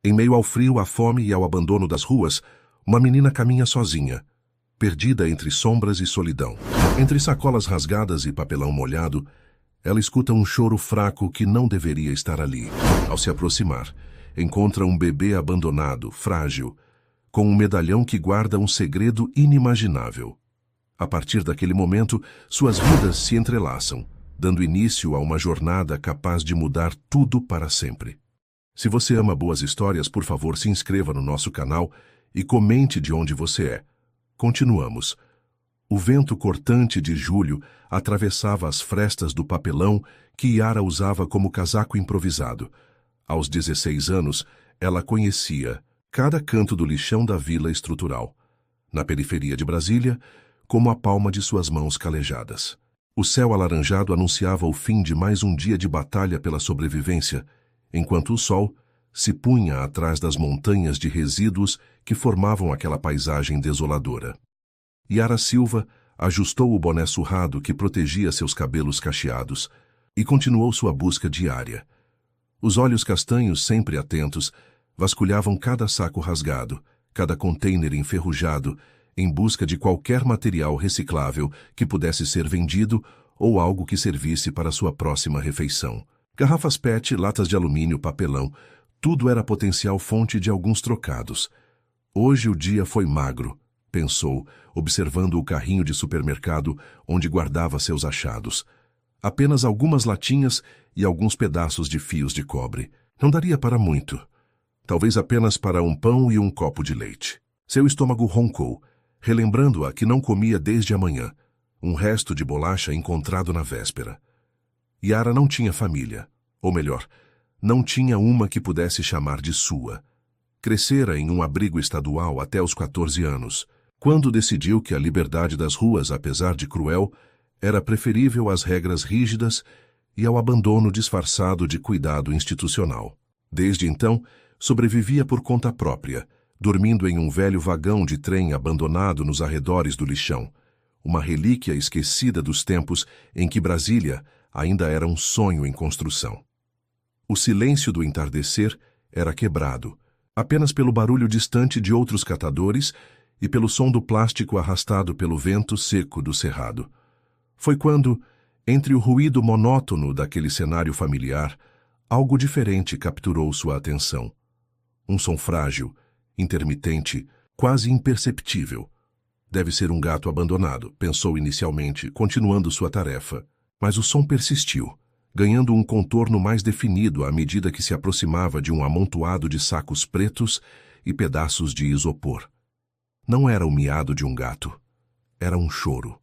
Em meio ao frio, à fome e ao abandono das ruas, uma menina caminha sozinha, perdida entre sombras e solidão. Entre sacolas rasgadas e papelão molhado, ela escuta um choro fraco que não deveria estar ali. Ao se aproximar, encontra um bebê abandonado, frágil, com um medalhão que guarda um segredo inimaginável. A partir daquele momento, suas vidas se entrelaçam, dando início a uma jornada capaz de mudar tudo para sempre. Se você ama boas histórias, por favor, se inscreva no nosso canal e comente de onde você é. Continuamos. O vento cortante de julho atravessava as frestas do papelão que Yara usava como casaco improvisado. Aos 16 anos, ela conhecia cada canto do lixão da vila estrutural, na periferia de Brasília, como a palma de suas mãos calejadas. O céu alaranjado anunciava o fim de mais um dia de batalha pela sobrevivência, enquanto o sol se punha atrás das montanhas de resíduos que formavam aquela paisagem desoladora. Yara Silva ajustou o boné surrado que protegia seus cabelos cacheados e continuou sua busca diária. Os olhos castanhos, sempre atentos, vasculhavam cada saco rasgado, cada container enferrujado, em busca de qualquer material reciclável que pudesse ser vendido ou algo que servisse para sua próxima refeição. Garrafas PET, latas de alumínio, papelão, tudo era potencial fonte de alguns trocados. Hoje o dia foi magro, pensou, observando o carrinho de supermercado onde guardava seus achados. Apenas algumas latinhas e alguns pedaços de fios de cobre. Não daria para muito. Talvez apenas para um pão e um copo de leite. Seu estômago roncou, relembrando-a que não comia desde a manhã, um resto de bolacha encontrado na véspera. Yara não tinha família, ou melhor, não tinha uma que pudesse chamar de sua. Crescera em um abrigo estadual até os 14 anos, quando decidiu que a liberdade das ruas, apesar de cruel, era preferível às regras rígidas e ao abandono disfarçado de cuidado institucional. Desde então, sobrevivia por conta própria, dormindo em um velho vagão de trem abandonado nos arredores do lixão, uma relíquia esquecida dos tempos em que Brasília ainda era um sonho em construção. O silêncio do entardecer era quebrado, apenas pelo barulho distante de outros catadores e pelo som do plástico arrastado pelo vento seco do cerrado. Foi quando, entre o ruído monótono daquele cenário familiar, algo diferente capturou sua atenção. Um som frágil, intermitente, quase imperceptível. Deve ser um gato abandonado, pensou inicialmente, continuando sua tarefa. Mas o som persistiu, ganhando um contorno mais definido à medida que se aproximava de um amontoado de sacos pretos e pedaços de isopor. Não era o miado de um gato. Era um choro.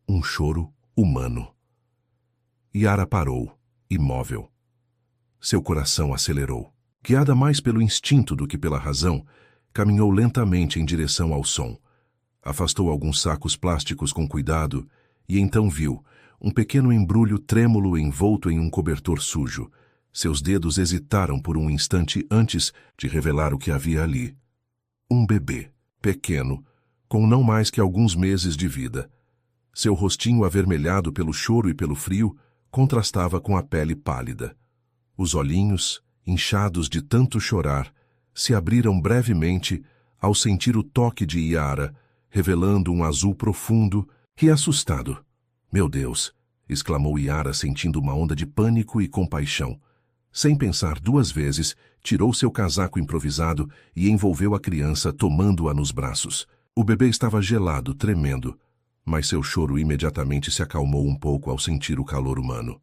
Um choro humano. Yara parou, imóvel. Seu coração acelerou. Guiada mais pelo instinto do que pela razão, caminhou lentamente em direção ao som. Afastou alguns sacos plásticos com cuidado e então viu um pequeno embrulho trêmulo envolto em um cobertor sujo. Seus dedos hesitaram por um instante antes de revelar o que havia ali. Um bebê, pequeno, com não mais que alguns meses de vida. Seu rostinho avermelhado pelo choro e pelo frio contrastava com a pele pálida. Os olhinhos, inchados de tanto chorar, se abriram brevemente ao sentir o toque de Yara, revelando um azul profundo e assustado. «Meu Deus!» exclamou Yara, sentindo uma onda de pânico e compaixão. Sem pensar duas vezes, tirou seu casaco improvisado e envolveu a criança, tomando-a nos braços. O bebê estava gelado, tremendo, mas seu choro imediatamente se acalmou um pouco ao sentir o calor humano.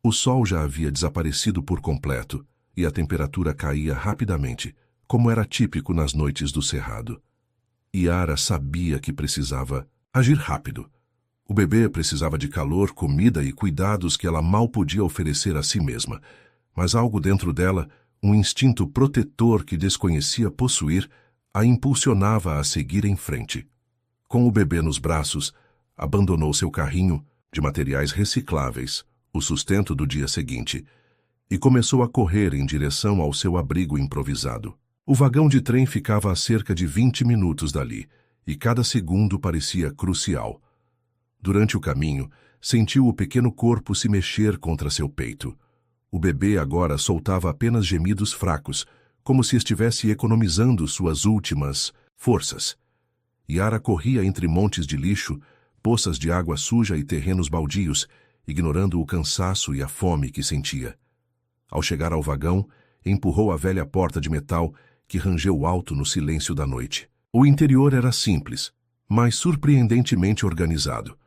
O sol já havia desaparecido por completo e a temperatura caía rapidamente, como era típico nas noites do cerrado. Yara sabia que precisava agir rápido. O bebê precisava de calor, comida e cuidados que ela mal podia oferecer a si mesma, mas algo dentro dela, um instinto protetor que desconhecia possuir, a impulsionava a seguir em frente. Com o bebê nos braços, abandonou seu carrinho, de materiais recicláveis, o sustento do dia seguinte, e começou a correr em direção ao seu abrigo improvisado. O vagão de trem ficava a cerca de 20 minutos dali, e cada segundo parecia crucial. Durante o caminho, sentiu o pequeno corpo se mexer contra seu peito. O bebê agora soltava apenas gemidos fracos, como se estivesse economizando suas últimas forças. Yara corria entre montes de lixo, poças de água suja e terrenos baldios, ignorando o cansaço e a fome que sentia. Ao chegar ao vagão, empurrou a velha porta de metal que rangeu alto no silêncio da noite. O interior era simples, mas surpreendentemente organizado.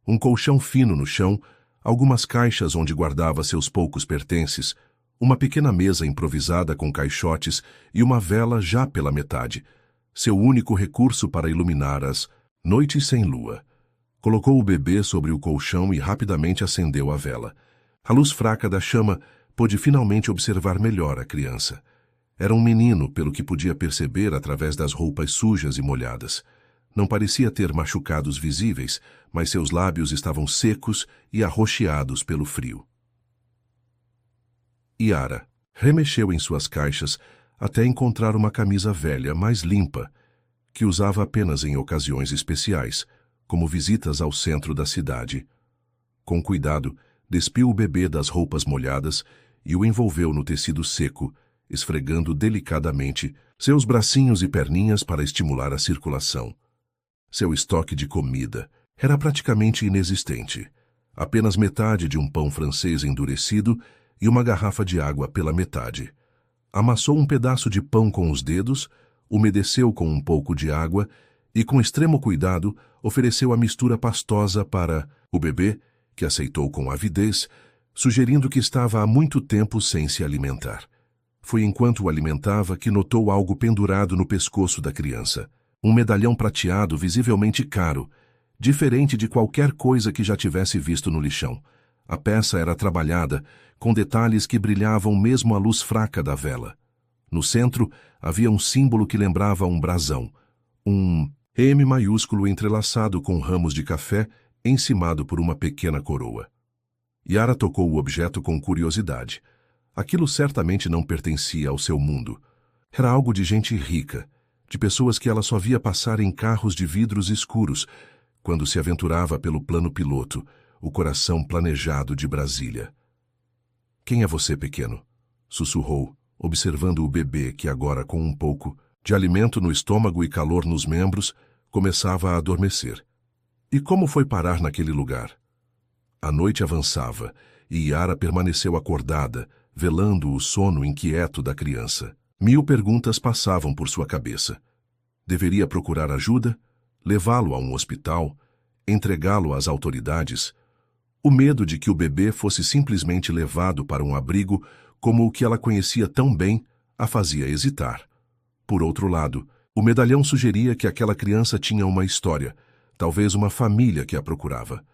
Um colchão fino no chão, algumas caixas onde guardava seus poucos pertences, uma pequena mesa improvisada com caixotes e uma vela já pela metade, seu único recurso para iluminar as noites sem lua. Colocou o bebê sobre o colchão e rapidamente acendeu a vela. A luz fraca da chama pôde finalmente observar melhor a criança. Era um menino, pelo que podia perceber através das roupas sujas e molhadas. Não parecia ter machucados visíveis, mas seus lábios estavam secos e arroxeados pelo frio. Yara remexeu em suas caixas até encontrar uma camisa velha mais limpa, que usava apenas em ocasiões especiais, como visitas ao centro da cidade. Com cuidado, despiu o bebê das roupas molhadas e o envolveu no tecido seco, esfregando delicadamente seus bracinhos e perninhas para estimular a circulação. Seu estoque de comida era praticamente inexistente. Apenas metade de um pão francês endurecido e uma garrafa de água pela metade. Amassou um pedaço de pão com os dedos, umedeceu com um pouco de água e, com extremo cuidado, ofereceu a mistura pastosa para o bebê, que aceitou com avidez, sugerindo que estava há muito tempo sem se alimentar. Foi enquanto o alimentava que notou algo pendurado no pescoço da criança. Um medalhão prateado visivelmente caro, diferente de qualquer coisa que já tivesse visto no lixão. A peça era trabalhada, com detalhes que brilhavam mesmo à luz fraca da vela. No centro havia um símbolo que lembrava um brasão, um M maiúsculo entrelaçado com ramos de café encimado por uma pequena coroa. Yara tocou o objeto com curiosidade. Aquilo certamente não pertencia ao seu mundo. Era algo de gente rica, de pessoas que ela só via passar em carros de vidros escuros, quando se aventurava pelo plano piloto, o coração planejado de Brasília. "Quem é você, pequeno?" sussurrou, observando o bebê que agora, com um pouco de alimento no estômago e calor nos membros, começava a adormecer. E como foi parar naquele lugar? A noite avançava e Yara permaneceu acordada, velando o sono inquieto da criança. 1000 perguntas passavam por sua cabeça. Deveria procurar ajuda? Levá-lo a um hospital? Entregá-lo às autoridades? O medo de que o bebê fosse simplesmente levado para um abrigo como o que ela conhecia tão bem a fazia hesitar. Por outro lado, o medalhão sugeria que aquela criança tinha uma história, talvez uma família que a procurava.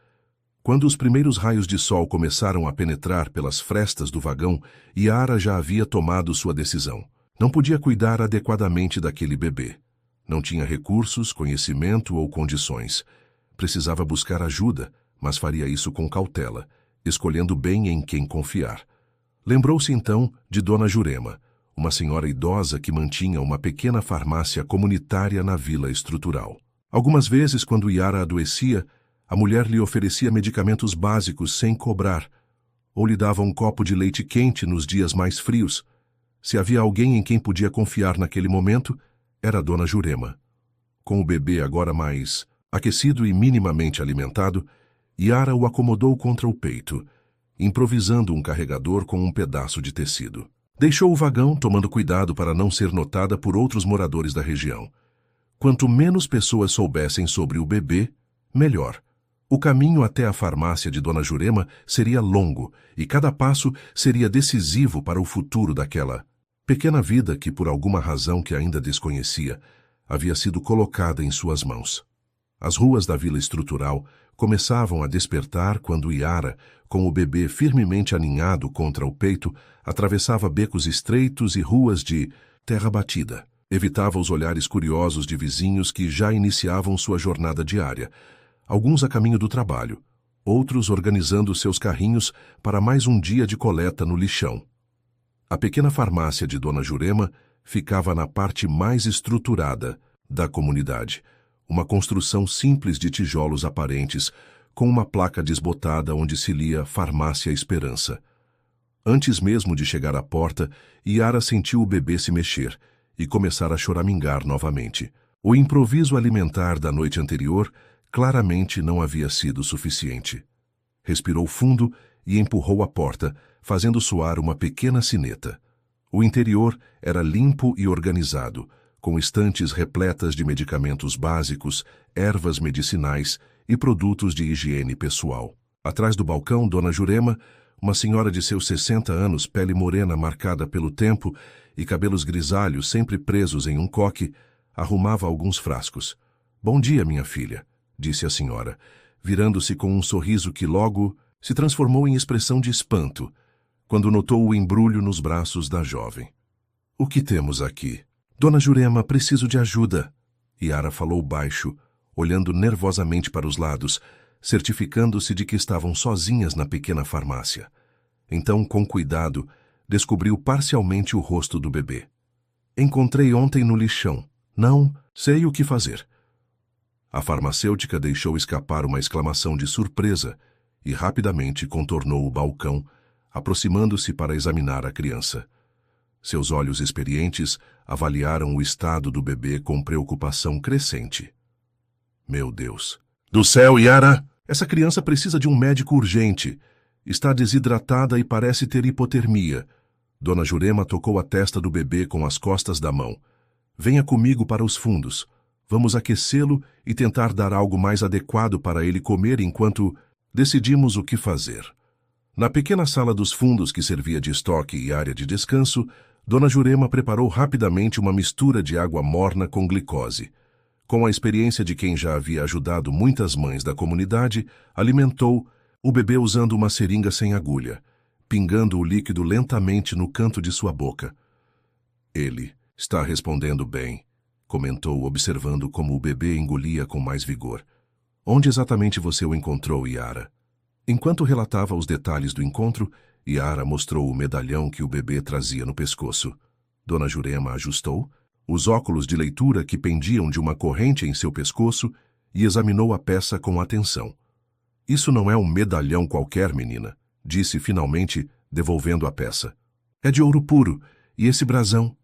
Quando os primeiros raios de sol começaram a penetrar pelas frestas do vagão, Yara já havia tomado sua decisão. Não podia cuidar adequadamente daquele bebê. Não tinha recursos, conhecimento ou condições. Precisava buscar ajuda, mas faria isso com cautela, escolhendo bem em quem confiar. Lembrou-se então de Dona Jurema, uma senhora idosa que mantinha uma pequena farmácia comunitária na vila estrutural. Algumas vezes, quando Yara adoecia, a mulher lhe oferecia medicamentos básicos sem cobrar, ou lhe dava um copo de leite quente nos dias mais frios. Se havia alguém em quem podia confiar naquele momento, era Dona Jurema. Com o bebê agora mais aquecido e minimamente alimentado, Yara o acomodou contra o peito, improvisando um carregador com um pedaço de tecido. Deixou o vagão, tomando cuidado para não ser notada por outros moradores da região. Quanto menos pessoas soubessem sobre o bebê, melhor. O caminho até a farmácia de Dona Jurema seria longo e cada passo seria decisivo para o futuro daquela pequena vida que, por alguma razão que ainda desconhecia, havia sido colocada em suas mãos. As ruas da vila estrutural começavam a despertar quando Yara, com o bebê firmemente aninhado contra o peito, atravessava becos estreitos e ruas de terra batida. Evitava os olhares curiosos de vizinhos que já iniciavam sua jornada diária, alguns a caminho do trabalho, outros organizando seus carrinhos para mais um dia de coleta no lixão. A pequena farmácia de Dona Jurema ficava na parte mais estruturada da comunidade, uma construção simples de tijolos aparentes, com uma placa desbotada onde se lia Farmácia Esperança. Antes mesmo de chegar à porta, Yara sentiu o bebê se mexer e começar a choramingar novamente. O improviso alimentar da noite anterior claramente não havia sido suficiente. Respirou fundo e empurrou a porta, fazendo soar uma pequena sineta. O interior era limpo e organizado, com estantes repletas de medicamentos básicos, ervas medicinais e produtos de higiene pessoal. Atrás do balcão, Dona Jurema, uma senhora de seus 60 anos, pele morena marcada pelo tempo e cabelos grisalhos sempre presos em um coque, arrumava alguns frascos. "Bom dia, minha filha", disse a senhora, virando-se com um sorriso que logo se transformou em expressão de espanto, quando notou o embrulho nos braços da jovem. "O que temos aqui?" "Dona Jurema, preciso de ajuda." Yara falou baixo, olhando nervosamente para os lados, certificando-se de que estavam sozinhas na pequena farmácia. Então, com cuidado, descobriu parcialmente o rosto do bebê. "Encontrei ontem no lixão. Não sei o que fazer." A farmacêutica deixou escapar uma exclamação de surpresa e rapidamente contornou o balcão, aproximando-se para examinar a criança. Seus olhos experientes avaliaram o estado do bebê com preocupação crescente. "Meu Deus! Do céu, Yara! Essa criança precisa de um médico urgente. Está desidratada e parece ter hipotermia." Dona Jurema tocou a testa do bebê com as costas da mão. "Venha comigo para os fundos. Vamos aquecê-lo e tentar dar algo mais adequado para ele comer enquanto decidimos o que fazer." Na pequena sala dos fundos que servia de estoque e área de descanso, Dona Jurema preparou rapidamente uma mistura de água morna com glicose. Com a experiência de quem já havia ajudado muitas mães da comunidade, alimentou o bebê usando uma seringa sem agulha, pingando o líquido lentamente no canto de sua boca. "Ele está respondendo bem", comentou, observando como o bebê engolia com mais vigor. "Onde exatamente você o encontrou, Yara?" Enquanto relatava os detalhes do encontro, Yara mostrou o medalhão que o bebê trazia no pescoço. Dona Jurema ajustou os óculos de leitura que pendiam de uma corrente em seu pescoço e examinou a peça com atenção. "Isso não é um medalhão qualquer, menina", disse finalmente, devolvendo a peça. "É de ouro puro, e esse brasão..."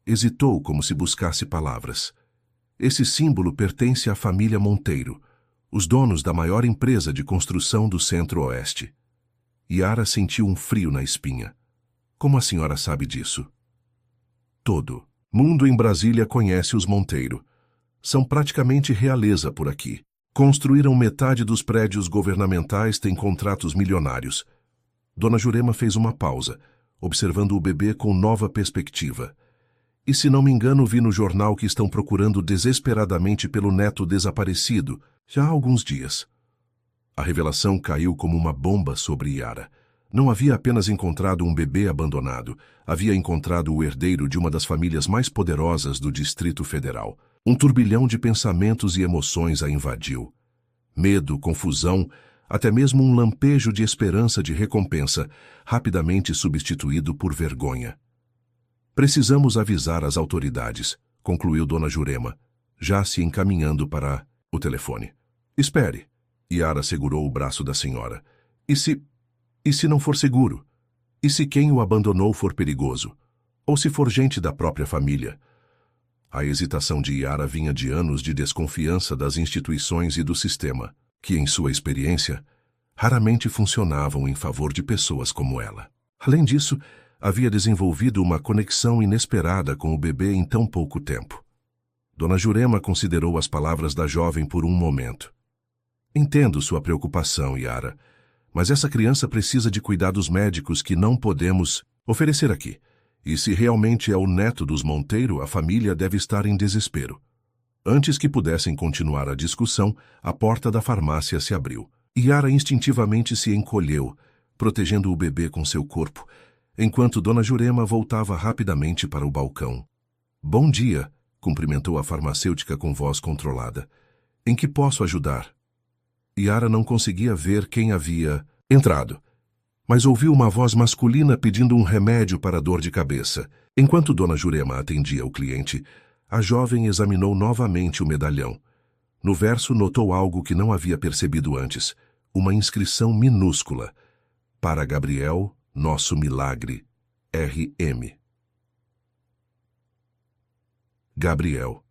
Hesitou como se buscasse palavras. "Esse símbolo pertence à família Monteiro, os donos da maior empresa de construção do Centro-Oeste." Yara sentiu um frio na espinha. "Como a senhora sabe disso?" "Todo mundo em Brasília conhece os Monteiro. São praticamente realeza por aqui. Construíram metade dos prédios governamentais, têm contratos milionários." Dona Jurema fez uma pausa, observando o bebê com nova perspectiva. "E se não me engano, vi no jornal que estão procurando desesperadamente pelo neto desaparecido, já há alguns dias." A revelação caiu como uma bomba sobre Yara. Não havia apenas encontrado um bebê abandonado, havia encontrado o herdeiro de uma das famílias mais poderosas do Distrito Federal. Um turbilhão de pensamentos e emoções a invadiu. Medo, confusão, até mesmo um lampejo de esperança de recompensa, rapidamente substituído por vergonha. "Precisamos avisar as autoridades", concluiu Dona Jurema, já se encaminhando para o telefone. "Espere." Yara segurou o braço da senhora. E se não for seguro? E se quem o abandonou for perigoso? Ou se for gente da própria família?" A hesitação de Yara vinha de anos de desconfiança das instituições e do sistema, que, em sua experiência, raramente funcionavam em favor de pessoas como ela. Além disso, havia desenvolvido uma conexão inesperada com o bebê em tão pouco tempo. Dona Jurema considerou as palavras da jovem por um momento. "Entendo sua preocupação, Yara, mas essa criança precisa de cuidados médicos que não podemos oferecer aqui. E se realmente é o neto dos Monteiro, a família deve estar em desespero." Antes que pudessem continuar a discussão, a porta da farmácia se abriu. Yara instintivamente se encolheu, protegendo o bebê com seu corpo, enquanto Dona Jurema voltava rapidamente para o balcão. "Bom dia", cumprimentou a farmacêutica com voz controlada. "Em que posso ajudar?" Yara não conseguia ver quem havia entrado, mas ouviu uma voz masculina pedindo um remédio para dor de cabeça. Enquanto Dona Jurema atendia o cliente, a jovem examinou novamente o medalhão. No verso notou algo que não havia percebido antes, uma inscrição minúscula: "Para Gabriel, Nosso milagre. R.M. Gabriel.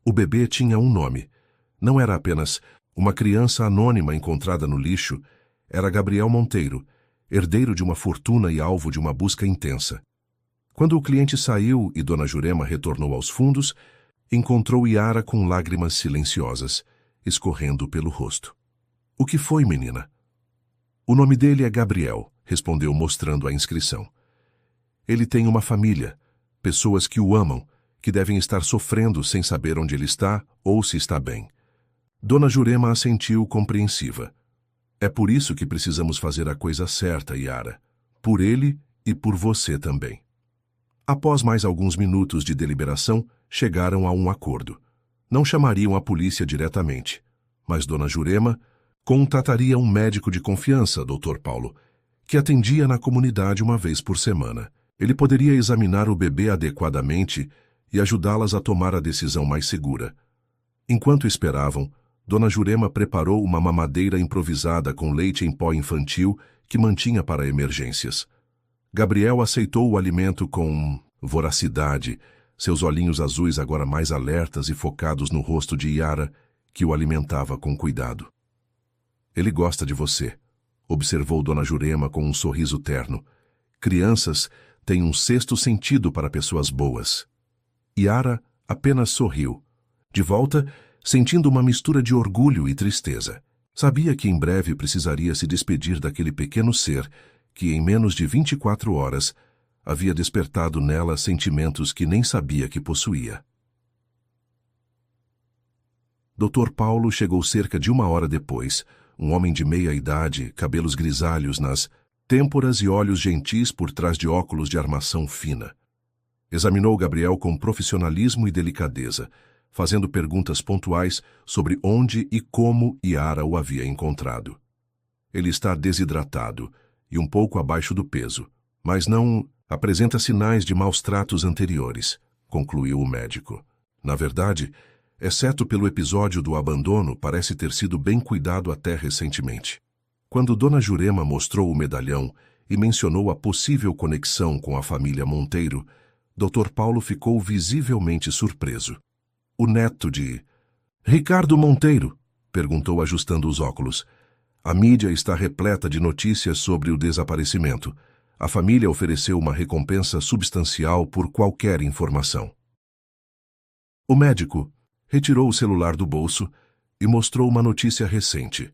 O bebê tinha um nome. Não era apenas uma criança anônima encontrada no lixo, era Gabriel Monteiro, herdeiro de uma fortuna e alvo de uma busca intensa. Quando o cliente saiu e Dona Jurema retornou aos fundos, encontrou Yara com lágrimas silenciosas, escorrendo pelo rosto. — O que foi, menina? — O nome dele é Gabriel, respondeu mostrando a inscrição. Ele tem uma família, pessoas que o amam, que devem estar sofrendo sem saber onde ele está ou se está bem. Dona Jurema assentiu compreensiva. É por isso que precisamos fazer a coisa certa, Yara. Por ele e por você também. Após mais alguns minutos de deliberação, chegaram a um acordo. Não chamariam a polícia diretamente, mas Dona Jurema contataria um médico de confiança, Dr. Paulo, que atendia na comunidade uma vez por semana. Ele poderia examinar o bebê adequadamente e ajudá-las a tomar a decisão mais segura. Enquanto esperavam, Dona Jurema preparou uma mamadeira improvisada com leite em pó infantil que mantinha para emergências. Gabriel aceitou o alimento com voracidade, seus olhinhos azuis agora mais alertas e focados no rosto de Yara, que o alimentava com cuidado. Ele gosta de você, observou Dona Jurema com um sorriso terno. Crianças têm um sexto sentido para pessoas boas. Yara apenas sorriu. De volta, sentindo uma mistura de orgulho e tristeza. Sabia que em breve precisaria se despedir daquele pequeno ser que, em menos de 24 horas, havia despertado nela sentimentos que nem sabia que possuía. Dr. Paulo chegou cerca de 1 hora depois, um homem de meia idade, cabelos grisalhos nas têmporas e olhos gentis por trás de óculos de armação fina. Examinou Gabriel com profissionalismo e delicadeza, fazendo perguntas pontuais sobre onde e como Yara o havia encontrado. Ele está desidratado e um pouco abaixo do peso, mas não apresenta sinais de maus tratos anteriores, concluiu o médico. Na verdade, exceto pelo episódio do abandono, parece ter sido bem cuidado até recentemente. Quando Dona Jurema mostrou o medalhão e mencionou a possível conexão com a família Monteiro, Dr. Paulo ficou visivelmente surpreso. O neto de Ricardo Monteiro? Perguntou ajustando os óculos. A mídia está repleta de notícias sobre o desaparecimento. A família ofereceu uma recompensa substancial por qualquer informação. O médico retirou o celular do bolso e mostrou uma notícia recente.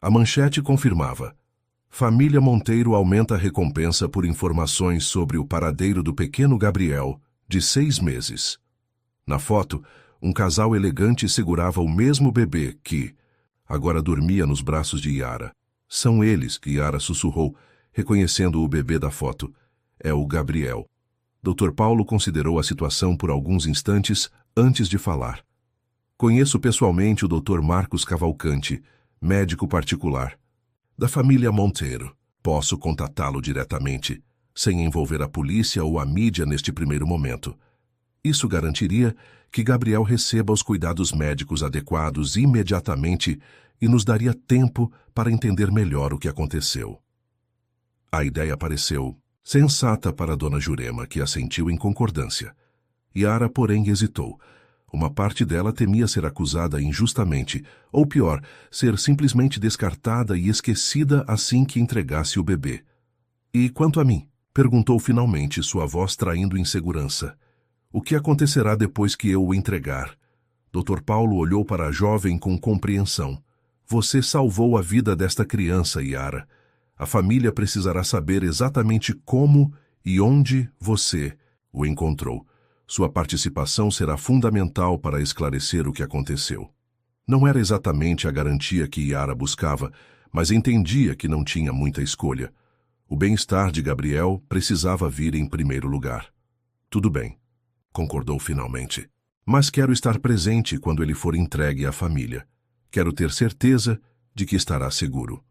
A manchete confirmava: família Monteiro aumenta a recompensa por informações sobre o paradeiro do pequeno Gabriel, de 6 meses. Na foto, um casal elegante segurava o mesmo bebê que agora dormia nos braços de Yara. São eles, que Yara sussurrou, reconhecendo o bebê da foto. É o Gabriel. Dr. Paulo considerou a situação por alguns instantes antes de falar. Conheço pessoalmente o Dr. Marcos Cavalcante, médico particular, da família Monteiro. Posso contatá-lo diretamente, sem envolver a polícia ou a mídia neste primeiro momento. Isso garantiria que Gabriel receba os cuidados médicos adequados imediatamente e nos daria tempo para entender melhor o que aconteceu. A ideia pareceu sensata para Dona Jurema, que assentiu em concordância. Yara, porém, hesitou. Uma parte dela temia ser acusada injustamente, ou pior, ser simplesmente descartada e esquecida assim que entregasse o bebê. E quanto a mim? Perguntou finalmente, sua voz traindo insegurança. O que acontecerá depois que eu o entregar? Dr. Paulo olhou para a jovem com compreensão. Você salvou a vida desta criança, Yara. A família precisará saber exatamente como e onde você o encontrou. Sua participação será fundamental para esclarecer o que aconteceu. Não era exatamente a garantia que Yara buscava, mas entendia que não tinha muita escolha. O bem-estar de Gabriel precisava vir em primeiro lugar. Tudo bem, concordou finalmente. Mas quero estar presente quando ele for entregue à família. Quero ter certeza de que estará seguro.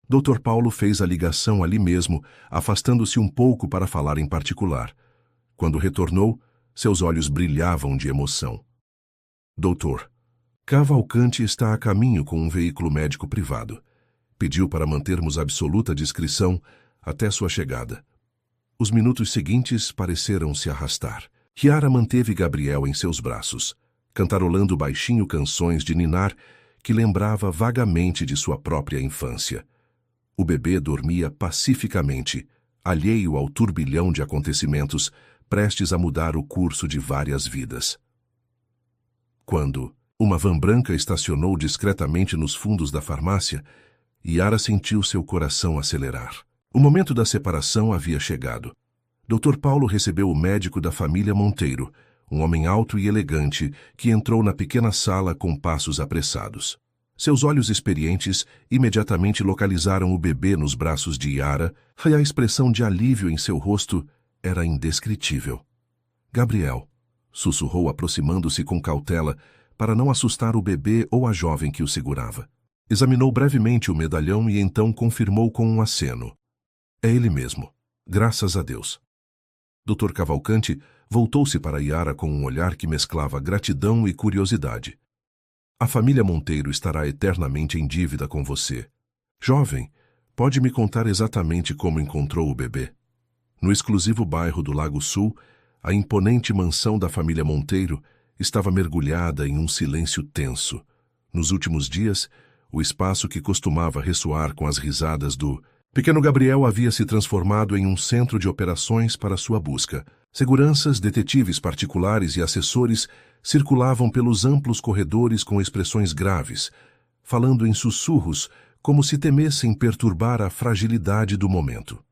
Dr. Paulo fez a ligação ali mesmo, afastando-se um pouco para falar em particular. Quando retornou, seus olhos brilhavam de emoção. Doutor, Cavalcante está a caminho com um veículo médico privado. Pediu para mantermos absoluta discrição, até sua chegada. Os minutos seguintes pareceram se arrastar. Chiara manteve Gabriel em seus braços, cantarolando baixinho canções de ninar que lembrava vagamente de sua própria infância. O bebê dormia pacificamente, alheio ao turbilhão de acontecimentos, prestes a mudar o curso de várias vidas. Quando uma van branca estacionou discretamente nos fundos da farmácia, Chiara sentiu seu coração acelerar. O momento da separação havia chegado. Dr. Paulo recebeu o médico da família Monteiro, um homem alto e elegante que entrou na pequena sala com passos apressados. Seus olhos experientes imediatamente localizaram o bebê nos braços de Chiara, e a expressão de alívio em seu rosto era indescritível. Gabriel, sussurrou aproximando-se com cautela para não assustar o bebê ou a jovem que o segurava. Examinou brevemente o medalhão e então confirmou com um aceno. É ele mesmo. Graças a Deus. Dr. Cavalcanti voltou-se para Chiara com um olhar que mesclava gratidão e curiosidade. A família Monteiro estará eternamente em dívida com você. Jovem, pode me contar exatamente como encontrou o bebê? No exclusivo bairro do Lago Sul, a imponente mansão da família Monteiro estava mergulhada em um silêncio tenso. Nos últimos dias, o espaço que costumava ressoar com as risadas do pequeno Gabriel havia se transformado em um centro de operações para sua busca. Seguranças, detetives particulares e assessores circulavam pelos amplos corredores com expressões graves, falando em sussurros como se temessem perturbar a fragilidade do momento.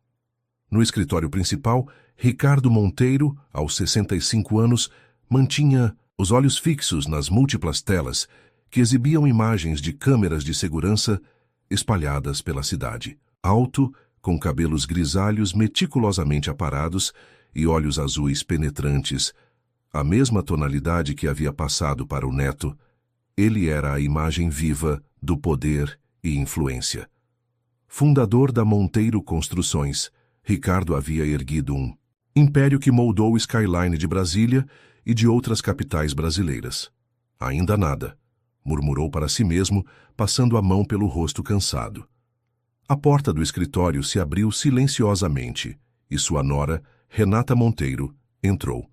No escritório principal, Ricardo Monteiro, aos 65 anos, mantinha os olhos fixos nas múltiplas telas que exibiam imagens de câmeras de segurança espalhadas pela cidade. Alto, com cabelos grisalhos meticulosamente aparados e olhos azuis penetrantes, a mesma tonalidade que havia passado para o neto, ele era a imagem viva do poder e influência. Fundador da Monteiro Construções, Ricardo havia erguido um império que moldou o skyline de Brasília e de outras capitais brasileiras. Ainda nada, murmurou para si mesmo, passando a mão pelo rosto cansado. A porta do escritório se abriu silenciosamente e sua nora, Renata Monteiro, entrou.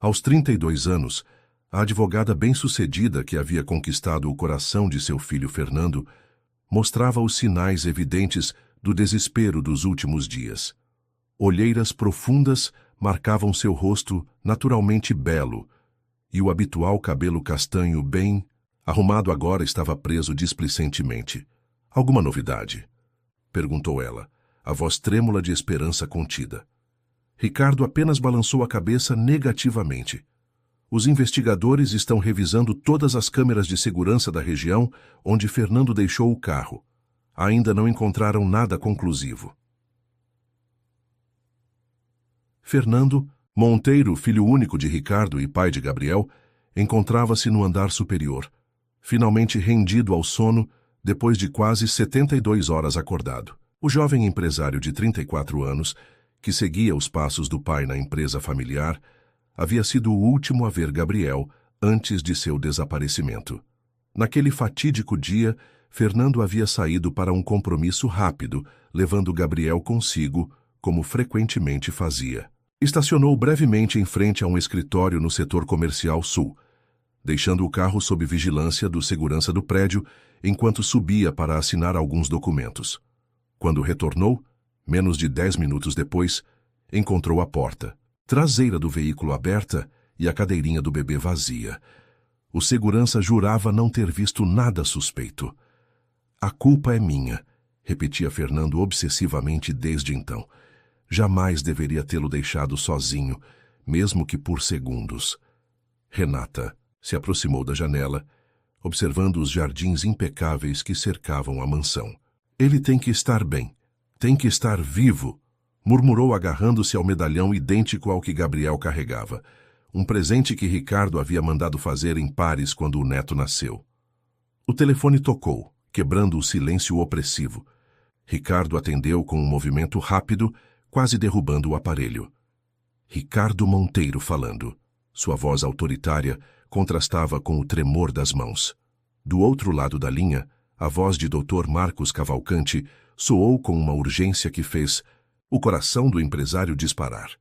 Aos 32 anos, a advogada bem-sucedida que havia conquistado o coração de seu filho Fernando mostrava os sinais evidentes do desespero dos últimos dias. Olheiras profundas marcavam seu rosto naturalmente belo, e o habitual cabelo castanho bem arrumado agora estava preso displicentemente. Alguma novidade? Perguntou ela, a voz trêmula de esperança contida. Ricardo apenas balançou a cabeça negativamente. Os investigadores estão revisando todas as câmeras de segurança da região onde Fernando deixou o carro. Ainda não encontraram nada conclusivo. Fernando Monteiro, filho único de Ricardo e pai de Gabriel, encontrava-se no andar superior, finalmente rendido ao sono depois de quase 72 horas acordado. O jovem empresário de 34 anos, que seguia os passos do pai na empresa familiar, havia sido o último a ver Gabriel antes de seu desaparecimento. Naquele fatídico dia, Fernando havia saído para um compromisso rápido, levando Gabriel consigo, como frequentemente fazia. Estacionou brevemente em frente a um escritório no setor comercial sul, deixando o carro sob vigilância do segurança do prédio enquanto subia para assinar alguns documentos. Quando retornou, menos de 10 minutos depois, encontrou a porta traseira do veículo aberta e a cadeirinha do bebê vazia. O segurança jurava não ter visto nada suspeito. A culpa é minha, repetia Fernando obsessivamente desde então. Jamais deveria tê-lo deixado sozinho, mesmo que por segundos. Renata se aproximou da janela, observando os jardins impecáveis que cercavam a mansão. Ele tem que estar bem, tem que estar vivo, murmurou agarrando-se ao medalhão idêntico ao que Gabriel carregava, um presente que Ricardo havia mandado fazer em Paris quando o neto nasceu. O telefone tocou, quebrando o silêncio opressivo. Ricardo atendeu com um movimento rápido, quase derrubando o aparelho. Ricardo Monteiro falando. Sua voz autoritária contrastava com o tremor das mãos. Do outro lado da linha, a voz de Dr. Marcos Cavalcanti soou com uma urgência que fez o coração do empresário disparar.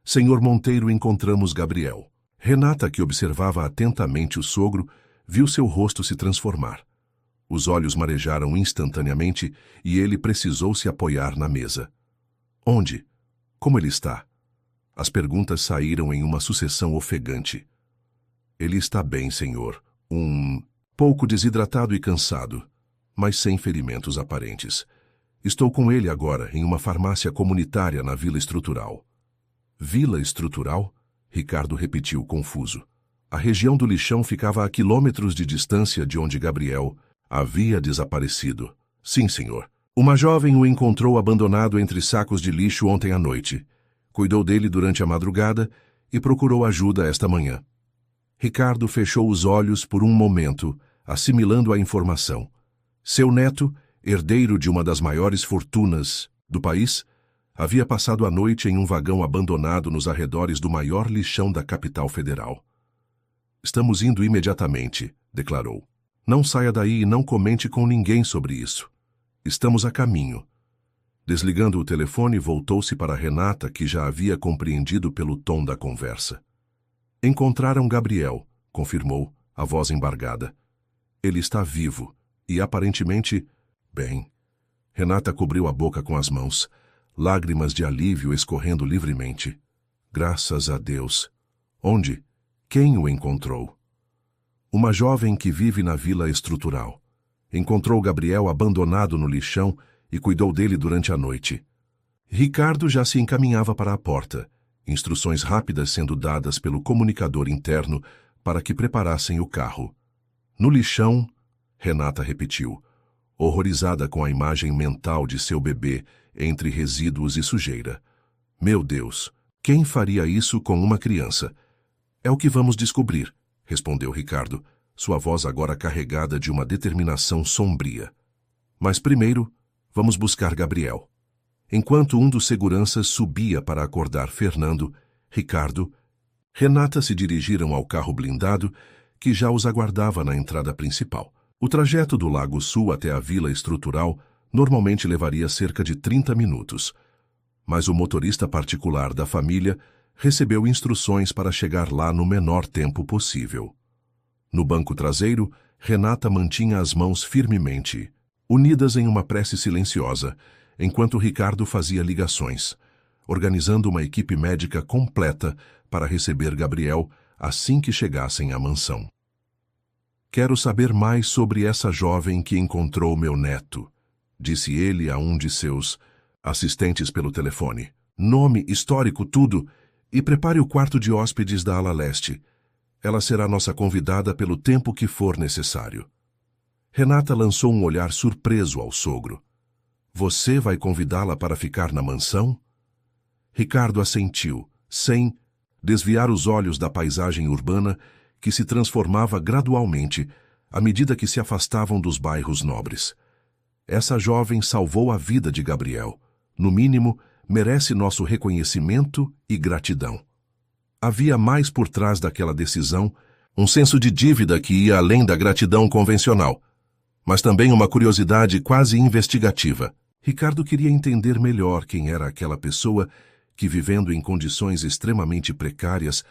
Senhor Monteiro, encontramos Gabriel. Renata, que observava atentamente o sogro, viu seu rosto se transformar. Os olhos marejaram instantaneamente e ele precisou se apoiar na mesa. Onde? Como ele está? As perguntas saíram em uma sucessão ofegante. Ele está bem, senhor. Pouco desidratado e cansado, mas sem ferimentos aparentes. Estou com ele agora em uma farmácia comunitária na Vila Estrutural. Vila Estrutural? Ricardo repetiu, confuso. A região do lixão ficava a quilômetros de distância de onde Gabriel havia desaparecido. Sim, senhor. Uma jovem o encontrou abandonado entre sacos de lixo ontem à noite. Cuidou dele durante a madrugada e procurou ajuda esta manhã. Ricardo fechou os olhos por um momento, assimilando a informação. Seu neto, herdeiro de uma das maiores fortunas do país, havia passado a noite em um vagão abandonado nos arredores do maior lixão da capital federal. Estamos indo imediatamente, declarou. Não saia daí e não comente com ninguém sobre isso. Estamos a caminho. Desligando o telefone, voltou-se para Renata, que já havia compreendido pelo tom da conversa. Encontraram Gabriel, confirmou, a voz embargada. Ele está vivo e aparentemente bem. Renata cobriu a boca com as mãos, lágrimas de alívio escorrendo livremente. Graças a Deus. Onde? Quem o encontrou? Uma jovem que vive na Vila Estrutural. Encontrou Gabriel abandonado no lixão e cuidou dele durante a noite. Ricardo já se encaminhava para a porta, instruções rápidas sendo dadas pelo comunicador interno para que preparassem o carro. No lixão, Renata repetiu, horrorizada com a imagem mental de seu bebê entre resíduos e sujeira. Meu Deus, quem faria isso com uma criança? É o que vamos descobrir, respondeu Ricardo, sua voz agora carregada de uma determinação sombria. Mas primeiro, vamos buscar Gabriel. Enquanto um dos seguranças subia para acordar Fernando, Ricardo, Renata se dirigiram ao carro blindado que já os aguardava na entrada principal. O trajeto do Lago Sul até a Vila Estrutural normalmente levaria cerca de 30 minutos, mas o motorista particular da família recebeu instruções para chegar lá no menor tempo possível. No banco traseiro, Renata mantinha as mãos firmemente, unidas em uma prece silenciosa, enquanto Ricardo fazia ligações, organizando uma equipe médica completa para receber Gabriel assim que chegassem à mansão. Quero saber mais sobre essa jovem que encontrou meu neto, disse ele a um de seus assistentes pelo telefone. Nome, histórico, tudo, e prepare o quarto de hóspedes da ala leste. Ela será nossa convidada pelo tempo que for necessário. Renata lançou um olhar surpreso ao sogro. Você vai convidá-la para ficar na mansão? Ricardo assentiu, sem desviar os olhos da paisagem urbana que se transformava gradualmente à medida que se afastavam dos bairros nobres. Essa jovem salvou a vida de Gabriel. No mínimo, merece nosso reconhecimento e gratidão. Havia mais por trás daquela decisão, um senso de dívida que ia além da gratidão convencional, mas também uma curiosidade quase investigativa. Ricardo queria entender melhor quem era aquela pessoa que, vivendo em condições extremamente precárias,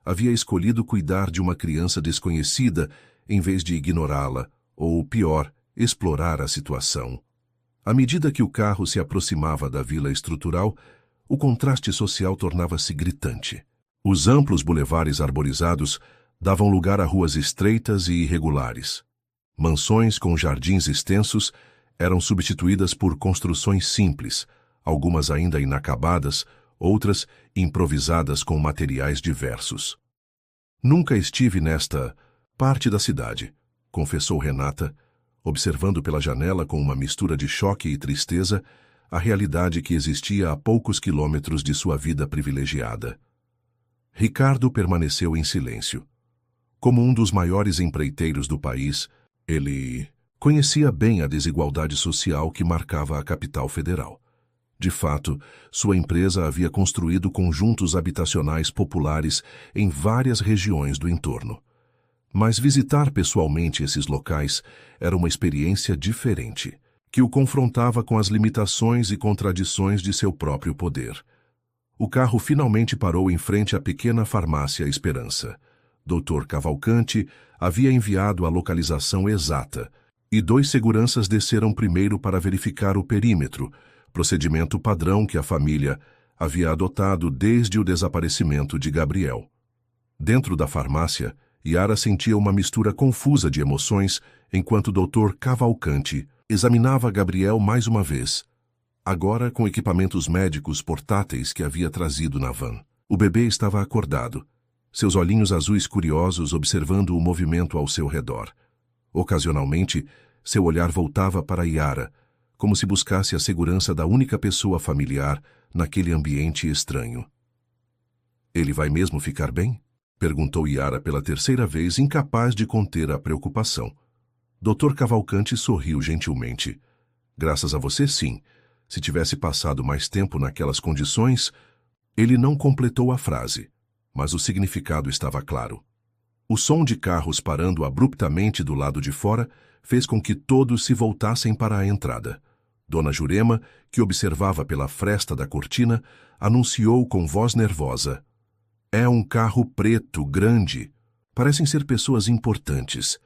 havia escolhido cuidar de uma criança desconhecida em vez de ignorá-la, ou, pior, explorar a situação. À medida que o carro se aproximava da Vila Estrutural, o contraste social tornava-se gritante. Os amplos bulevares arborizados davam lugar a ruas estreitas e irregulares. Mansões com jardins extensos eram substituídas por construções simples, algumas ainda inacabadas, outras improvisadas com materiais diversos. Nunca estive nesta parte da cidade, confessou Renata, observando pela janela com uma mistura de choque e tristeza a realidade que existia a poucos quilômetros de sua vida privilegiada. Ricardo permaneceu em silêncio. Como um dos maiores empreiteiros do país, ele conhecia bem a desigualdade social que marcava a capital federal. De fato, sua empresa havia construído conjuntos habitacionais populares em várias regiões do entorno. Mas visitar pessoalmente esses locais era uma experiência diferente, que o confrontava com as limitações e contradições de seu próprio poder. O carro finalmente parou em frente à pequena farmácia Esperança. Dr. Cavalcante havia enviado a localização exata, e 2 seguranças desceram primeiro para verificar o perímetro, procedimento padrão que a família havia adotado desde o desaparecimento de Gabriel. Dentro da farmácia, Yara sentia uma mistura confusa de emoções enquanto o Dr. Cavalcante examinava Gabriel mais uma vez, agora com equipamentos médicos portáteis que havia trazido na van. O bebê estava acordado, seus olhinhos azuis curiosos observando o movimento ao seu redor. Ocasionalmente, seu olhar voltava para Yara, como se buscasse a segurança da única pessoa familiar naquele ambiente estranho. "Ele vai mesmo ficar bem?" perguntou Yara pela terceira vez, incapaz de conter a preocupação. Dr. Cavalcante sorriu gentilmente. "Graças a você, sim. Se tivesse passado mais tempo naquelas condições..." Ele não completou a frase, mas o significado estava claro. O som de carros parando abruptamente do lado de fora fez com que todos se voltassem para a entrada. Dona Jurema, que observava pela fresta da cortina, anunciou com voz nervosa: "É um carro preto, grande. Parecem ser pessoas importantes."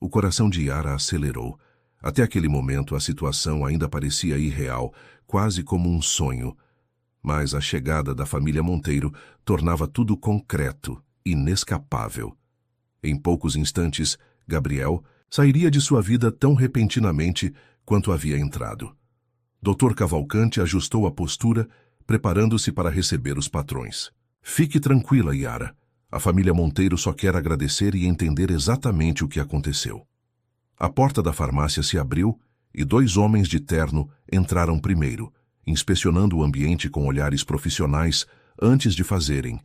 O coração de Yara acelerou. Até aquele momento a situação ainda parecia irreal, quase como um sonho. Mas a chegada da família Monteiro tornava tudo concreto, inescapável. Em poucos instantes, Gabriel sairia de sua vida tão repentinamente quanto havia entrado. Dr. Cavalcante ajustou a postura, preparando-se para receber os patrões. "Fique tranquila, Yara. A família Monteiro só quer agradecer e entender exatamente o que aconteceu." A porta da farmácia se abriu e 2 homens de terno entraram primeiro, inspecionando o ambiente com olhares profissionais antes de fazerem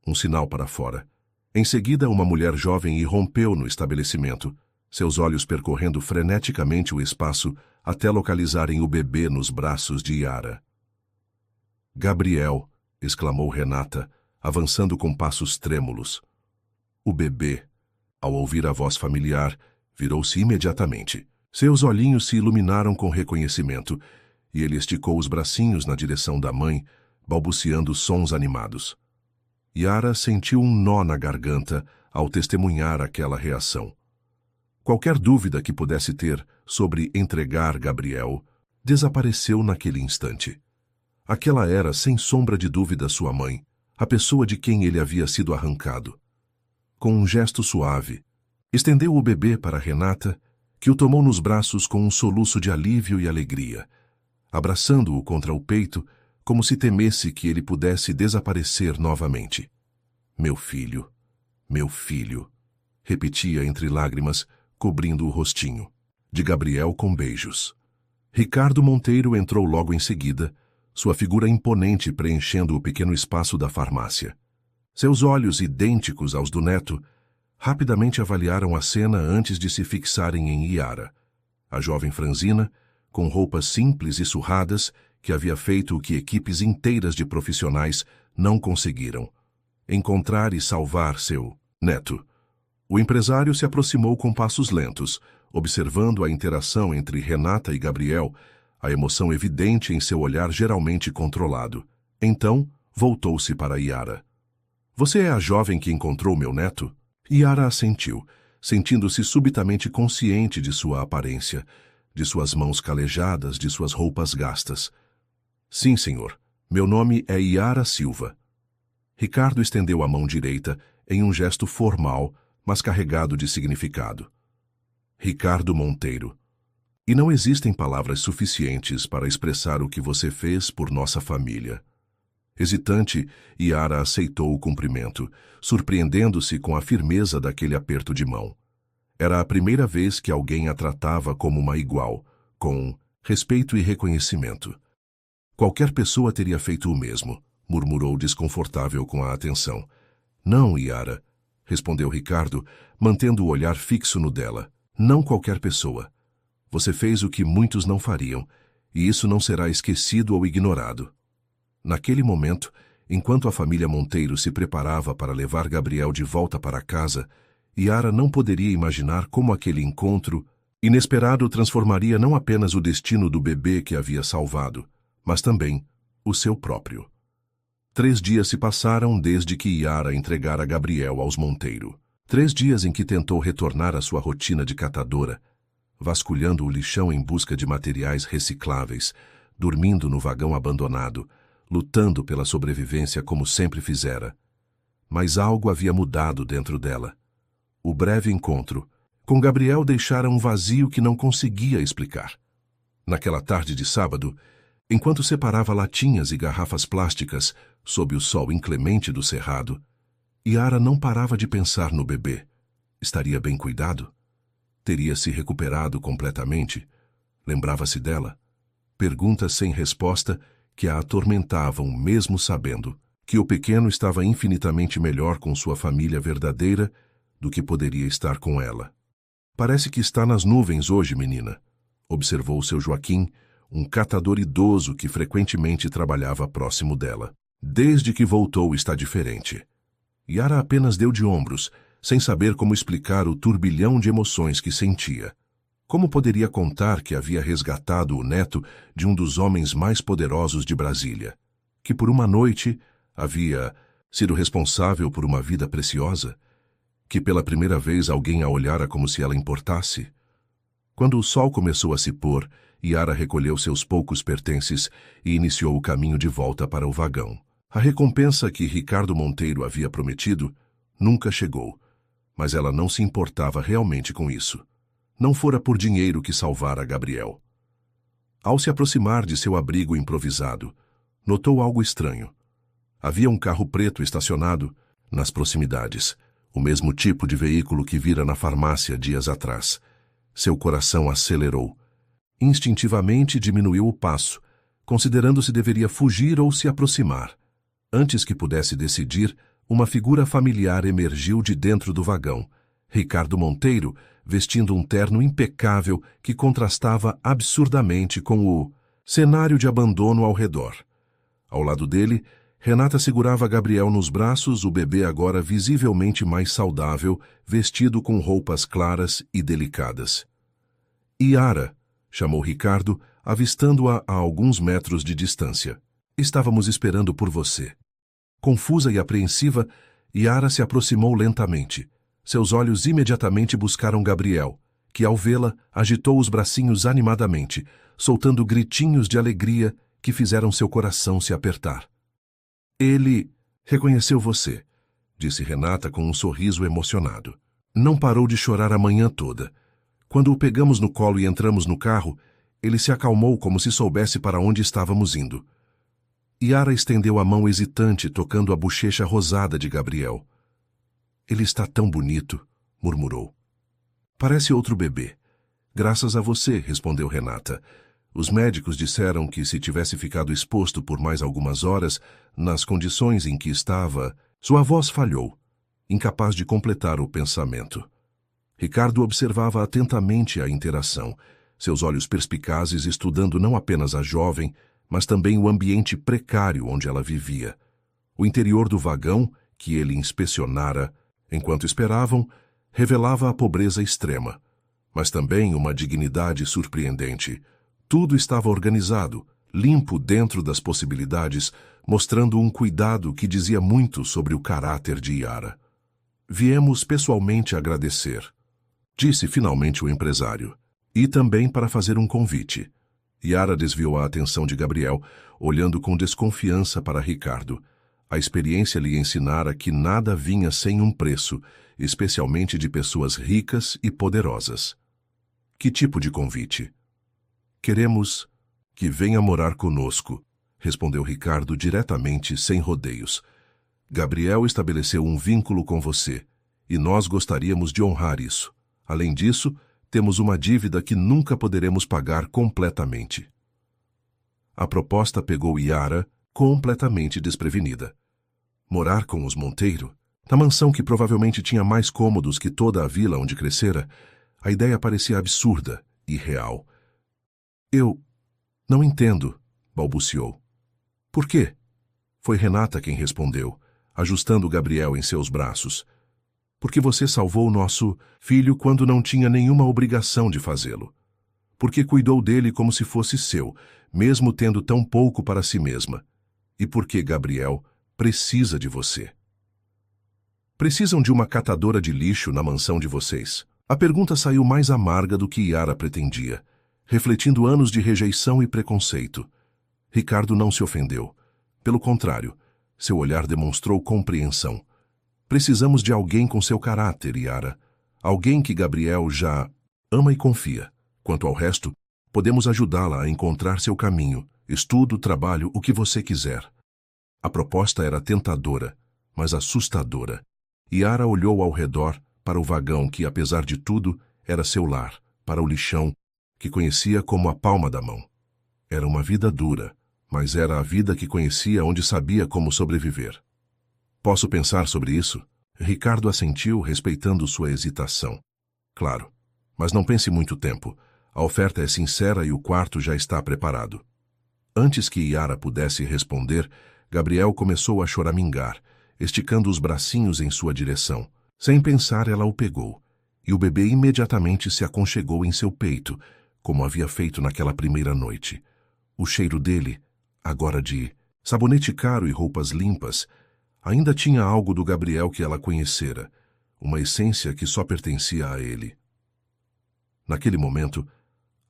um sinal para fora. Em seguida, uma mulher jovem irrompeu no estabelecimento, seus olhos percorrendo freneticamente o espaço até localizarem o bebê nos braços de Yara. "Gabriel!" exclamou Renata, avançando com passos trêmulos. O bebê, ao ouvir a voz familiar, virou-se imediatamente. Seus olhinhos se iluminaram com reconhecimento, e ele esticou os bracinhos na direção da mãe, balbuciando sons animados. Yara sentiu um nó na garganta ao testemunhar aquela reação. Qualquer dúvida que pudesse ter sobre entregar Gabriel desapareceu naquele instante. Aquela era, sem sombra de dúvida, sua mãe, a pessoa de quem ele havia sido arrancado. Com um gesto suave, estendeu o bebê para Renata, que o tomou nos braços com um soluço de alívio e alegria, abraçando-o contra o peito, como se temesse que ele pudesse desaparecer novamente. Meu filho, repetia entre lágrimas, cobrindo o rostinho, de Gabriel com beijos. Ricardo Monteiro entrou logo em seguida, sua figura imponente preenchendo o pequeno espaço da farmácia. Seus olhos, idênticos aos do neto, rapidamente avaliaram a cena antes de se fixarem em Yara, a jovem franzina, com roupas simples e surradas, que havia feito o que equipes inteiras de profissionais não conseguiram: encontrar e salvar seu neto. O empresário se aproximou com passos lentos, observando a interação entre Renata e Gabriel, a emoção evidente em seu olhar geralmente controlado. Então, voltou-se para Yara. "Você é a jovem que encontrou meu neto?" Yara assentiu, sentindo-se subitamente consciente de sua aparência, de suas mãos calejadas, de suas roupas gastas. "Sim, senhor. Meu nome é Yara Silva." Ricardo estendeu a mão direita em um gesto formal, mas carregado de significado. "Ricardo Monteiro. E não existem palavras suficientes para expressar o que você fez por nossa família." Hesitante, Yara aceitou o cumprimento, surpreendendo-se com a firmeza daquele aperto de mão. Era a primeira vez que alguém a tratava como uma igual, com respeito e reconhecimento. "Qualquer pessoa teria feito o mesmo", murmurou desconfortável com a atenção. "Não, Yara", respondeu Ricardo, mantendo o olhar fixo no dela. "Não qualquer pessoa. Você fez o que muitos não fariam, e isso não será esquecido ou ignorado." Naquele momento, enquanto a família Monteiro se preparava para levar Gabriel de volta para casa, Yara não poderia imaginar como aquele encontro Inesperado transformaria não apenas o destino do bebê que havia salvado, mas também o seu próprio. 3 dias se passaram desde que Yara entregara Gabriel aos Monteiro. 3 dias em que tentou retornar à sua rotina de catadora, vasculhando o lixão em busca de materiais recicláveis, dormindo no vagão abandonado, lutando pela sobrevivência como sempre fizera. Mas algo havia mudado dentro dela. O breve encontro com Gabriel deixara um vazio que não conseguia explicar. Naquela tarde de sábado, enquanto separava latinhas e garrafas plásticas sob o sol inclemente do cerrado, Yara não parava de pensar no bebê. Estaria bem cuidado? Teria se recuperado completamente? Lembrava-se dela? Perguntas sem resposta que a atormentavam mesmo sabendo que o pequeno estava infinitamente melhor com sua família verdadeira do que poderia estar com ela. Parece que está nas nuvens hoje, menina, observou seu Joaquim, um catador idoso que frequentemente trabalhava próximo dela. Desde que voltou está diferente. Yara apenas deu de ombros, sem saber como explicar o turbilhão de emoções que sentia. Como poderia contar que havia resgatado o neto de um dos homens mais poderosos de Brasília, que por uma noite havia sido responsável por uma vida preciosa, que pela primeira vez alguém a olhara como se ela importasse? Quando o sol começou a se pôr, Yara recolheu seus poucos pertences e iniciou o caminho de volta para o vagão. A recompensa que Ricardo Monteiro havia prometido nunca chegou, mas ela não se importava realmente com isso. Não fora por dinheiro que salvara Gabriel. Ao se aproximar de seu abrigo improvisado, notou algo estranho. Havia um carro preto estacionado nas proximidades, o mesmo tipo de veículo que vira na farmácia dias atrás. Seu coração acelerou. Instintivamente diminuiu o passo, considerando se deveria fugir ou se aproximar. Antes que pudesse decidir, uma figura familiar emergiu de dentro do vagão. Ricardo Monteiro, vestindo um terno impecável que contrastava absurdamente com o cenário de abandono ao redor. Ao lado dele, Renata segurava Gabriel nos braços, o bebê agora visivelmente mais saudável, vestido com roupas claras e delicadas. Yara, chamou Ricardo, avistando-a a alguns metros de distância. Estávamos esperando por você. Confusa e apreensiva, Yara se aproximou lentamente. Seus olhos imediatamente buscaram Gabriel, que ao vê-la agitou os bracinhos animadamente, soltando gritinhos de alegria que fizeram seu coração se apertar. Ele reconheceu você, disse Renata com um sorriso emocionado. Não parou de chorar a manhã toda. Quando o pegamos no colo e entramos no carro, ele se acalmou como se soubesse para onde estávamos indo. Yara estendeu a mão hesitante, tocando a bochecha rosada de Gabriel. Ele está tão bonito, murmurou. Parece outro bebê. Graças a você, respondeu Renata. Os médicos disseram que se tivesse ficado exposto por mais algumas horas, nas condições em que estava, sua voz falhou, incapaz de completar o pensamento. Ricardo observava atentamente a interação, seus olhos perspicazes estudando não apenas a jovem, mas também o ambiente precário onde ela vivia. O interior do vagão, que ele inspecionara, enquanto esperavam, revelava a pobreza extrema, mas também uma dignidade surpreendente. Tudo estava organizado, limpo dentro das possibilidades, mostrando um cuidado que dizia muito sobre o caráter de Yara. Viemos pessoalmente agradecer, disse finalmente o empresário, e também para fazer um convite. Yara desviou a atenção de Gabriel, olhando com desconfiança para Ricardo. A experiência lhe ensinara que nada vinha sem um preço, especialmente de pessoas ricas e poderosas. Que tipo de convite? Queremos que venha morar conosco, respondeu Ricardo diretamente, sem rodeios. Gabriel estabeleceu um vínculo com você, e nós gostaríamos de honrar isso. Além disso, temos uma dívida que nunca poderemos pagar completamente. A proposta pegou Yara completamente desprevenida. Morar com os Monteiro, na mansão que provavelmente tinha mais cômodos que toda a vila onde crescera, a ideia parecia absurda e real. Eu não entendo, balbuciou. Por quê? Foi Renata quem respondeu, ajustando Gabriel em seus braços. Porque você salvou nosso filho quando não tinha nenhuma obrigação de fazê-lo. Porque cuidou dele como se fosse seu, mesmo tendo tão pouco para si mesma. E porque Gabriel precisa de você. Precisam de uma catadora de lixo na mansão de vocês? A pergunta saiu mais amarga do que Yara pretendia, refletindo anos de rejeição e preconceito. Ricardo não se ofendeu. Pelo contrário, seu olhar demonstrou compreensão. Precisamos de alguém com seu caráter, Yara. Alguém que Gabriel já ama e confia. Quanto ao resto, podemos ajudá-la a encontrar seu caminho, estudo, trabalho, o que você quiser. A proposta era tentadora, mas assustadora. Yara olhou ao redor para o vagão que, apesar de tudo, era seu lar, para o lixão, que conhecia como a palma da mão. Era uma vida dura, mas era a vida que conhecia onde sabia como sobreviver. Posso pensar sobre isso? Ricardo assentiu, respeitando sua hesitação. Claro, mas não pense muito tempo. A oferta é sincera e o quarto já está preparado. Antes que Yara pudesse responder, Gabriel começou a choramingar, esticando os bracinhos em sua direção. Sem pensar, ela o pegou, e o bebê imediatamente se aconchegou em seu peito, como havia feito naquela primeira noite. O cheiro dele, agora de sabonete caro e roupas limpas, ainda tinha algo do Gabriel que ela conhecera, uma essência que só pertencia a ele. Naquele momento,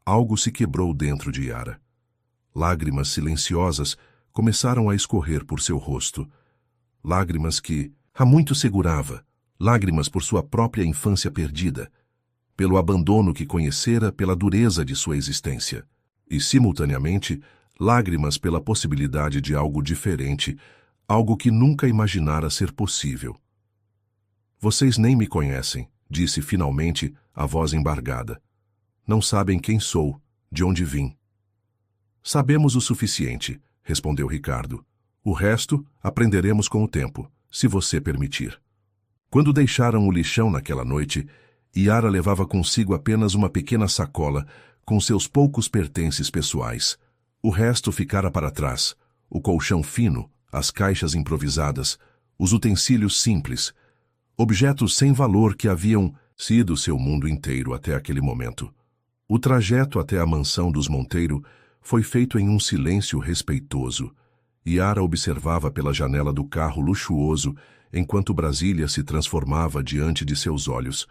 algo se quebrou dentro de Yara. Lágrimas silenciosas começaram a escorrer por seu rosto. Lágrimas que há muito segurava, lágrimas por sua própria infância perdida, pelo abandono que conhecera, pela dureza de sua existência. E, simultaneamente, lágrimas pela possibilidade de algo diferente, algo que nunca imaginara ser possível. Vocês nem me conhecem, disse finalmente a voz embargada. Não sabem quem sou, de onde vim. Sabemos o suficiente, respondeu Ricardo. O resto aprenderemos com o tempo, se você permitir. Quando deixaram o lixão naquela noite, Yara levava consigo apenas uma pequena sacola com seus poucos pertences pessoais. O resto ficara para trás, o colchão fino, as caixas improvisadas, os utensílios simples, objetos sem valor que haviam sido seu mundo inteiro até aquele momento. O trajeto até a mansão dos Monteiro foi feito em um silêncio respeitoso. Yara observava pela janela do carro luxuoso enquanto Brasília se transformava diante de seus olhos,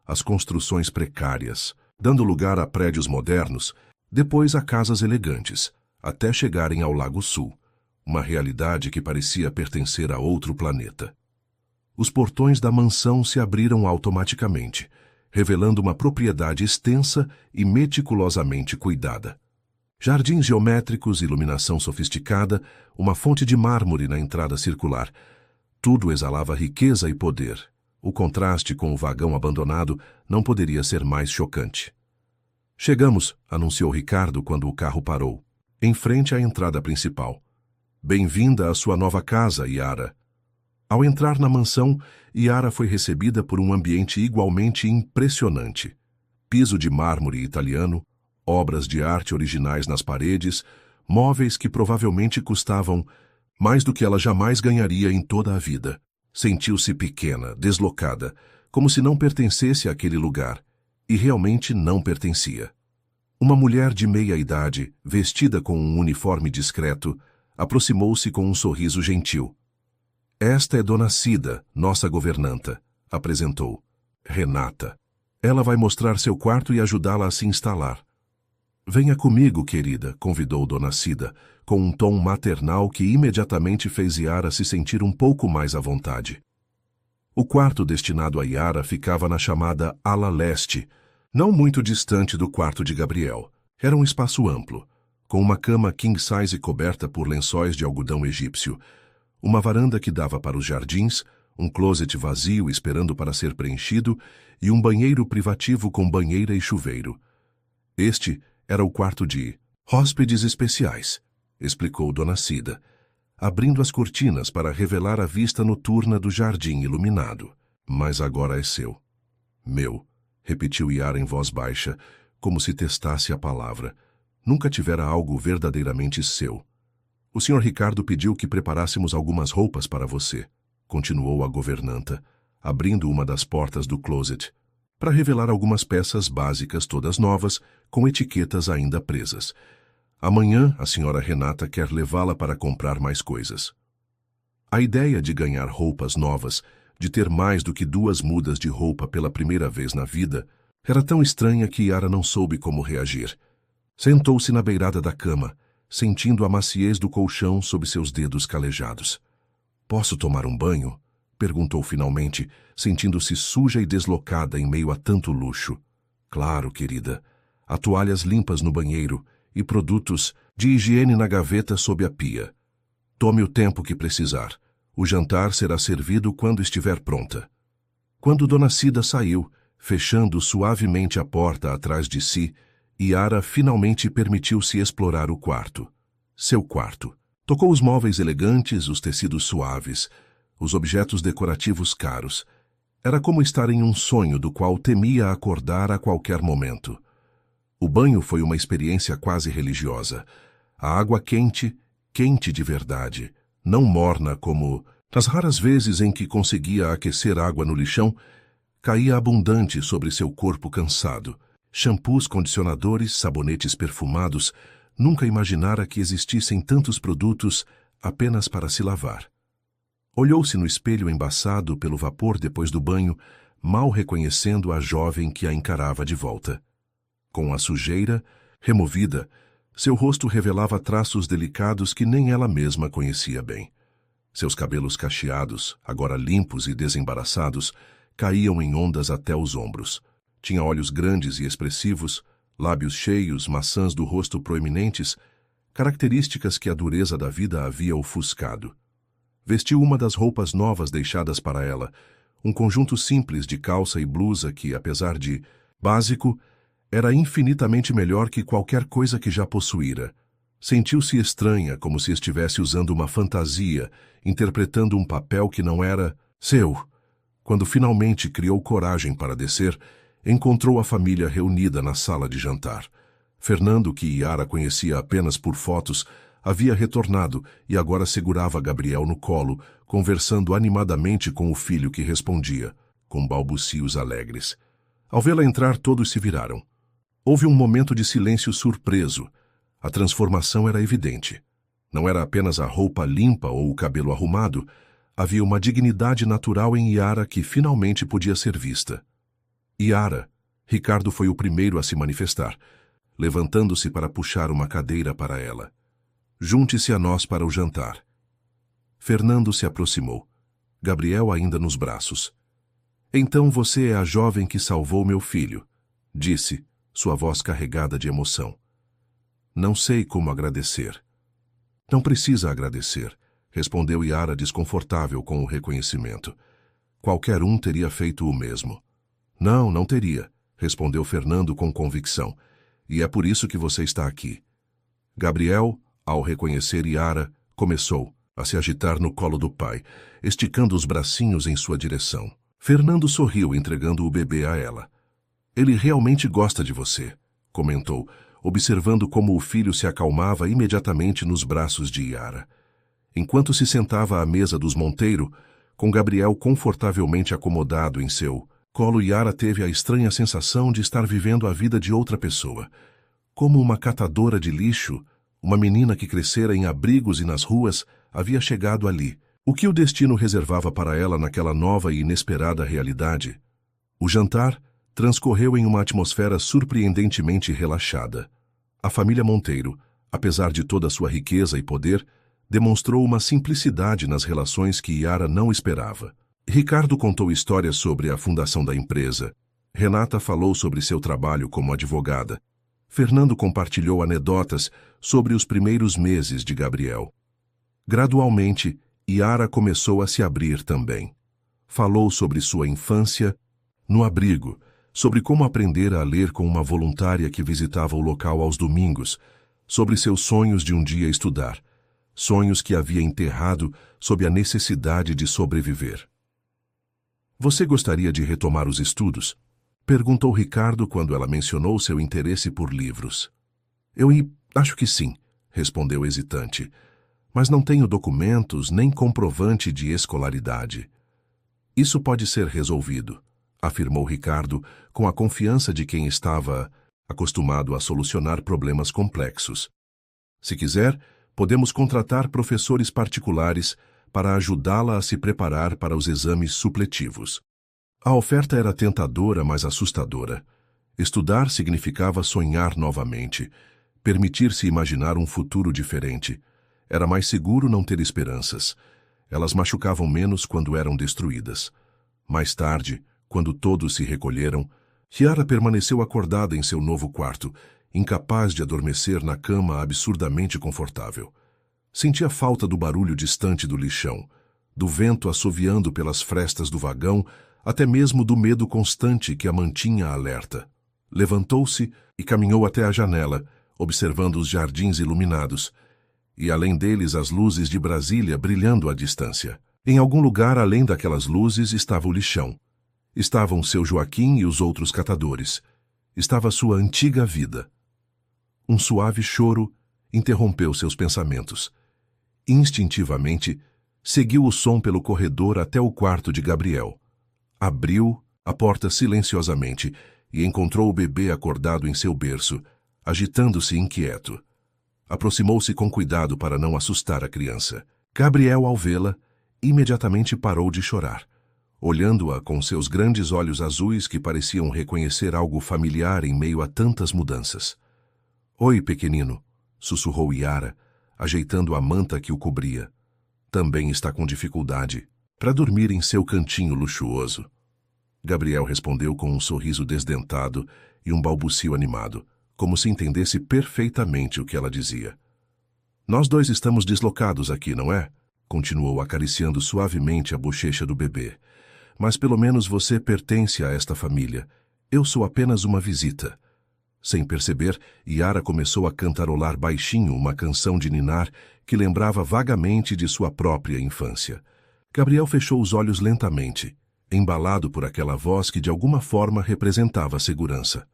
as construções precárias, dando lugar a prédios modernos, depois a casas elegantes, até chegarem ao Lago Sul, uma realidade que parecia pertencer a outro planeta. Os portões da mansão se abriram automaticamente, revelando uma propriedade extensa e meticulosamente cuidada. Jardins geométricos, iluminação sofisticada, uma fonte de mármore na entrada circular. Tudo exalava riqueza e poder. O contraste com o vagão abandonado não poderia ser mais chocante. Chegamos, anunciou Ricardo quando o carro parou, em frente à entrada principal. Bem-vinda à sua nova casa, Yara. Ao entrar na mansão, Yara foi recebida por um ambiente igualmente impressionante. Piso de mármore italiano, obras de arte originais nas paredes, móveis que provavelmente custavam mais do que ela jamais ganharia em toda a vida. Sentiu-se pequena, deslocada, como se não pertencesse àquele lugar, e realmente não pertencia. Uma mulher de meia idade, vestida com um uniforme discreto, aproximou-se com um sorriso gentil. Esta é Dona Cida, nossa governanta, apresentou. Renata. Ela vai mostrar seu quarto e ajudá-la a se instalar. Venha comigo, querida, convidou Dona Cida, com um tom maternal que imediatamente fez Yara se sentir um pouco mais à vontade. O quarto destinado a Yara ficava na chamada ala leste, não muito distante do quarto de Gabriel. Era um espaço amplo, com uma cama king-size coberta por lençóis de algodão egípcio, uma varanda que dava para os jardins, um closet vazio esperando para ser preenchido e um banheiro privativo com banheira e chuveiro. Este era o quarto de hóspedes especiais, explicou Dona Cida, abrindo as cortinas para revelar a vista noturna do jardim iluminado. Mas agora é seu. Meu, repetiu Yara em voz baixa, como se testasse a palavra. Nunca tivera algo verdadeiramente seu. O Sr. Ricardo pediu que preparássemos algumas roupas para você, continuou a governanta, abrindo uma das portas do closet, para revelar algumas peças básicas todas novas, com etiquetas ainda presas. Amanhã, a senhora Renata quer levá-la para comprar mais coisas. A ideia de ganhar roupas novas, de ter mais do que 2 mudas de roupa pela primeira vez na vida, era tão estranha que Yara não soube como reagir. Sentou-se na beirada da cama, sentindo a maciez do colchão sob seus dedos calejados. "Posso tomar um banho?" perguntou finalmente, sentindo-se suja e deslocada em meio a tanto luxo. "Claro, querida. Há toalhas limpas no banheiro e produtos de higiene na gaveta sob a pia. Tome o tempo que precisar. O jantar será servido quando estiver pronta." Quando Dona Cida saiu, fechando suavemente a porta atrás de si, Yara finalmente permitiu-se explorar o quarto. Seu quarto. Tocou os móveis elegantes, os tecidos suaves, os objetos decorativos caros. Era como estar em um sonho do qual temia acordar a qualquer momento. O banho foi uma experiência quase religiosa. A água quente, quente de verdade, não morna como, nas raras vezes em que conseguia aquecer água no lixão, caía abundante sobre seu corpo cansado. Shampoos, condicionadores, sabonetes perfumados, nunca imaginara que existissem tantos produtos apenas para se lavar. Olhou-se no espelho embaçado pelo vapor depois do banho, mal reconhecendo a jovem que a encarava de volta. Com a sujeira removida, seu rosto revelava traços delicados que nem ela mesma conhecia bem. Seus cabelos cacheados, agora limpos e desembaraçados, caíam em ondas até os ombros. Tinha olhos grandes e expressivos, lábios cheios, maçãs do rosto proeminentes, características que a dureza da vida havia ofuscado. Vestiu uma das roupas novas deixadas para ela, um conjunto simples de calça e blusa que, apesar de básico, era infinitamente melhor que qualquer coisa que já possuíra. Sentiu-se estranha, como se estivesse usando uma fantasia, interpretando um papel que não era seu. Quando finalmente criou coragem para descer, encontrou a família reunida na sala de jantar. Fernando, que Yara conhecia apenas por fotos, havia retornado e agora segurava Gabriel no colo, conversando animadamente com o filho que respondia, com balbucios alegres. Ao vê-la entrar, todos se viraram. Houve um momento de silêncio surpreso. A transformação era evidente. Não era apenas a roupa limpa ou o cabelo arrumado. Havia uma dignidade natural em Yara que finalmente podia ser vista. "Yara", Ricardo foi o primeiro a se manifestar, levantando-se para puxar uma cadeira para ela. "Junte-se a nós para o jantar." Fernando se aproximou, Gabriel ainda nos braços. "Então você é a jovem que salvou meu filho", disse, sua voz carregada de emoção. "Não sei como agradecer." "Não precisa agradecer", respondeu Yara, desconfortável com o reconhecimento. "Qualquer um teria feito o mesmo." "Não, não teria", respondeu Fernando com convicção. "E é por isso que você está aqui." Gabriel, ao reconhecer Yara, começou a se agitar no colo do pai, esticando os bracinhos em sua direção. Fernando sorriu, entregando o bebê a ela. "Ele realmente gosta de você", comentou, observando como o filho se acalmava imediatamente nos braços de Yara. Enquanto se sentava à mesa dos Monteiro, com Gabriel confortavelmente acomodado em seu colo, Yara teve a estranha sensação de estar vivendo a vida de outra pessoa. Como uma catadora de lixo, uma menina que crescera em abrigos e nas ruas havia chegado ali. O que o destino reservava para ela naquela nova e inesperada realidade? O jantar transcorreu em uma atmosfera surpreendentemente relaxada. A família Monteiro, apesar de toda sua riqueza e poder, demonstrou uma simplicidade nas relações que Yara não esperava. Ricardo contou histórias sobre a fundação da empresa. Renata falou sobre seu trabalho como advogada. Fernando compartilhou anedotas sobre os primeiros meses de Gabriel. Gradualmente, Yara começou a se abrir também. Falou sobre sua infância no abrigo, sobre como aprendera a ler com uma voluntária que visitava o local aos domingos, sobre seus sonhos de um dia estudar, sonhos que havia enterrado sob a necessidade de sobreviver. "Você gostaria de retomar os estudos?" perguntou Ricardo quando ela mencionou seu interesse por livros. "Eu acho que sim", respondeu hesitante, "mas não tenho documentos nem comprovante de escolaridade." Isso pode ser resolvido, afirmou Ricardo com a confiança de quem estava acostumado a solucionar problemas complexos. Se quiser, podemos contratar professores particulares para ajudá-la a se preparar para os exames supletivos. A oferta era tentadora, mas assustadora. Estudar significava sonhar novamente, permitir-se imaginar um futuro diferente. Era mais seguro não ter esperanças. Elas machucavam menos quando eram destruídas. Mais tarde, quando todos se recolheram, Chiara permaneceu acordada em seu novo quarto, incapaz de adormecer na cama absurdamente confortável. Sentia falta do barulho distante do lixão, do vento assoviando pelas frestas do vagão, até mesmo do medo constante que a mantinha alerta. Levantou-se e caminhou até a janela, observando os jardins iluminados, e além deles as luzes de Brasília brilhando à distância. Em algum lugar além daquelas luzes estava o lixão. Estavam seu Joaquim e os outros catadores. Estava sua antiga vida. Um suave choro interrompeu seus pensamentos. Instintivamente, seguiu o som pelo corredor até o quarto de Gabriel. Abriu a porta silenciosamente e encontrou o bebê acordado em seu berço, agitando-se inquieto. Aproximou-se com cuidado para não assustar a criança. Gabriel, ao vê-la, imediatamente parou de chorar, olhando-a com seus grandes olhos azuis que pareciam reconhecer algo familiar em meio a tantas mudanças. "Oi, pequenino", sussurrou Iara, ajeitando a manta que o cobria. "Também está com dificuldade para dormir em seu cantinho luxuoso." Gabriel respondeu com um sorriso desdentado e um balbucio animado, como se entendesse perfeitamente o que ela dizia. "Nós dois estamos deslocados aqui, não é?" Continuou acariciando suavemente a bochecha do bebê. "Mas pelo menos você pertence a esta família. Eu sou apenas uma visita." Sem perceber, Iara começou a cantarolar baixinho uma canção de ninar que lembrava vagamente de sua própria infância. Gabriel fechou os olhos lentamente, embalado por aquela voz que de alguma forma representava segurança.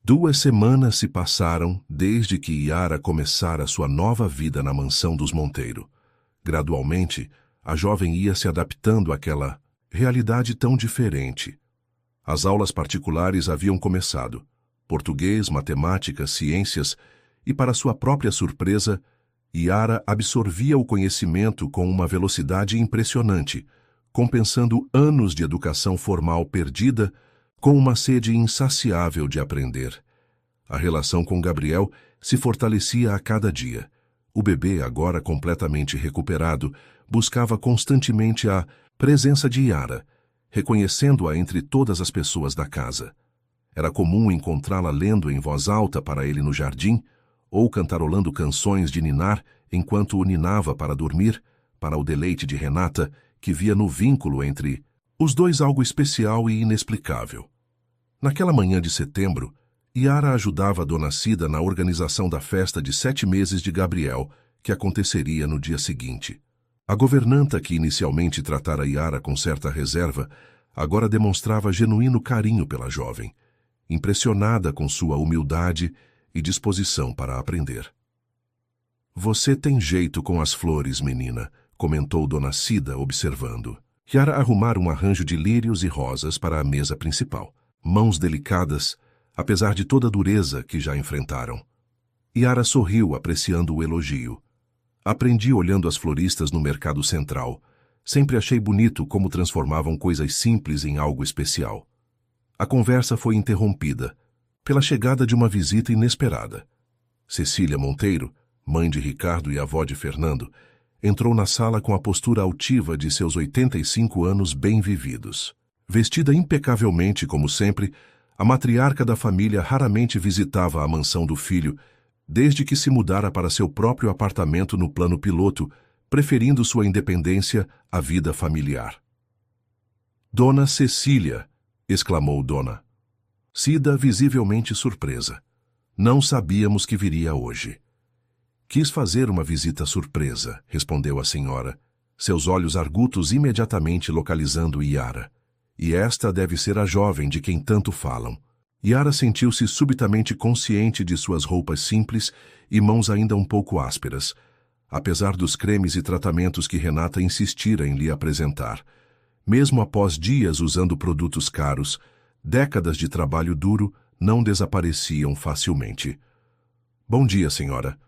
2 semanas se passaram desde que Iara começara sua nova vida na mansão dos Monteiro. Gradualmente, a jovem ia se adaptando àquela realidade tão diferente. As aulas particulares haviam começado. Português, matemática, ciências, e para sua própria surpresa, Iara absorvia o conhecimento com uma velocidade impressionante, compensando anos de educação formal perdida com uma sede insaciável de aprender. A relação com Gabriel se fortalecia a cada dia. O bebê, agora completamente recuperado, buscava constantemente a presença de Iara, reconhecendo-a entre todas as pessoas da casa. Era comum encontrá-la lendo em voz alta para ele no jardim, ou cantarolando canções de ninar enquanto o ninava para dormir, para o deleite de Renata, que via no vínculo entre os dois algo especial e inexplicável. Naquela manhã de setembro, Iara ajudava a Dona Cida na organização da festa de 7 meses de Gabriel, que aconteceria no dia seguinte. A governanta, que inicialmente tratara Iara com certa reserva, agora demonstrava genuíno carinho pela jovem, impressionada com sua humildade e disposição para aprender. "Você tem jeito com as flores, menina", comentou Dona Cida, observando. Iara arrumara um arranjo de lírios e rosas para a mesa principal. Mãos delicadas, apesar de toda a dureza que já enfrentaram. Iara sorriu, apreciando o elogio. "Aprendi olhando as floristas no mercado central. Sempre achei bonito como transformavam coisas simples em algo especial." A conversa foi interrompida pela chegada de uma visita inesperada. Cecília Monteiro, mãe de Ricardo e avó de Fernando, entrou na sala com a postura altiva de seus 85 anos bem vividos. Vestida impecavelmente como sempre, a matriarca da família raramente visitava a mansão do filho, desde que se mudara para seu próprio apartamento no plano piloto, preferindo sua independência à vida familiar. "Dona Cecília", exclamou Dona Cida, visivelmente surpresa. "Não sabíamos que viria hoje." "Quis fazer uma visita surpresa", respondeu a senhora, seus olhos argutos imediatamente localizando Iara. "E esta deve ser a jovem de quem tanto falam." Iara sentiu-se subitamente consciente de suas roupas simples e mãos ainda um pouco ásperas. apesar dos cremes e tratamentos que Renata insistira em lhe apresentar. Mesmo após dias usando produtos caros, décadas de trabalho duro não desapareciam facilmente. Bom dia, senhora.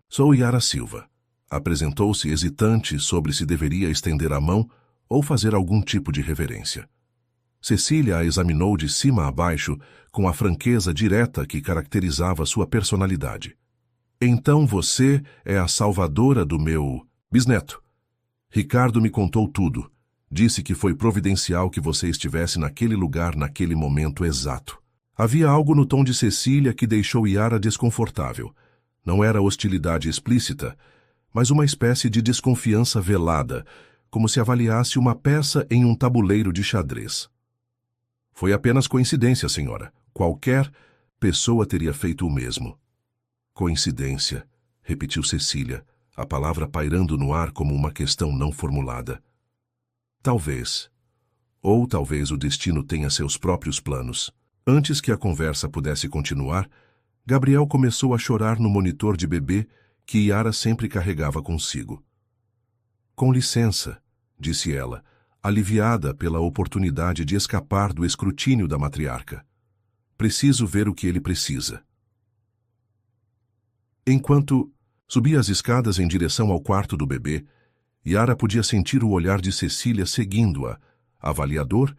Sou Yara Silva. Apresentou-se hesitante sobre se deveria estender a mão ou fazer algum tipo de reverência. Cecília a examinou de cima a baixo com a franqueza direta que caracterizava sua personalidade. Então você é a salvadora do meu bisneto. Ricardo me contou tudo. Disse que foi providencial que você estivesse naquele lugar naquele momento exato. Havia algo no tom de Cecília que deixou Yara desconfortável. Não era hostilidade explícita, mas uma espécie de desconfiança velada, como se avaliasse uma peça em um tabuleiro de xadrez. Foi apenas coincidência, senhora. Qualquer pessoa teria feito o mesmo. Coincidência, repetiu Cecília, a palavra pairando no ar como uma questão não formulada. Talvez. Ou talvez o destino tenha seus próprios planos. Antes que a conversa pudesse continuar, Gabriel começou a chorar no monitor de bebê que Yara sempre carregava consigo. Com licença, disse ela, aliviada pela oportunidade de escapar do escrutínio da matriarca. Preciso ver o que ele precisa. Enquanto subia as escadas em direção ao quarto do bebê, Yara podia sentir o olhar de Cecília seguindo-a, avaliador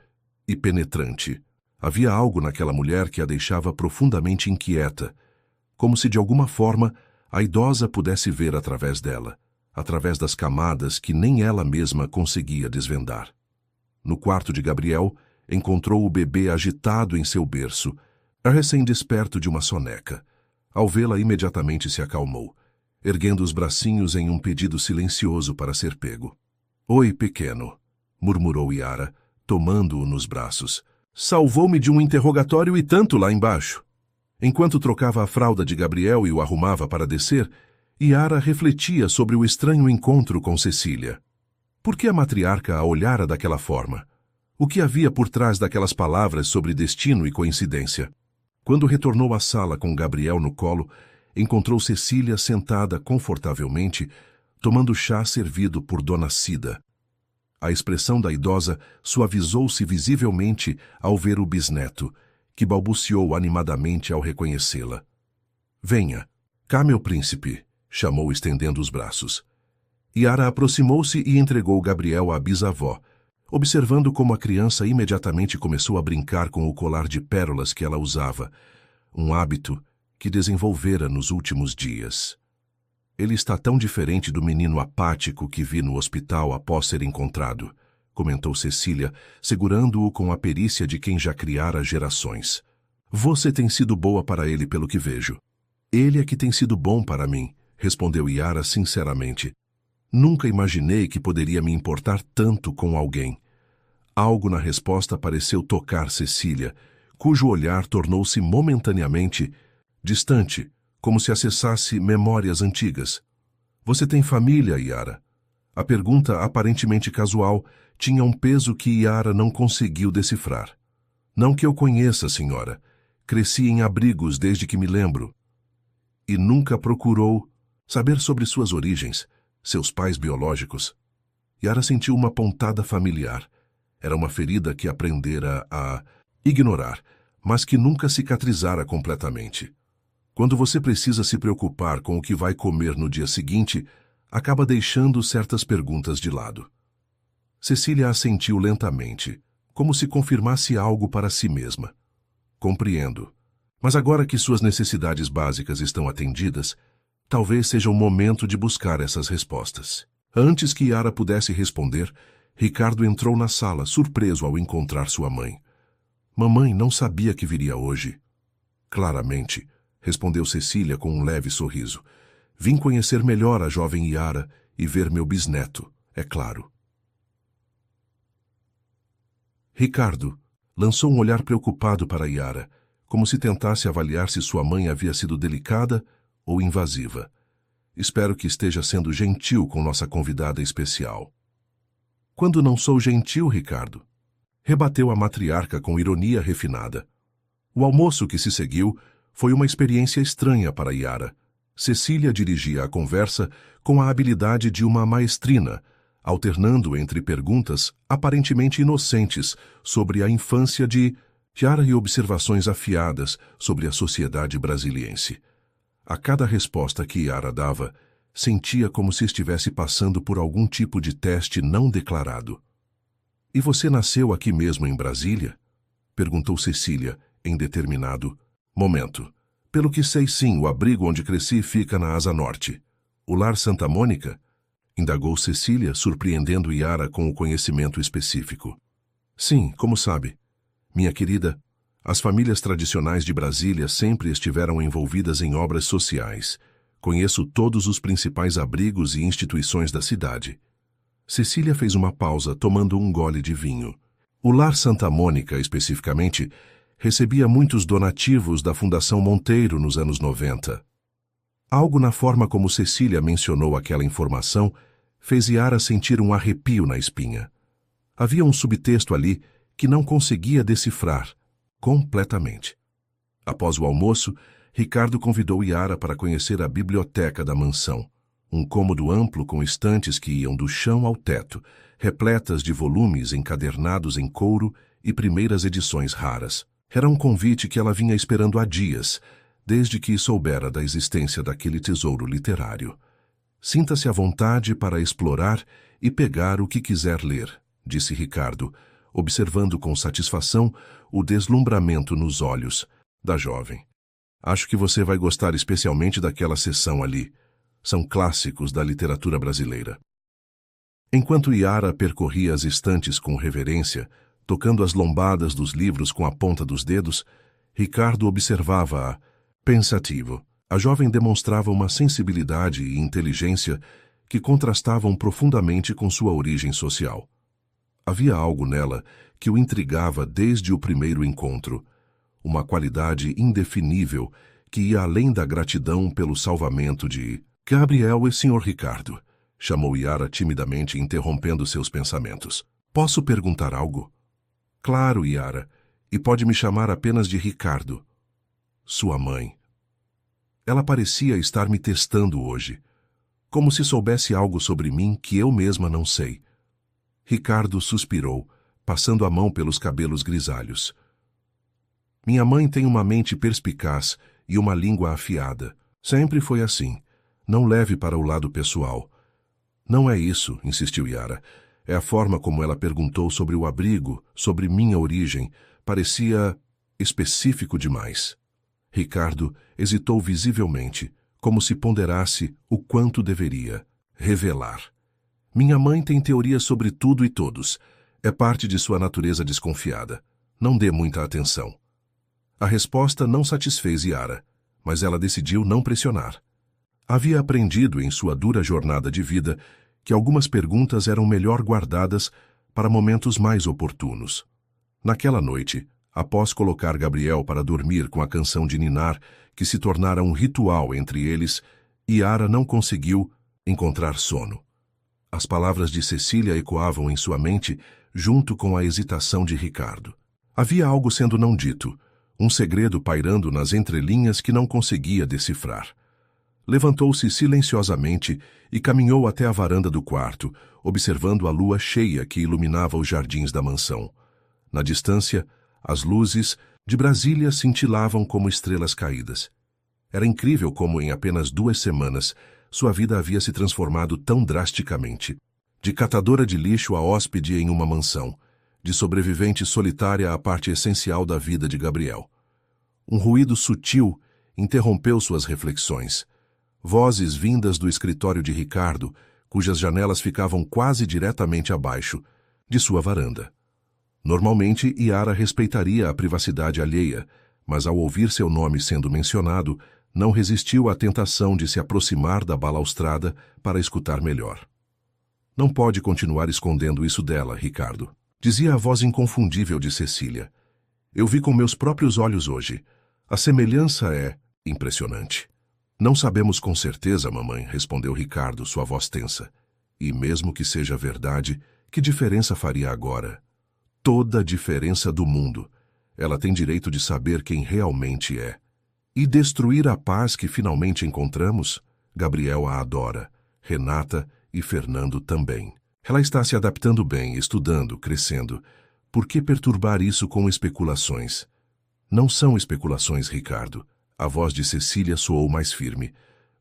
e penetrante. Havia algo naquela mulher que a deixava profundamente inquieta, como se de alguma forma a idosa pudesse ver através dela, através das camadas que nem ela mesma conseguia desvendar. No quarto de Gabriel, encontrou o bebê agitado em seu berço, recém-desperto de uma soneca. Ao vê-la, imediatamente se acalmou, erguendo os bracinhos em um pedido silencioso para ser pego. Oi, pequeno, murmurou Yara, tomando-o nos braços. Salvou-me de um interrogatório e tanto lá embaixo. Enquanto trocava a fralda de Gabriel e o arrumava para descer, Yara refletia sobre o estranho encontro com Cecília. Por que a matriarca a olhara daquela forma? O que havia por trás daquelas palavras sobre destino e coincidência? Quando retornou à sala com Gabriel no colo, encontrou Cecília sentada confortavelmente, tomando chá servido por Dona Cida. A expressão da idosa suavizou-se visivelmente ao ver o bisneto, que balbuciou animadamente ao reconhecê-la. Venha, cá meu príncipe, chamou estendendo os braços. Yara aproximou-se e entregou Gabriel à bisavó, observando como a criança imediatamente começou a brincar com o colar de pérolas que ela usava, um hábito que desenvolvera nos últimos dias. Ele está tão diferente do menino apático que vi no hospital após ser encontrado, comentou Cecília, segurando-o com a perícia de quem já criara gerações. Você tem sido boa para ele pelo que vejo. Ele é que tem sido bom para mim, respondeu Yara sinceramente. Nunca imaginei que poderia me importar tanto com alguém. Algo na resposta pareceu tocar Cecília, cujo olhar tornou-se momentaneamente distante, como se acessasse memórias antigas. Você tem família, Yara? A pergunta, aparentemente casual, tinha um peso que Yara não conseguiu decifrar. Não que eu conheça, senhora. Cresci em abrigos desde que me lembro. E nunca procurou saber sobre suas origens, seus pais biológicos. Yara sentiu uma pontada familiar. Era uma ferida que aprendera a ignorar, mas que nunca cicatrizara completamente. Quando você precisa se preocupar com o que vai comer no dia seguinte, acaba deixando certas perguntas de lado. Cecília assentiu lentamente, como se confirmasse algo para si mesma. Compreendo. Mas agora que suas necessidades básicas estão atendidas, talvez seja o momento de buscar essas respostas. Antes que Yara pudesse responder, Ricardo entrou na sala, surpreso ao encontrar sua mãe. Mamãe não sabia que viria hoje. Claramente, respondeu Cecília com um leve sorriso. Vim conhecer melhor a jovem Yara e ver meu bisneto, é claro. Ricardo lançou um olhar preocupado para Yara, como se tentasse avaliar se sua mãe havia sido delicada ou invasiva. Espero que esteja sendo gentil com nossa convidada especial. Quando não sou gentil, Ricardo? Rebateu a matriarca com ironia refinada. O almoço que se seguiu foi uma experiência estranha para Yara. Cecília dirigia a conversa com a habilidade de uma maestrina, alternando entre perguntas aparentemente inocentes sobre a infância de Yara e observações afiadas sobre a sociedade brasiliense. A cada resposta que Yara dava, sentia como se estivesse passando por algum tipo de teste não declarado. "E você nasceu aqui mesmo em Brasília?" perguntou Cecília, em determinado momento. "Pelo que sei, sim, o abrigo onde cresci fica na Asa Norte." "O Lar Santa Mônica?" indagou Cecília, surpreendendo Yara com o conhecimento específico. "Sim, como sabe. Minha querida, as famílias tradicionais de Brasília sempre estiveram envolvidas em obras sociais. Conheço todos os principais abrigos e instituições da cidade." Cecília fez uma pausa, tomando um gole de vinho. O Lar Santa Mônica, especificamente, recebia muitos donativos da Fundação Monteiro nos anos 90. Algo na forma como Cecília mencionou aquela informação fez Yara sentir um arrepio na espinha. Havia um subtexto ali que não conseguia decifrar completamente. Após o almoço, Ricardo convidou Yara para conhecer a biblioteca da mansão, um cômodo amplo com estantes que iam do chão ao teto, repletas de volumes encadernados em couro e primeiras edições raras. Era um convite que ela vinha esperando há dias, desde que soubera da existência daquele tesouro literário. "Sinta-se à vontade para explorar e pegar o que quiser ler", disse Ricardo, observando com satisfação o deslumbramento nos olhos da jovem. "Acho que você vai gostar especialmente daquela seção ali. São clássicos da literatura brasileira." Enquanto Yara percorria as estantes com reverência, tocando as lombadas dos livros com a ponta dos dedos, Ricardo observava-a, pensativo. A jovem demonstrava uma sensibilidade e inteligência que contrastavam profundamente com sua origem social. Havia algo nela que o intrigava desde o primeiro encontro, uma qualidade indefinível que ia além da gratidão pelo salvamento de Gabriel e Sr. Ricardo, chamou Yara timidamente, interrompendo seus pensamentos. "Posso perguntar algo?" "Claro, Yara, e pode me chamar apenas de Ricardo." "Sua mãe." Ela parecia estar me testando hoje, como se soubesse algo sobre mim que eu mesma não sei. Ricardo suspirou, passando a mão pelos cabelos grisalhos. "Minha mãe tem uma mente perspicaz e uma língua afiada. Sempre foi assim. Não leve para o lado pessoal." "Não é isso", insistiu Yara. "É a forma como ela perguntou sobre o abrigo, sobre minha origem. Parecia específico demais." Ricardo hesitou visivelmente, como se ponderasse o quanto deveria revelar. "Minha mãe tem teorias sobre tudo e todos. É parte de sua natureza desconfiada. Não dê muita atenção." A resposta não satisfez Yara, mas ela decidiu não pressionar. Havia aprendido em sua dura jornada de vida que algumas perguntas eram melhor guardadas para momentos mais oportunos. Naquela noite, após colocar Gabriel para dormir com a canção de ninar, que se tornara um ritual entre eles, Yara não conseguiu encontrar sono. As palavras de Cecília ecoavam em sua mente, junto com a hesitação de Ricardo. Havia algo sendo não dito, um segredo pairando nas entrelinhas que não conseguia decifrar. Levantou-se silenciosamente e caminhou até a varanda do quarto, observando a lua cheia que iluminava os jardins da mansão. Na distância, as luzes de Brasília cintilavam como estrelas caídas. Era incrível como, em apenas 2 semanas, sua vida havia se transformado tão drasticamente. De catadora de lixo a hóspede em uma mansão, de sobrevivente solitária à parte essencial da vida de Gabriel. Um ruído sutil interrompeu suas reflexões. Vozes vindas do escritório de Ricardo, cujas janelas ficavam quase diretamente abaixo de sua varanda. Normalmente, Yara respeitaria a privacidade alheia, mas ao ouvir seu nome sendo mencionado, não resistiu à tentação de se aproximar da balaustrada para escutar melhor. "Não pode continuar escondendo isso dela, Ricardo", dizia a voz inconfundível de Cecília. "Eu vi com meus próprios olhos hoje. A semelhança é impressionante." "Não sabemos com certeza, mamãe", respondeu Ricardo, sua voz tensa. "E mesmo que seja verdade, que diferença faria agora?" "Toda a diferença do mundo. Ela tem direito de saber quem realmente é." E destruir a paz que finalmente encontramos? Gabriel a adora, Renata e Fernando também. Ela está se adaptando bem, estudando, crescendo. Por que perturbar isso com especulações? Não são especulações, Ricardo. A voz de Cecília soou mais firme.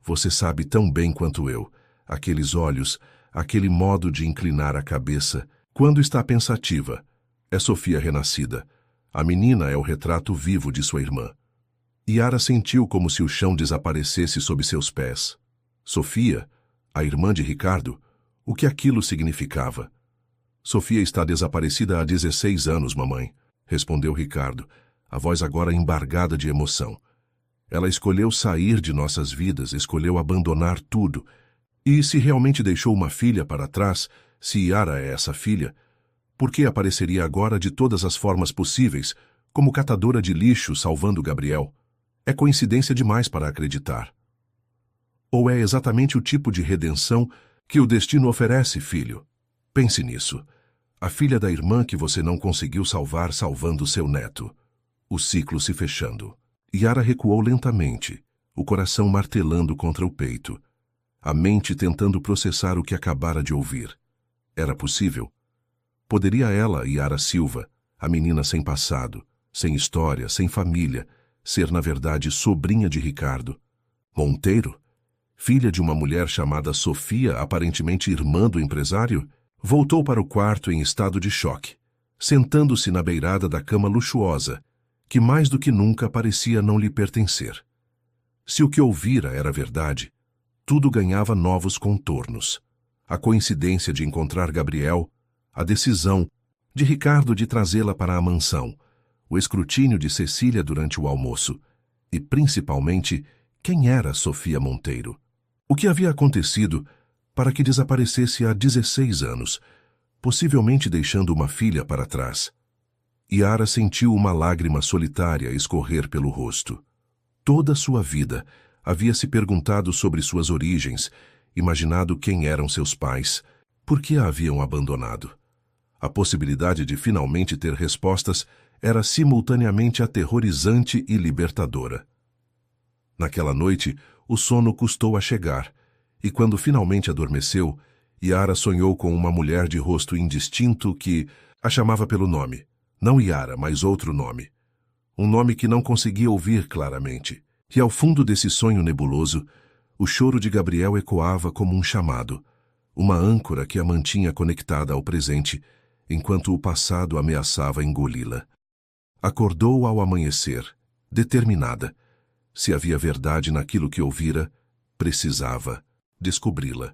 Você sabe tão bem quanto eu. Aqueles olhos, aquele modo de inclinar a cabeça. Quando está pensativa. É Sofia renascida. A menina é o retrato vivo de sua irmã. Yara sentiu como se o chão desaparecesse sob seus pés. Sofia, a irmã de Ricardo, o que aquilo significava? Sofia está desaparecida há 16 anos, mamãe, respondeu Ricardo, a voz agora embargada de emoção. Ela escolheu sair de nossas vidas, escolheu abandonar tudo. E se realmente deixou uma filha para trás, se Yara é essa filha, por que apareceria agora de todas as formas possíveis, como catadora de lixo salvando Gabriel? É coincidência demais para acreditar. Ou é exatamente o tipo de redenção que o destino oferece, filho? Pense nisso. A filha da irmã que você não conseguiu salvar salvando seu neto. O ciclo se fechando. Yara recuou lentamente, o coração martelando contra o peito, a mente tentando processar o que acabara de ouvir. Era possível? Poderia ela, Yara Silva, a menina sem passado, sem história, sem família, ser na verdade sobrinha de Ricardo? Monteiro? Filha de uma mulher chamada Sofia, aparentemente irmã do empresário? Voltou para o quarto em estado de choque, sentando-se na beirada da cama luxuosa, que mais do que nunca parecia não lhe pertencer. Se o que ouvira era verdade, tudo ganhava novos contornos. A coincidência de encontrar Gabriel, a decisão de Ricardo de trazê-la para a mansão, o escrutínio de Cecília durante o almoço e, principalmente, quem era Sofia Monteiro? O que havia acontecido para que desaparecesse há 16 anos, possivelmente deixando uma filha para trás? Yara sentiu uma lágrima solitária escorrer pelo rosto. Toda a sua vida havia se perguntado sobre suas origens, imaginado quem eram seus pais, por que a haviam abandonado. A possibilidade de finalmente ter respostas era simultaneamente aterrorizante e libertadora. Naquela noite, o sono custou a chegar, e quando finalmente adormeceu, Yara sonhou com uma mulher de rosto indistinto que a chamava pelo nome. Não Yara, mas outro nome. Um nome que não conseguia ouvir claramente. E ao fundo desse sonho nebuloso, o choro de Gabriel ecoava como um chamado, uma âncora que a mantinha conectada ao presente, enquanto o passado ameaçava engoli-la. Acordou ao amanhecer, determinada. Se havia verdade naquilo que ouvira, precisava descobri-la.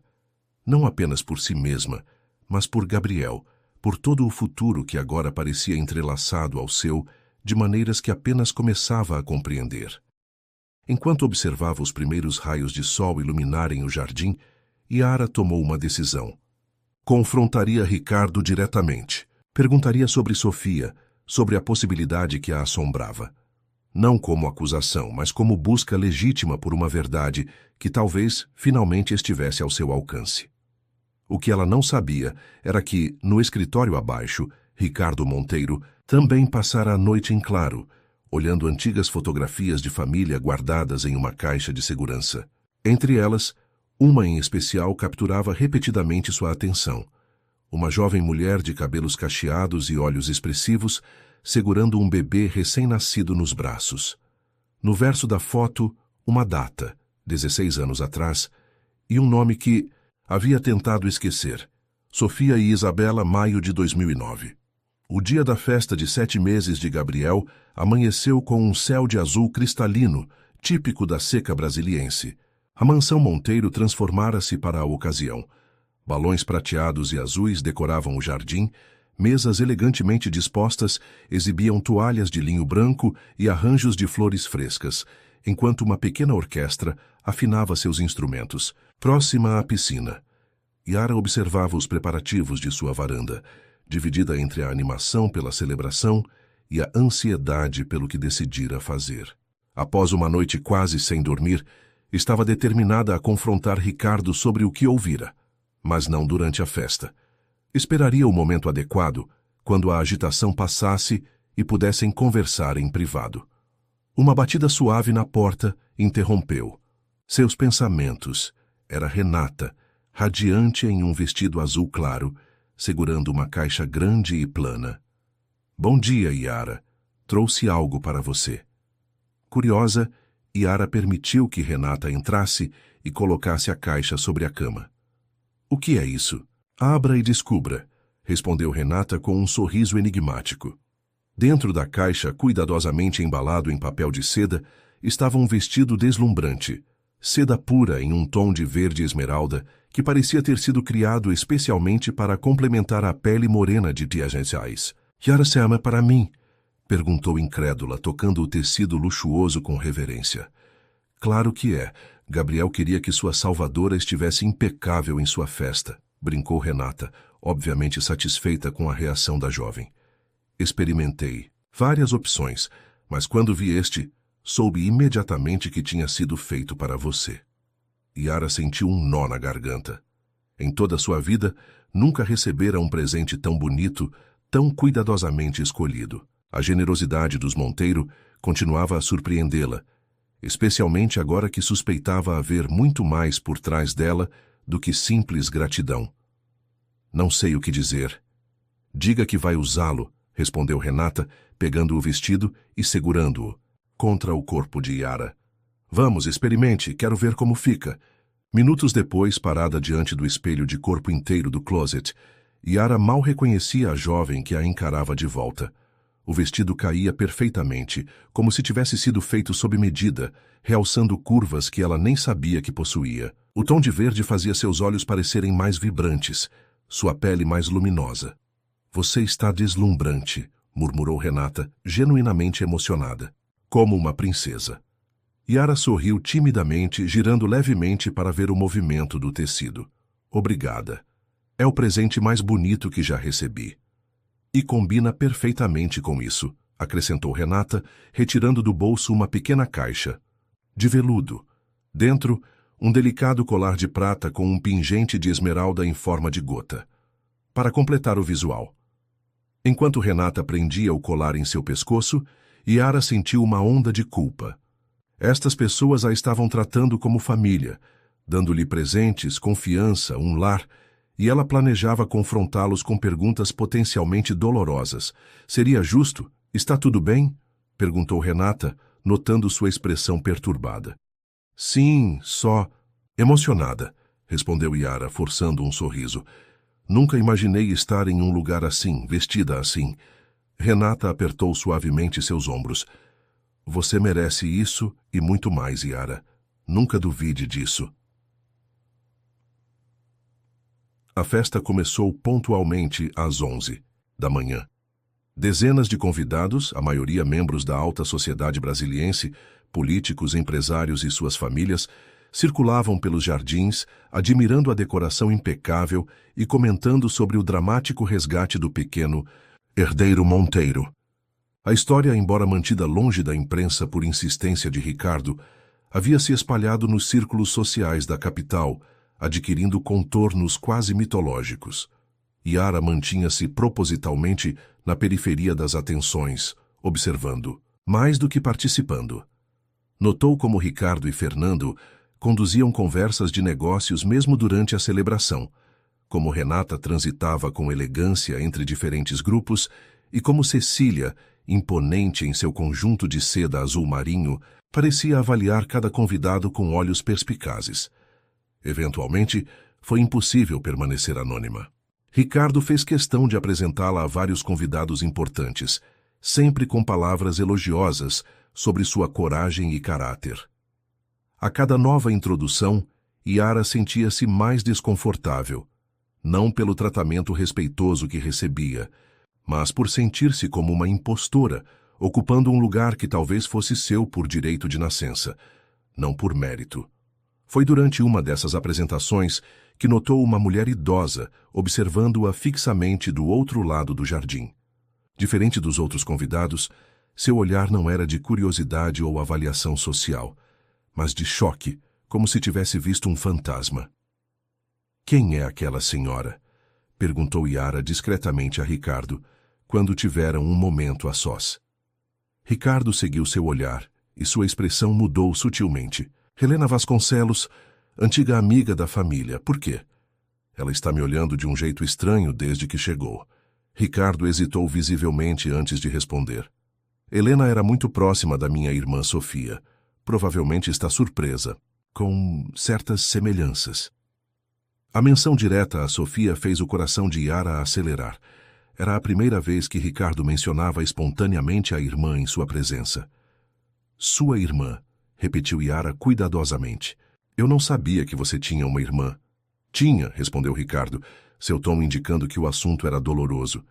Não apenas por si mesma, mas por Gabriel, por todo o futuro que agora parecia entrelaçado ao seu, de maneiras que apenas começava a compreender. Enquanto observava os primeiros raios de sol iluminarem o jardim, Yara tomou uma decisão. Confrontaria Ricardo diretamente. Perguntaria sobre Sofia, sobre a possibilidade que a assombrava. Não como acusação, mas como busca legítima por uma verdade que talvez finalmente estivesse ao seu alcance. O que ela não sabia era que, no escritório abaixo, Ricardo Monteiro também passara a noite em claro, olhando antigas fotografias de família guardadas em uma caixa de segurança. Entre elas, uma em especial capturava repetidamente sua atenção. Uma jovem mulher de cabelos cacheados e olhos expressivos, segurando um bebê recém-nascido nos braços. No verso da foto, uma data, 16 anos atrás, e um nome que havia tentado esquecer. Sofia e Isabela, maio de 2009. O dia da festa de 7 meses de Gabriel amanheceu com um céu de azul cristalino, típico da seca brasiliense. A mansão Monteiro transformara-se para a ocasião. Balões prateados e azuis decoravam o jardim, mesas elegantemente dispostas exibiam toalhas de linho branco e arranjos de flores frescas, enquanto uma pequena orquestra afinava seus instrumentos, próxima à piscina. Yara observava os preparativos de sua varanda, dividida entre a animação pela celebração e a ansiedade pelo que decidira fazer. Após uma noite quase sem dormir, estava determinada a confrontar Ricardo sobre o que ouvira, mas não durante a festa. Esperaria o momento adequado, quando a agitação passasse e pudessem conversar em privado. Uma batida suave na porta interrompeu. Seus pensamentos. Era Renata, radiante em um vestido azul claro, segurando uma caixa grande e plana. Bom dia, Yara. Trouxe algo para você. Curiosa, Yara permitiu que Renata entrasse e colocasse a caixa sobre a cama. O que é isso? Abra e descubra, respondeu Renata com um sorriso enigmático. Dentro da caixa, cuidadosamente embalado em papel de seda, estava um vestido deslumbrante, seda pura em um tom de verde esmeralda que parecia ter sido criado especialmente para complementar a pele morena de Tiagenciais. Yara se ama para mim? Perguntou incrédula, tocando o tecido luxuoso com reverência. Claro que é. Gabriel queria que sua salvadora estivesse impecável em sua festa, brincou Renata, obviamente satisfeita com a reação da jovem. Experimentei várias opções, mas quando vi este, soube imediatamente que tinha sido feito para você. Yara sentiu um nó na garganta. Em toda sua vida, nunca recebera um presente tão bonito, tão cuidadosamente escolhido. A generosidade dos Monteiro continuava a surpreendê-la, especialmente agora que suspeitava haver muito mais por trás dela do que simples gratidão. Não sei o que dizer. Diga que vai usá-lo, respondeu Renata, pegando o vestido e segurando-o contra o corpo de Yara. Vamos, experimente, quero ver como fica. Minutos depois, parada diante do espelho de corpo inteiro do closet, Yara mal reconhecia a jovem que a encarava de volta. O vestido caía perfeitamente, como se tivesse sido feito sob medida, realçando curvas que ela nem sabia que possuía. O tom de verde fazia seus olhos parecerem mais vibrantes, sua pele mais luminosa. Você está deslumbrante, murmurou Renata, genuinamente emocionada. Como uma princesa. Yara sorriu timidamente, girando levemente para ver o movimento do tecido. Obrigada. É o presente mais bonito que já recebi. E combina perfeitamente com isso, acrescentou Renata, retirando do bolso uma pequena caixa. De veludo. Dentro, um delicado colar de prata com um pingente de esmeralda em forma de gota. Para completar o visual. Enquanto Renata prendia o colar em seu pescoço, Yara sentiu uma onda de culpa. Estas pessoas a estavam tratando como família, dando-lhe presentes, confiança, um lar, e ela planejava confrontá-los com perguntas potencialmente dolorosas. Seria justo? Está tudo bem? Perguntou Renata, notando sua expressão perturbada. Sim, só... Emocionada, respondeu Yara, forçando um sorriso. Nunca imaginei estar em um lugar assim, vestida assim. Renata apertou suavemente seus ombros. Você merece isso e muito mais, Yara. Nunca duvide disso. A festa começou pontualmente às 11 da manhã. Dezenas de convidados, a maioria membros da alta sociedade brasiliense, políticos, empresários e suas famílias, circulavam pelos jardins, admirando a decoração impecável e comentando sobre o dramático resgate do pequeno herdeiro Monteiro. A história, embora mantida longe da imprensa por insistência de Ricardo, havia se espalhado nos círculos sociais da capital, adquirindo contornos quase mitológicos. Yara mantinha-se propositalmente na periferia das atenções, observando, mais do que participando. Notou como Ricardo e Fernando conduziam conversas de negócios mesmo durante a celebração, como Renata transitava com elegância entre diferentes grupos e como Cecília, imponente em seu conjunto de seda azul marinho, parecia avaliar cada convidado com olhos perspicazes. Eventualmente, foi impossível permanecer anônima. Ricardo fez questão de apresentá-la a vários convidados importantes, sempre com palavras elogiosas sobre sua coragem e caráter. A cada nova introdução, Yara sentia-se mais desconfortável, não pelo tratamento respeitoso que recebia, mas por sentir-se como uma impostora, ocupando um lugar que talvez fosse seu por direito de nascença, não por mérito. Foi durante uma dessas apresentações que notou uma mulher idosa observando-a fixamente do outro lado do jardim. Diferente dos outros convidados, seu olhar não era de curiosidade ou avaliação social, mas de choque, como se tivesse visto um fantasma. Quem é aquela senhora? Perguntou Yara discretamente a Ricardo, quando tiveram um momento a sós. Ricardo seguiu seu olhar, e sua expressão mudou sutilmente. Helena Vasconcelos, antiga amiga da família, por quê? Ela está me olhando de um jeito estranho desde que chegou. Ricardo hesitou visivelmente antes de responder. Helena era muito próxima da minha irmã Sofia. Provavelmente está surpresa, com certas semelhanças. A menção direta a Sofia fez o coração de Yara acelerar. Era a primeira vez que Ricardo mencionava espontaneamente a irmã em sua presença. Sua irmã, repetiu Yara cuidadosamente. Eu não sabia que você tinha uma irmã. Tinha, respondeu Ricardo, seu tom indicando que o assunto era doloroso.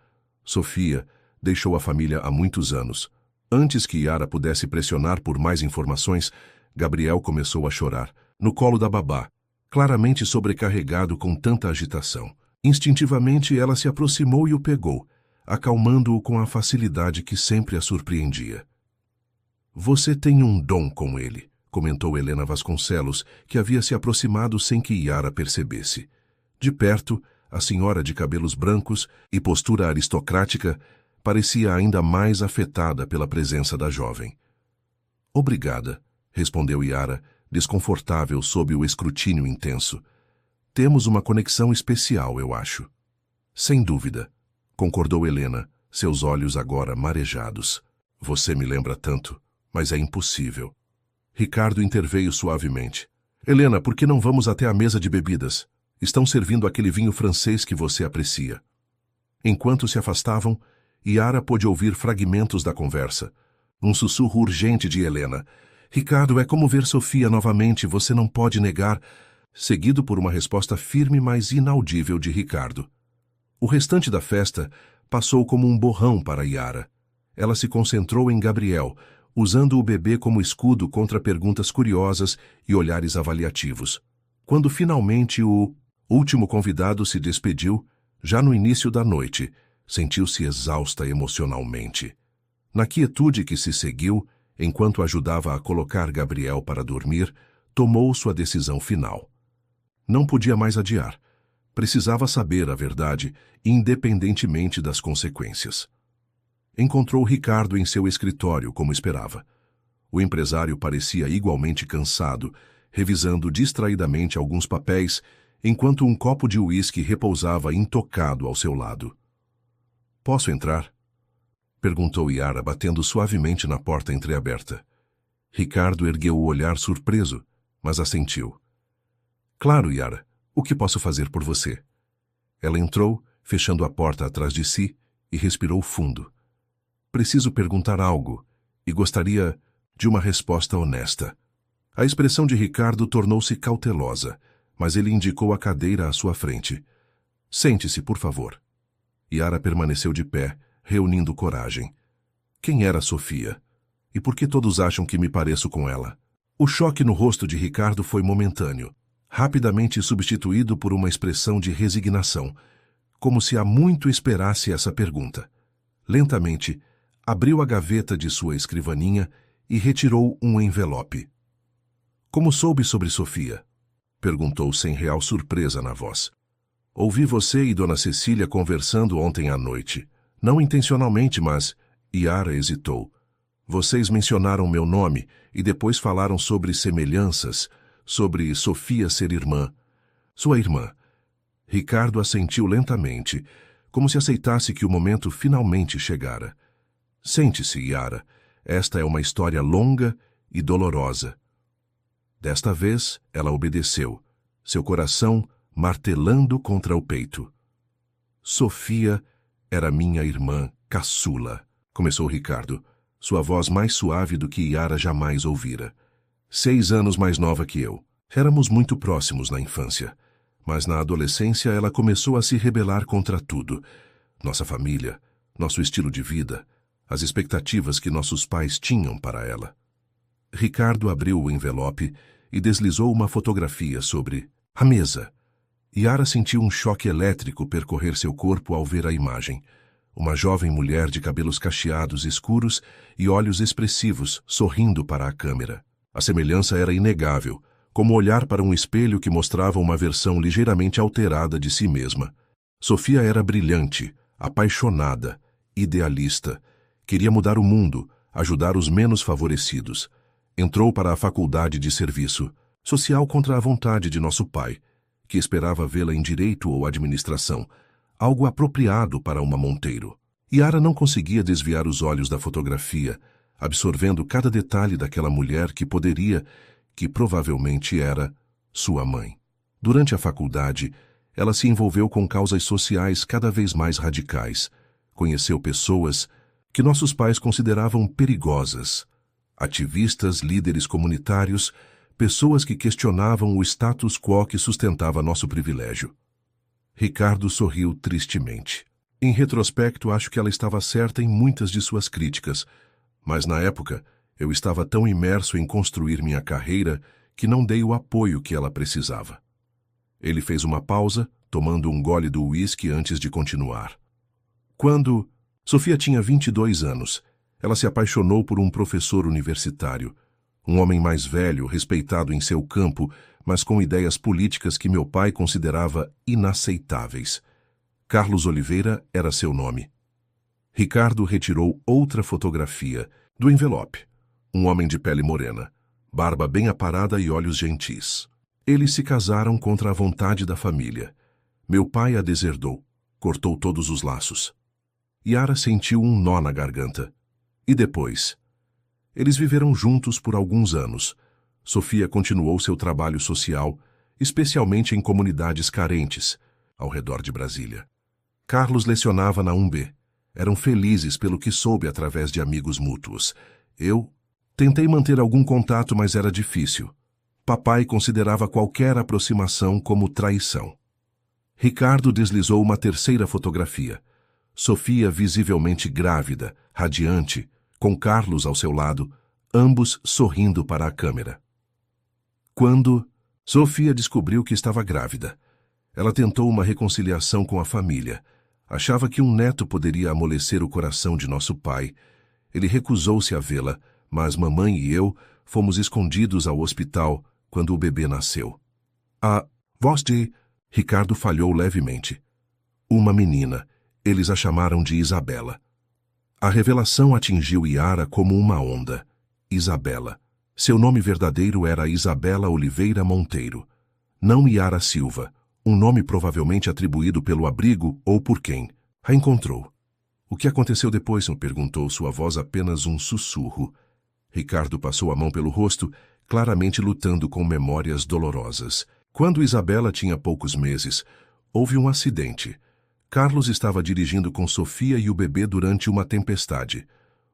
Sofia deixou a família há muitos anos. Antes que Yara pudesse pressionar por mais informações, Gabriel começou a chorar, no colo da babá, claramente sobrecarregado com tanta agitação. Instintivamente, ela se aproximou e o pegou, acalmando-o com a facilidade que sempre a surpreendia. Você tem um dom com ele, comentou Helena Vasconcelos, que havia se aproximado sem que Yara percebesse. De perto, a senhora de cabelos brancos e postura aristocrática parecia ainda mais afetada pela presença da jovem. Obrigada, respondeu Yara, desconfortável sob o escrutínio intenso. Temos uma conexão especial, eu acho. Sem dúvida, concordou Helena, seus olhos agora marejados. Você me lembra tanto, mas é impossível. Ricardo interveio suavemente. Helena, por que não vamos até a mesa de bebidas? Estão servindo aquele vinho francês que você aprecia. Enquanto se afastavam, Yara pôde ouvir fragmentos da conversa. Um sussurro urgente de Helena. Ricardo, é como ver Sofia novamente, você não pode negar, seguido por uma resposta firme, mas inaudível de Ricardo. O restante da festa passou como um borrão para Yara. Ela se concentrou em Gabriel, usando o bebê como escudo contra perguntas curiosas e olhares avaliativos. Quando finalmente o último convidado se despediu, já no início da noite, sentiu-se exausta emocionalmente. Na quietude que se seguiu, enquanto ajudava a colocar Gabriel para dormir, tomou sua decisão final. Não podia mais adiar. Precisava saber a verdade, independentemente das consequências. Encontrou Ricardo em seu escritório, como esperava. O empresário parecia igualmente cansado, revisando distraidamente alguns papéis, enquanto um copo de uísque repousava intocado ao seu lado. Posso entrar? Perguntou Yara, batendo suavemente na porta entreaberta. Ricardo ergueu o olhar surpreso, mas assentiu. Claro, Yara. O que posso fazer por você? Ela entrou, fechando a porta atrás de si, e respirou fundo. Preciso perguntar algo, e gostaria de uma resposta honesta. A expressão de Ricardo tornou-se cautelosa, mas ele indicou a cadeira à sua frente. Sente-se, por favor. Yara permaneceu de pé, reunindo coragem. Quem era Sofia? E por que todos acham que me pareço com ela? O choque no rosto de Ricardo foi momentâneo, rapidamente substituído por uma expressão de resignação, como se há muito esperasse essa pergunta. Lentamente, abriu a gaveta de sua escrivaninha e retirou um envelope. Como soube sobre Sofia? Perguntou sem real surpresa na voz. Ouvi você e Dona Cecília conversando ontem à noite. Não intencionalmente, mas... Yara hesitou. Vocês mencionaram meu nome e depois falaram sobre semelhanças, sobre Sofia ser irmã. Sua irmã. Ricardo assentiu lentamente, como se aceitasse que o momento finalmente chegara. Sente-se, Yara. Esta é uma história longa e dolorosa. Desta vez, ela obedeceu, seu coração martelando contra o peito. Sofia era minha irmã caçula, começou Ricardo, sua voz mais suave do que Yara jamais ouvira. 6 anos mais nova que eu. Éramos muito próximos na infância, mas na adolescência ela começou a se rebelar contra tudo. Nossa família, nosso estilo de vida, as expectativas que nossos pais tinham para ela. Ricardo abriu o envelope e deslizou uma fotografia sobre a mesa. Yara sentiu um choque elétrico percorrer seu corpo ao ver a imagem. Uma jovem mulher de cabelos cacheados escuros e olhos expressivos, sorrindo para a câmera. A semelhança era inegável, como olhar para um espelho que mostrava uma versão ligeiramente alterada de si mesma. Sofia era brilhante, apaixonada, idealista. Queria mudar o mundo, ajudar os menos favorecidos. Entrou para a faculdade de serviço social contra a vontade de nosso pai, que esperava vê-la em direito ou administração, algo apropriado para uma Monteiro. Yara não conseguia desviar os olhos da fotografia, absorvendo cada detalhe daquela mulher que provavelmente era, sua mãe. Durante a faculdade, ela se envolveu com causas sociais cada vez mais radicais. Conheceu pessoas que nossos pais consideravam perigosas. Ativistas, líderes comunitários, pessoas que questionavam o status quo que sustentava nosso privilégio. Ricardo sorriu tristemente. Em retrospecto, acho que ela estava certa em muitas de suas críticas, mas na época eu estava tão imerso em construir minha carreira que não dei o apoio que ela precisava. Ele fez uma pausa, tomando um gole do uísque antes de continuar. Quando Sofia tinha 22 anos, ela se apaixonou por um professor universitário, um homem mais velho, respeitado em seu campo, mas com ideias políticas que meu pai considerava inaceitáveis. Carlos Oliveira era seu nome. Ricardo retirou outra fotografia do envelope. Um homem de pele morena, barba bem aparada e olhos gentis. Eles se casaram contra a vontade da família. Meu pai a deserdou, cortou todos os laços. Yara sentiu um nó na garganta. E depois? Eles viveram juntos por alguns anos. Sofia continuou seu trabalho social, especialmente em comunidades carentes, ao redor de Brasília. Carlos lecionava na UNB. Eram felizes pelo que soube através de amigos mútuos. Eu tentei manter algum contato, mas era difícil. Papai considerava qualquer aproximação como traição. Ricardo deslizou uma terceira fotografia. Sofia visivelmente grávida, radiante, com Carlos ao seu lado, ambos sorrindo para a câmera. Quando Sofia descobriu que estava grávida, ela tentou uma reconciliação com a família. Achava que um neto poderia amolecer o coração de nosso pai. Ele recusou-se a vê-la, mas mamãe e eu fomos escondidos ao hospital quando o bebê nasceu. A voz de Ricardo falhou levemente. Uma menina. Eles a chamaram de Isabela. A revelação atingiu Yara como uma onda. Isabela. Seu nome verdadeiro era Isabela Oliveira Monteiro. Não Yara Silva, um nome provavelmente atribuído pelo abrigo ou por quem a encontrou. O que aconteceu depois? Perguntou, sua voz apenas um sussurro. Ricardo passou a mão pelo rosto, claramente lutando com memórias dolorosas. Quando Isabela tinha poucos meses, houve um acidente. Carlos estava dirigindo com Sofia e o bebê durante uma tempestade.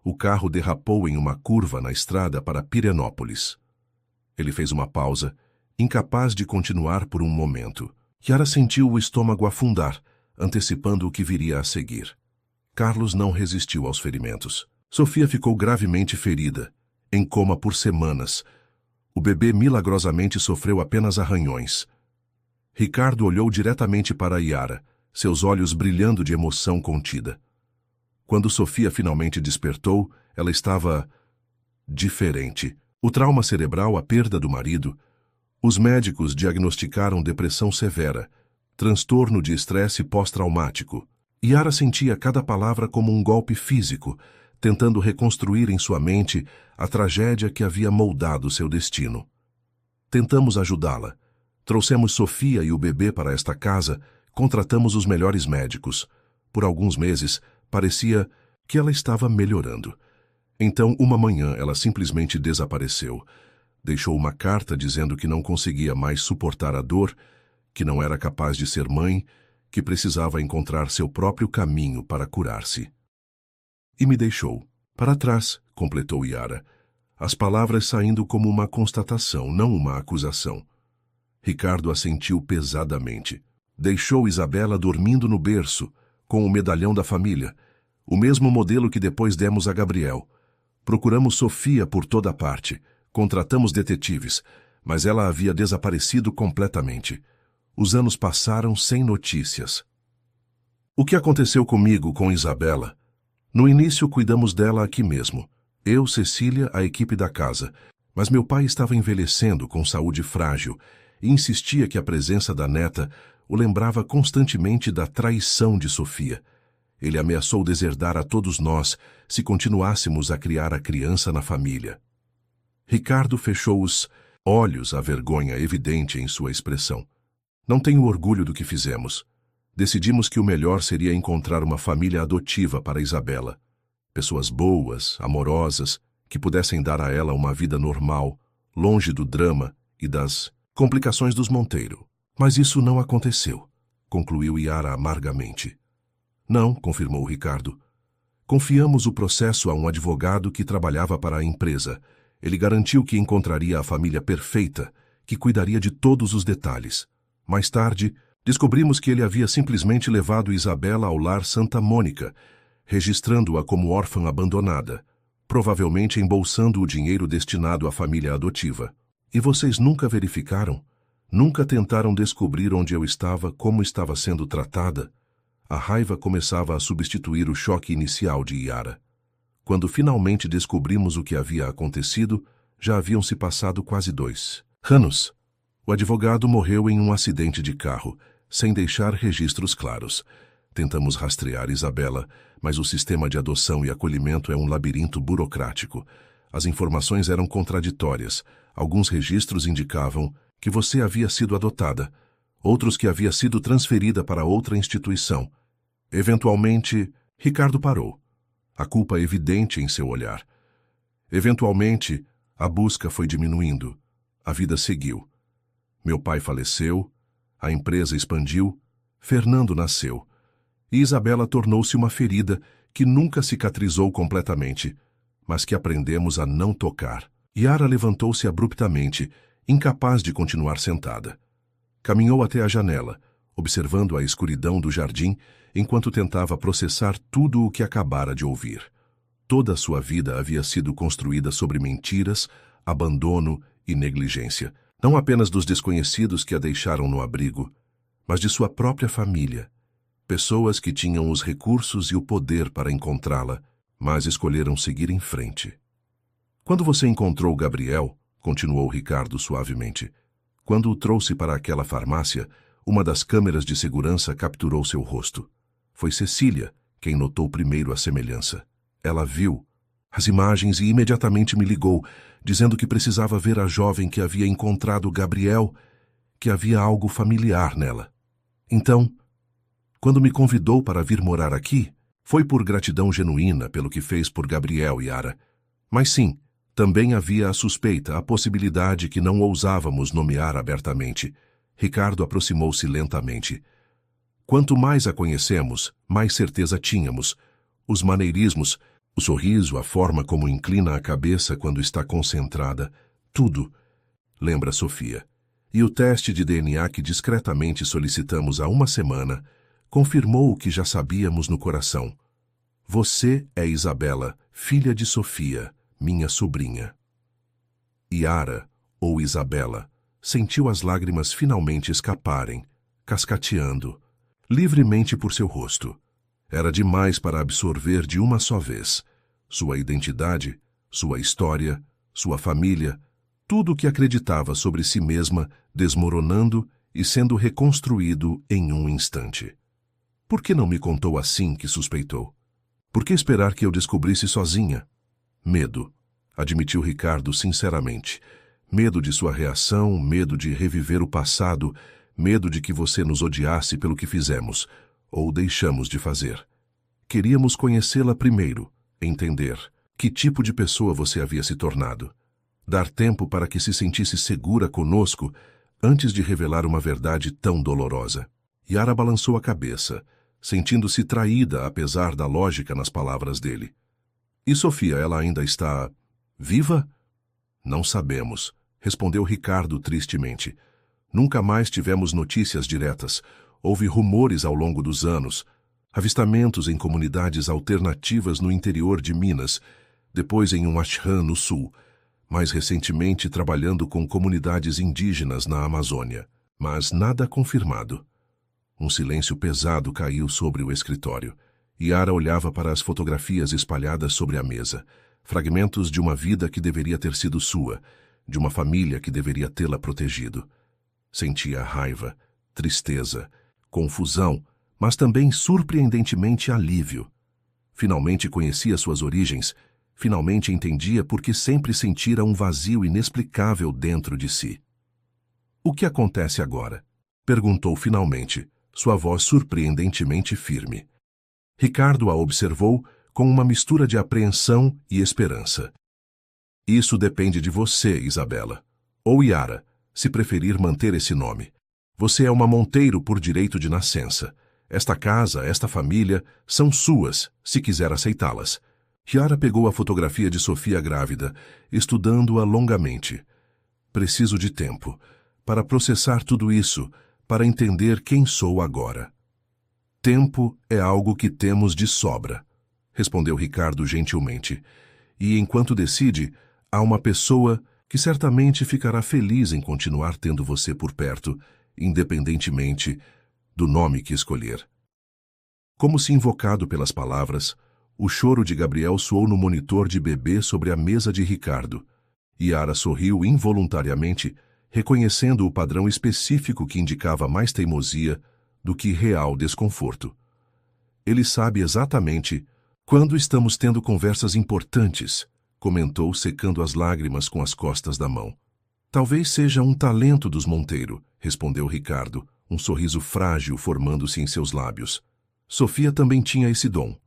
O carro derrapou em uma curva na estrada para Pirenópolis. Ele fez uma pausa, incapaz de continuar por um momento. Yara sentiu o estômago afundar, antecipando o que viria a seguir. Carlos não resistiu aos ferimentos. Sofia ficou gravemente ferida, em coma por semanas. O bebê milagrosamente sofreu apenas arranhões. Ricardo olhou diretamente para Yara, seus olhos brilhando de emoção contida. Quando Sofia finalmente despertou, ela estava diferente. O trauma cerebral, a perda do marido. Os médicos diagnosticaram depressão severa, transtorno de estresse pós-traumático. Yara sentia cada palavra como um golpe físico, tentando reconstruir em sua mente a tragédia que havia moldado seu destino. Tentamos ajudá-la. Trouxemos Sofia e o bebê para esta casa, contratamos os melhores médicos. Por alguns meses, parecia que ela estava melhorando. Então, uma manhã, ela simplesmente desapareceu. Deixou uma carta dizendo que não conseguia mais suportar a dor, que não era capaz de ser mãe, que precisava encontrar seu próprio caminho para curar-se. E me deixou. Para trás, completou Yara, as palavras saindo como uma constatação, não uma acusação. Ricardo assentiu pesadamente. Deixou Isabela dormindo no berço, com o medalhão da família, o mesmo modelo que depois demos a Gabriel. Procuramos Sofia por toda parte, contratamos detetives, mas ela havia desaparecido completamente. Os anos passaram sem notícias. O que aconteceu comigo com Isabela? No início cuidamos dela aqui mesmo. Eu, Cecília, a equipe da casa. Mas meu pai estava envelhecendo com saúde frágil e insistia que a presença da neta o lembrava constantemente da traição de Sofia. Ele ameaçou deserdar a todos nós se continuássemos a criar a criança na família. Ricardo fechou os olhos, a vergonha evidente em sua expressão. Não tenho orgulho do que fizemos. Decidimos que o melhor seria encontrar uma família adotiva para Isabela. Pessoas boas, amorosas, que pudessem dar a ela uma vida normal, longe do drama e das complicações dos Monteiro. Mas isso não aconteceu, concluiu Yara amargamente. Não, confirmou Ricardo. Confiamos o processo a um advogado que trabalhava para a empresa. Ele garantiu que encontraria a família perfeita, que cuidaria de todos os detalhes. Mais tarde, descobrimos que ele havia simplesmente levado Isabela ao lar Santa Mônica, registrando-a como órfã abandonada, provavelmente embolsando o dinheiro destinado à família adotiva. E vocês nunca verificaram? Nunca tentaram descobrir onde eu estava, como estava sendo tratada? A raiva começava a substituir o choque inicial de Yara. Quando finalmente descobrimos o que havia acontecido, já haviam se passado quase 2 anos. O advogado morreu em um acidente de carro, sem deixar registros claros. Tentamos rastrear Isabela, mas o sistema de adoção e acolhimento é um labirinto burocrático. As informações eram contraditórias. Alguns registros indicavam que você havia sido adotada, outros que havia sido transferida para outra instituição. Eventualmente, Ricardo parou, a culpa evidente em seu olhar. Eventualmente, a busca foi diminuindo. A vida seguiu. Meu pai faleceu, a empresa expandiu, Fernando nasceu. E Isabela tornou-se uma ferida que nunca cicatrizou completamente, mas que aprendemos a não tocar. Yara levantou-se abruptamente, incapaz de continuar sentada. Caminhou até a janela, observando a escuridão do jardim, enquanto tentava processar tudo o que acabara de ouvir. Toda a sua vida havia sido construída sobre mentiras, abandono e negligência, não apenas dos desconhecidos que a deixaram no abrigo, mas de sua própria família. Pessoas que tinham os recursos e o poder para encontrá-la, mas escolheram seguir em frente. Quando você encontrou Gabriel, continuou Ricardo suavemente, quando o trouxe para aquela farmácia, uma das câmeras de segurança capturou seu rosto. Foi Cecília quem notou primeiro a semelhança. Ela viu as imagens e imediatamente me ligou, dizendo que precisava ver a jovem que havia encontrado Gabriel, que havia algo familiar nela. Então, quando me convidou para vir morar aqui, foi por gratidão genuína pelo que fez por Gabriel e Yara. Mas sim, também havia a suspeita, a possibilidade que não ousávamos nomear abertamente. Ricardo aproximou-se lentamente. Quanto mais a conhecemos, mais certeza tínhamos. Os maneirismos, o sorriso, a forma como inclina a cabeça quando está concentrada, tudo. Lembra Sofia. E o teste de DNA que discretamente solicitamos há uma semana confirmou o que já sabíamos no coração. Você é Isabela, filha de Sofia, minha sobrinha. Yara, ou Isabela, sentiu as lágrimas finalmente escaparem, cascateando, livremente por seu rosto. Era demais para absorver de uma só vez. Sua identidade, sua história, sua família, tudo o que acreditava sobre si mesma desmoronando e sendo reconstruído em um instante. Por que não me contou assim que suspeitou? Por que esperar que eu descobrisse sozinha? Medo, admitiu Ricardo sinceramente. Medo de sua reação, medo de reviver o passado, medo de que você nos odiasse pelo que fizemos, ou deixamos de fazer. Queríamos conhecê-la primeiro, entender que tipo de pessoa você havia se tornado. Dar tempo para que se sentisse segura conosco antes de revelar uma verdade tão dolorosa. Yara balançou a cabeça, sentindo-se traída apesar da lógica nas palavras dele. E Sofia, ela ainda está viva? Não sabemos, respondeu Ricardo tristemente. Nunca mais tivemos notícias diretas. Houve rumores ao longo dos anos, avistamentos em comunidades alternativas no interior de Minas, depois em um ashram no sul, mais recentemente trabalhando com comunidades indígenas na Amazônia, mas nada confirmado. Um silêncio pesado caiu sobre o escritório. Yara olhava para as fotografias espalhadas sobre a mesa, fragmentos de uma vida que deveria ter sido sua, de uma família que deveria tê-la protegido. Sentia raiva, tristeza, confusão, mas também surpreendentemente alívio. Finalmente conhecia suas origens, finalmente entendia por que sempre sentira um vazio inexplicável dentro de si. "O que acontece agora?" perguntou finalmente, sua voz surpreendentemente firme. Ricardo a observou com uma mistura de apreensão e esperança. "Isso depende de você, Isabela. Ou Yara, se preferir manter esse nome. Você é uma Monteiro por direito de nascença. Esta casa, esta família, são suas, se quiser aceitá-las." Yara pegou a fotografia de Sofia grávida, estudando-a longamente. "Preciso de tempo para processar tudo isso, para entender quem sou agora." "Tempo é algo que temos de sobra", respondeu Ricardo gentilmente. "E enquanto decide, há uma pessoa que certamente ficará feliz em continuar tendo você por perto, independentemente do nome que escolher." Como se invocado pelas palavras, o choro de Gabriel soou no monitor de bebê sobre a mesa de Ricardo. Yara sorriu involuntariamente, reconhecendo o padrão específico que indicava mais teimosia do que real desconforto. "Ele sabe exatamente quando estamos tendo conversas importantes", comentou, secando as lágrimas com as costas da mão. "Talvez seja um talento dos Monteiro", respondeu Ricardo, um sorriso frágil formando-se em seus lábios. Sofia também tinha esse dom: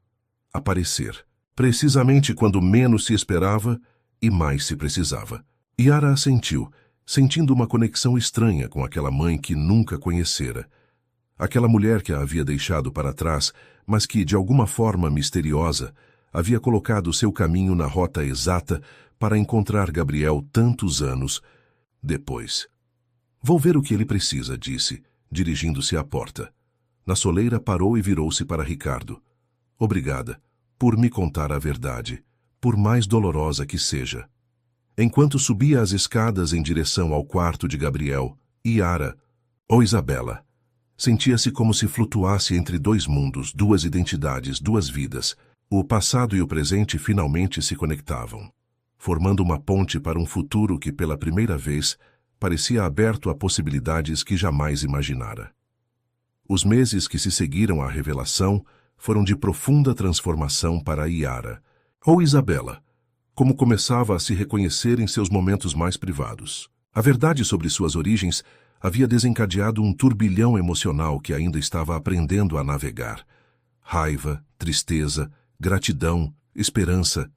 aparecer, precisamente quando menos se esperava e mais se precisava. Yara assentiu, sentindo uma conexão estranha com aquela mãe que nunca conhecera. Aquela mulher que a havia deixado para trás, mas que, de alguma forma misteriosa, havia colocado seu caminho na rota exata para encontrar Gabriel tantos anos depois. "Vou ver o que ele precisa", disse, dirigindo-se à porta. Na soleira parou e virou-se para Ricardo. "Obrigada por me contar a verdade, por mais dolorosa que seja." Enquanto subia as escadas em direção ao quarto de Gabriel, Yara, ou Isabela, sentia-se como se flutuasse entre dois mundos, duas identidades, duas vidas. O passado e o presente finalmente se conectavam, formando uma ponte para um futuro que, pela primeira vez, parecia aberto a possibilidades que jamais imaginara. Os meses que se seguiram à revelação foram de profunda transformação para Yara, ou Isabela, como começava a se reconhecer em seus momentos mais privados. A verdade sobre suas origens havia desencadeado um turbilhão emocional que ainda estava aprendendo a navegar. Raiva, tristeza, gratidão, esperança.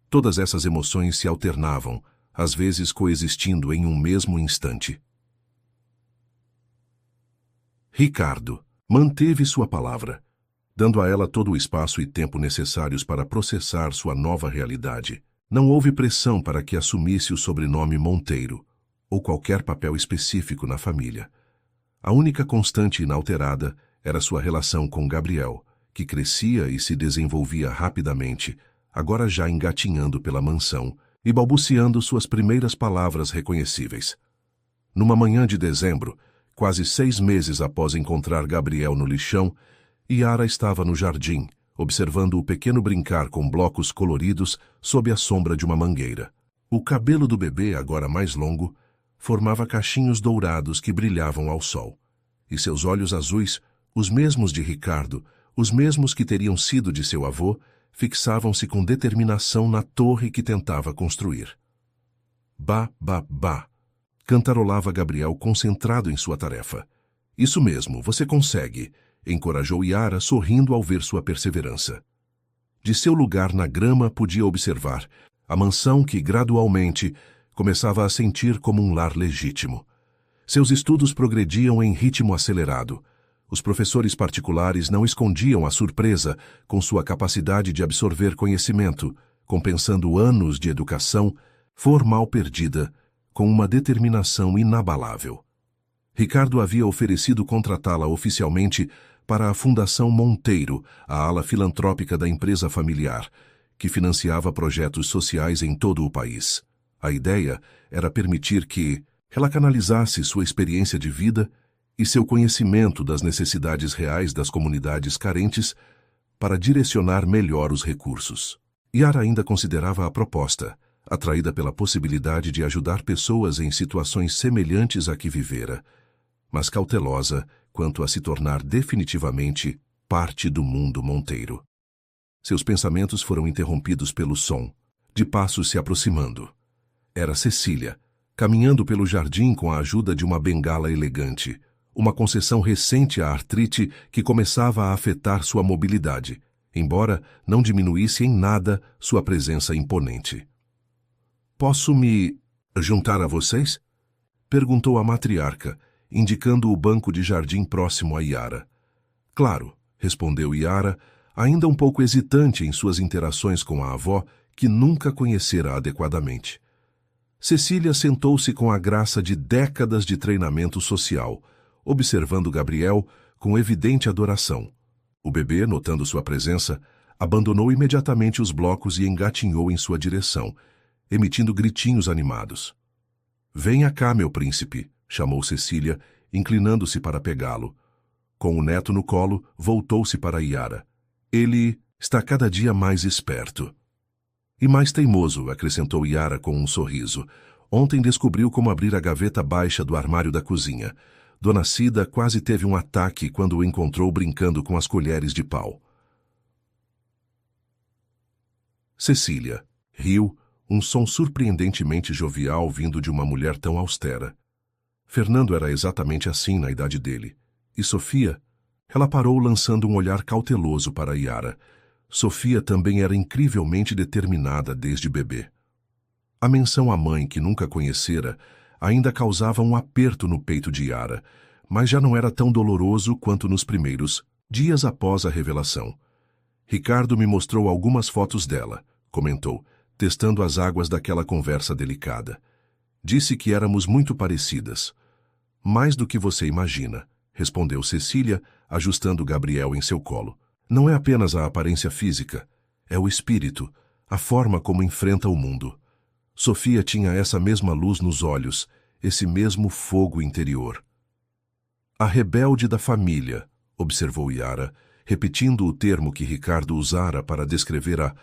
Todas essas emoções se alternavam, às vezes coexistindo em um mesmo instante. Ricardo manteve sua palavra, dando a ela todo o espaço e tempo necessários para processar sua nova realidade. Não houve pressão para que assumisse o sobrenome Monteiro, ou qualquer papel específico na família. A única constante inalterada era sua relação com Gabriel, que crescia e se desenvolvia rapidamente, agora já engatinhando pela mansão e balbuciando suas primeiras palavras reconhecíveis. Numa manhã de dezembro, quase 6 meses após encontrar Gabriel no lixão, Yara estava no jardim, observando o pequeno brincar com blocos coloridos sob a sombra de uma mangueira. O cabelo do bebê, agora mais longo, formava cachinhos dourados que brilhavam ao sol, e seus olhos azuis, os mesmos de Ricardo, os mesmos que teriam sido de seu avô, fixavam-se com determinação na torre que tentava construir. "Bah, bah, bah", cantarolava Gabriel concentrado em sua tarefa. "Isso mesmo, você consegue", encorajou Yara, sorrindo ao ver sua perseverança. De seu lugar na grama podia observar a mansão que, gradualmente, começava a sentir como um lar legítimo. Seus estudos progrediam em ritmo acelerado. Os professores particulares não escondiam a surpresa com sua capacidade de absorver conhecimento, compensando anos de educação formal perdida com uma determinação inabalável. Ricardo havia oferecido contratá-la oficialmente para a Fundação Monteiro, a ala filantrópica da empresa familiar, que financiava projetos sociais em todo o país. A ideia era permitir que ela canalizasse sua experiência de vida e seu conhecimento das necessidades reais das comunidades carentes para direcionar melhor os recursos. Yara ainda considerava a proposta, atraída pela possibilidade de ajudar pessoas em situações semelhantes à que vivera, mas cautelosa quanto a se tornar definitivamente parte do mundo Monteiro. Seus pensamentos foram interrompidos pelo som. de passos se aproximando. Era Cecília, caminhando pelo jardim com a ajuda de uma bengala elegante, uma concessão recente à artrite que começava a afetar sua mobilidade, embora não diminuísse em nada sua presença imponente. "Posso me juntar a vocês?" perguntou a matriarca, indicando o banco de jardim próximo a Yara. "Claro", respondeu Yara, ainda um pouco hesitante em suas interações com a avó, que nunca conhecera adequadamente. Cecília sentou-se com a graça de décadas de treinamento social, observando Gabriel com evidente adoração. O bebê, notando sua presença, abandonou imediatamente os blocos e engatinhou em sua direção, emitindo gritinhos animados. "Venha cá, meu príncipe", chamou Cecília, inclinando-se para pegá-lo. Com o neto no colo, voltou-se para Yara. "Ele está cada dia mais esperto." "E mais teimoso", acrescentou Yara com um sorriso. "Ontem descobriu como abrir a gaveta baixa do armário da cozinha. Dona Cida quase teve um ataque quando o encontrou brincando com as colheres de pau." Cecília riu, um som surpreendentemente jovial vindo de uma mulher tão austera. Fernando era exatamente assim na idade dele. E Sofia? Ela parou lançando um olhar cauteloso para Yara. Sofia também era incrivelmente determinada desde bebê. A menção à mãe que nunca conhecera ainda causava um aperto no peito de Yara, mas já não era tão doloroso quanto nos primeiros dias após a revelação. "Ricardo me mostrou algumas fotos dela", comentou, testando as águas daquela conversa delicada. "Disse que éramos muito parecidas." "Mais do que você imagina", respondeu Cecília, ajustando Gabriel em seu colo. "Não é apenas a aparência física, é o espírito, a forma como enfrenta o mundo. Sofia tinha essa mesma luz nos olhos, esse mesmo fogo interior." "A rebelde da família", observou Yara, repetindo o termo que Ricardo usara para descrever a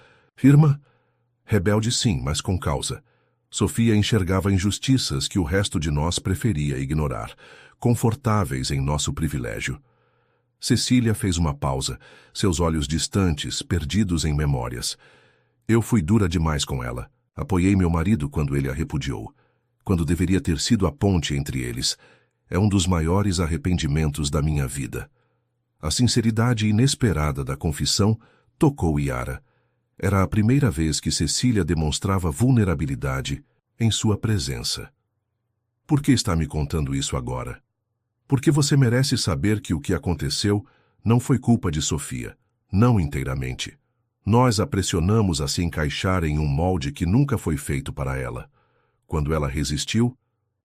irmã. "Rebelde sim, mas com causa. Sofia enxergava injustiças que o resto de nós preferia ignorar, confortáveis em nosso privilégio." Cecília fez uma pausa, seus olhos distantes, perdidos em memórias. "Eu fui dura demais com ela. Apoiei meu marido quando ele a repudiou, quando deveria ter sido a ponte entre eles. É um dos maiores arrependimentos da minha vida." A sinceridade inesperada da confissão tocou Yara. Era a primeira vez que Cecília demonstrava vulnerabilidade em sua presença. "Por que está me contando isso agora?" "Porque você merece saber que o que aconteceu não foi culpa de Sofia, não inteiramente. Nós a pressionamos a se encaixar em um molde que nunca foi feito para ela. Quando ela resistiu,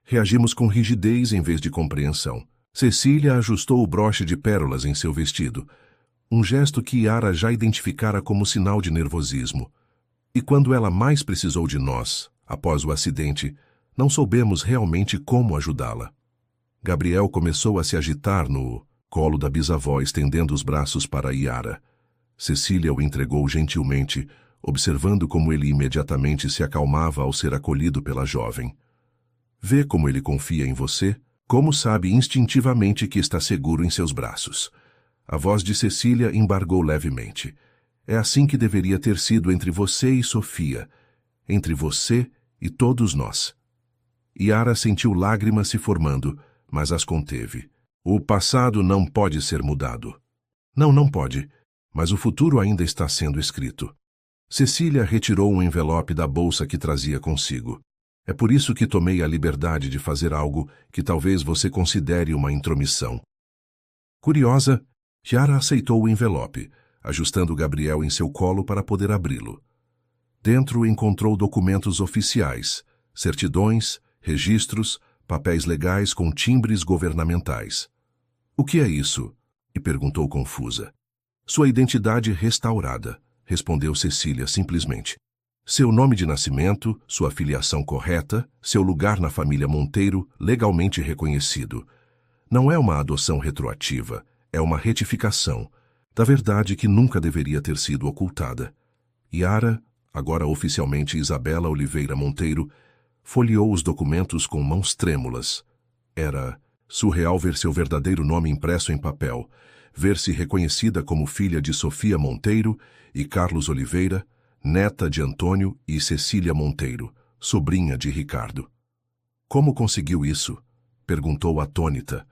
reagimos com rigidez em vez de compreensão." Cecília ajustou o broche de pérolas em seu vestido, um gesto que Yara já identificara como sinal de nervosismo. "E quando ela mais precisou de nós, após o acidente, não soubemos realmente como ajudá-la." Gabriel começou a se agitar no colo da bisavó, estendendo os braços para Yara. Cecília o entregou gentilmente, observando como ele imediatamente se acalmava ao ser acolhido pela jovem. "Vê como ele confia em você, como sabe instintivamente que está seguro em seus braços." A voz de Cecília embargou levemente. "É assim que deveria ter sido entre você e Sofia, entre você e todos nós." Yara sentiu lágrimas se formando, mas as conteve. "O passado não pode ser mudado." Não pode, mas o futuro ainda está sendo escrito." Cecília retirou um envelope da bolsa que trazia consigo. "É por isso que tomei a liberdade de fazer algo que talvez você considere uma intromissão." Curiosa, Yara aceitou o envelope, ajustando Gabriel em seu colo para poder abri-lo. Dentro encontrou documentos oficiais, certidões, registros, papéis legais com timbres governamentais. "O que é isso?" e perguntou confusa. "Sua identidade restaurada", respondeu Cecília simplesmente. "Seu nome de nascimento, sua filiação correta, seu lugar na família Monteiro legalmente reconhecido. Não é uma adoção retroativa, é uma retificação da verdade que nunca deveria ter sido ocultada." Yara, agora oficialmente Isabela Oliveira Monteiro, folheou os documentos com mãos trêmulas. Era surreal ver seu verdadeiro nome impresso em papel, ver-se reconhecida como filha de Sofia Monteiro e Carlos Oliveira, neta de Antônio e Cecília Monteiro, sobrinha de Ricardo. Como conseguiu isso? Perguntou atônita.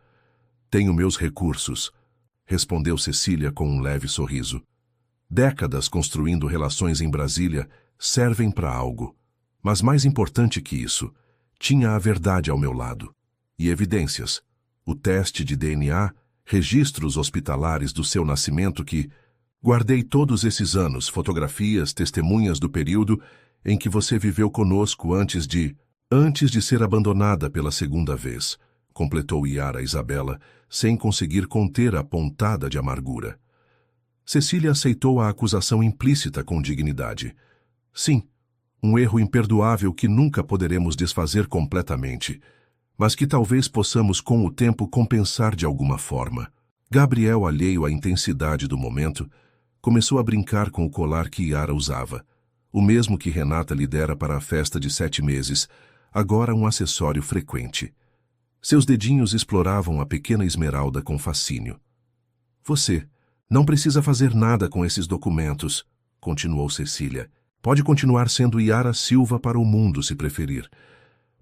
Tenho meus recursos, respondeu Cecília com um leve sorriso. Décadas construindo relações em Brasília servem para algo. Mas mais importante que isso, tinha a verdade ao meu lado. E evidências. O teste de DNA, registros hospitalares do seu nascimento que... Guardei todos esses anos, fotografias, testemunhas do período em que você viveu conosco antes de ser abandonada pela segunda vez, completou Yara Isabela, sem conseguir conter a pontada de amargura. Cecília aceitou a acusação implícita com dignidade. Sim, um erro imperdoável que nunca poderemos desfazer completamente, mas que talvez possamos com o tempo compensar de alguma forma. Gabriel, alheio à intensidade do momento, começou a brincar com o colar que Yara usava, o mesmo que Renata lhe dera para a festa de 7 meses, agora um acessório frequente. Seus dedinhos exploravam a pequena esmeralda com fascínio. Você não precisa fazer nada com esses documentos, continuou Cecília. Pode continuar sendo Yara Silva para o mundo, se preferir.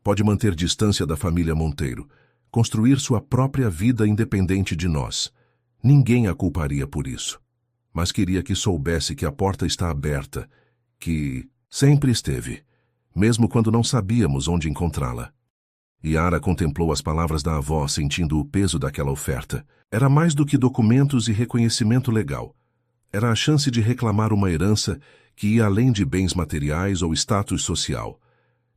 Pode manter distância da família Monteiro, construir sua própria vida independente de nós. Ninguém a culparia por isso. Mas queria que soubesse que a porta está aberta, que sempre esteve, mesmo quando não sabíamos onde encontrá-la. Yara contemplou as palavras da avó, sentindo o peso daquela oferta. Era mais do que documentos e reconhecimento legal. Era a chance de reclamar uma herança que ia além de bens materiais ou status social.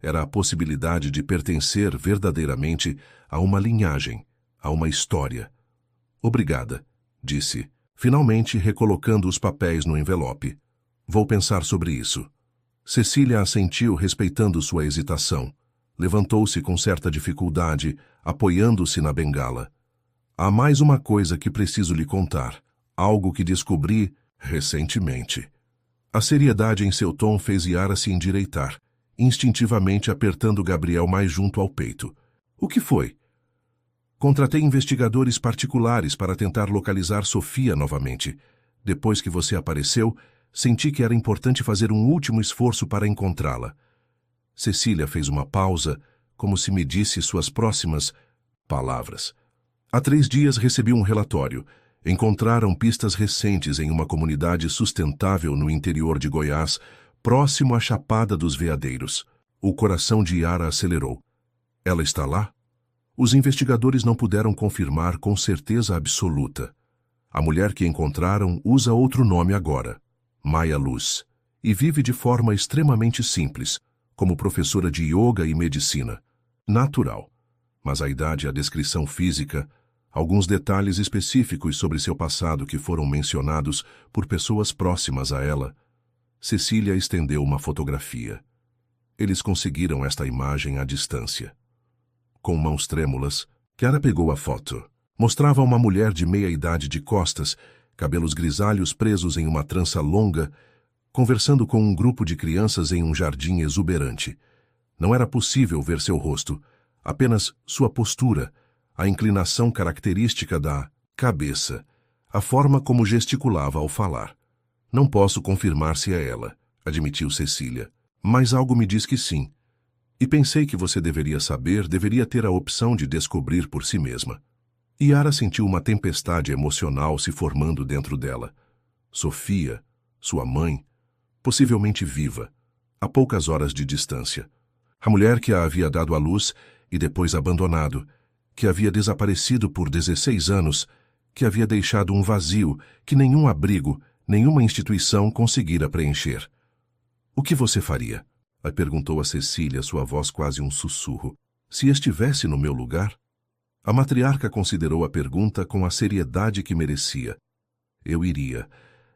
Era a possibilidade de pertencer verdadeiramente a uma linhagem, a uma história. Obrigada, disse, finalmente recolocando os papéis no envelope. Vou pensar sobre isso. Cecília assentiu, respeitando sua hesitação. Levantou-se com certa dificuldade, apoiando-se na bengala. Há mais uma coisa que preciso lhe contar, algo que descobri recentemente. A seriedade em seu tom fez Yara se endireitar, instintivamente apertando Gabriel mais junto ao peito. O que foi? Contratei investigadores particulares para tentar localizar Sofia novamente. Depois que você apareceu, senti que era importante fazer um último esforço para encontrá-la. Cecília fez uma pausa, como se me disse suas próximas palavras. Há 3 dias recebi um relatório. Encontraram pistas recentes em uma comunidade sustentável no interior de Goiás, próximo à Chapada dos Veadeiros. O coração de Yara acelerou. Ela está lá? Os investigadores não puderam confirmar com certeza absoluta. A mulher que encontraram usa outro nome agora, Maia Luz, e vive de forma extremamente simples, como professora de yoga e medicina. Natural. Mas a idade e a descrição física, alguns detalhes específicos sobre seu passado que foram mencionados por pessoas próximas a ela. Cecília estendeu uma fotografia. Eles conseguiram esta imagem à distância. Com mãos trêmulas, Yara pegou a foto. Mostrava uma mulher de meia idade de costas, cabelos grisalhos presos em uma trança longa, conversando com um grupo de crianças em um jardim exuberante. Não era possível ver seu rosto, apenas sua postura, a inclinação característica da cabeça, a forma como gesticulava ao falar. Não posso confirmar se é ela, admitiu Cecília, mas algo me diz que sim. E pensei que você deveria saber, deveria ter a opção de descobrir por si mesma. Yara sentiu uma tempestade emocional se formando dentro dela. Sofia, sua mãe, possivelmente viva, a poucas horas de distância. A mulher que a havia dado à luz e depois abandonado, que havia desaparecido por 16 anos, que havia deixado um vazio que nenhum abrigo, nenhuma instituição conseguira preencher. O que você faria? Perguntou a Cecília, sua voz quase um sussurro. Se estivesse no meu lugar? A matriarca considerou a pergunta com a seriedade que merecia. Eu iria,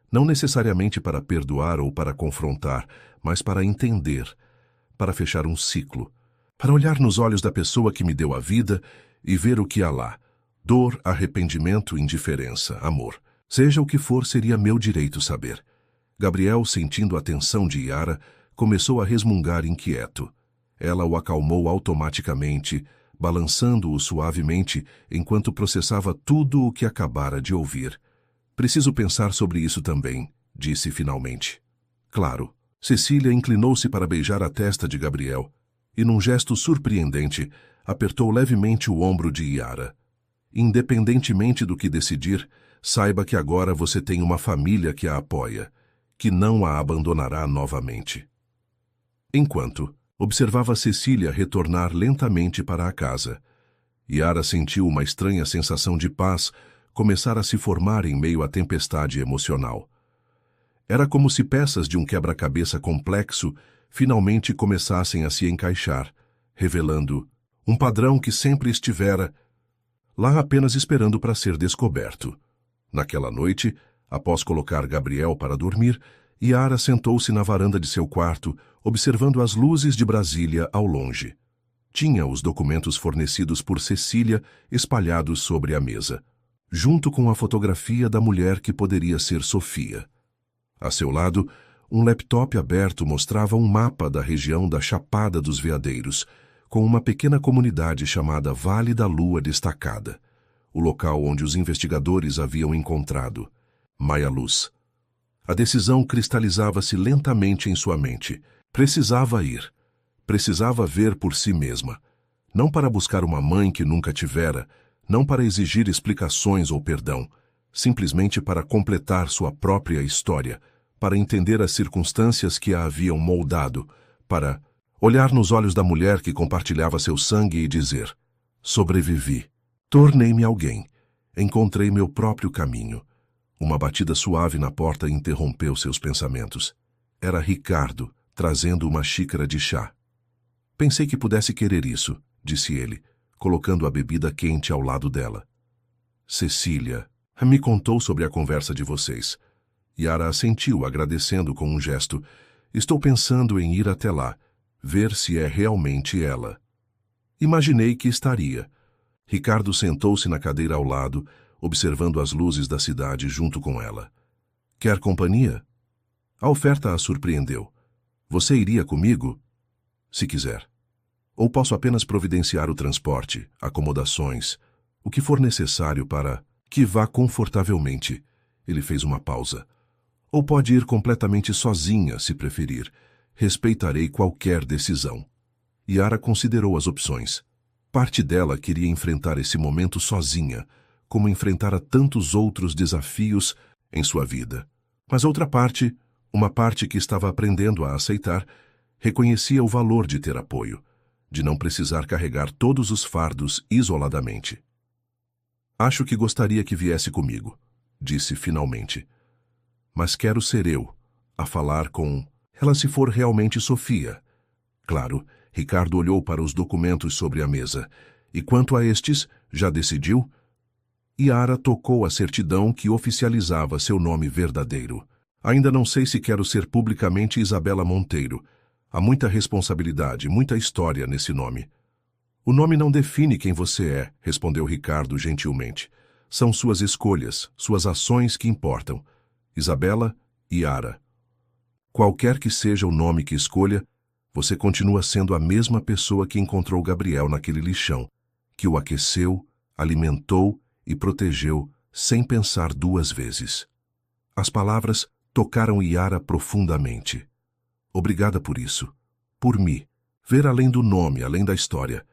não necessariamente para perdoar ou para confrontar, mas para entender, para fechar um ciclo, para olhar nos olhos da pessoa que me deu a vida e ver o que há lá. Dor, arrependimento, indiferença, amor. Seja o que for, seria meu direito saber. Gabriel, sentindo a tensão de Yara, começou a resmungar inquieto. Ela o acalmou automaticamente, balançando-o suavemente enquanto processava tudo o que acabara de ouvir. Preciso pensar sobre isso também, disse finalmente. Claro, Cecília inclinou-se para beijar a testa de Gabriel e, num gesto surpreendente, apertou levemente o ombro de Yara. Independentemente do que decidir, saiba que agora você tem uma família que a apoia, que não a abandonará novamente. Enquanto observava Cecília retornar lentamente para a casa, Yara sentiu uma estranha sensação de paz começar a se formar em meio à tempestade emocional. Era como se peças de um quebra-cabeça complexo finalmente começassem a se encaixar, revelando um padrão que sempre estivera lá apenas esperando para ser descoberto. Naquela noite, após colocar Gabriel para dormir, Yara sentou-se na varanda de seu quarto, observando as luzes de Brasília ao longe. Tinha os documentos fornecidos por Cecília espalhados sobre a mesa, junto com a fotografia da mulher que poderia ser Sofia. A seu lado, um laptop aberto mostrava um mapa da região da Chapada dos Veadeiros, com uma pequena comunidade chamada Vale da Lua destacada, o local onde os investigadores haviam encontrado Maia Luz. A decisão cristalizava-se lentamente em sua mente. Precisava ir. Precisava ver por si mesma. Não para buscar uma mãe que nunca tivera, não para exigir explicações ou perdão, simplesmente para completar sua própria história, para entender as circunstâncias que a haviam moldado, para olhar nos olhos da mulher que compartilhava seu sangue e dizer: sobrevivi. Tornei-me alguém. Encontrei meu próprio caminho. Uma batida suave na porta interrompeu seus pensamentos. Era Ricardo, trazendo uma xícara de chá. Pensei que pudesse querer isso, disse ele, colocando a bebida quente ao lado dela. Cecília me contou sobre a conversa de vocês. Yara assentiu, agradecendo com um gesto. Estou pensando em ir até lá, ver se é realmente ela. Imaginei que estaria. Ricardo sentou-se na cadeira ao lado, observando as luzes da cidade junto com ela. Quer companhia? A oferta a surpreendeu. Você iria comigo? Se quiser. Ou posso apenas providenciar o transporte, acomodações, o que for necessário para que vá confortavelmente. Ele fez uma pausa. Ou pode ir completamente sozinha, se preferir. Respeitarei qualquer decisão. Yara considerou as opções. Parte dela queria enfrentar esse momento sozinha, como enfrentara tantos outros desafios em sua vida. Mas outra parte, uma parte que estava aprendendo a aceitar, reconhecia o valor de ter apoio, de não precisar carregar todos os fardos isoladamente. Acho que gostaria que viesse comigo, disse finalmente. Mas quero ser eu, a falar com ela se for realmente Sofia. Claro, Ricardo olhou para os documentos sobre a mesa. E quanto a estes, já decidiu? Yara tocou a certidão que oficializava seu nome verdadeiro. Ainda não sei se quero ser publicamente Isabela Monteiro. Há muita responsabilidade, muita história nesse nome. O nome não define quem você é, respondeu Ricardo gentilmente. São suas escolhas, suas ações que importam. Isabela e Yara. Qualquer que seja o nome que escolha, você continua sendo a mesma pessoa que encontrou Gabriel naquele lixão, que o aqueceu, alimentou e protegeu sem pensar duas vezes. As palavras tocaram Yara profundamente. Obrigada por isso. Por mim. Ver além do nome, além da história.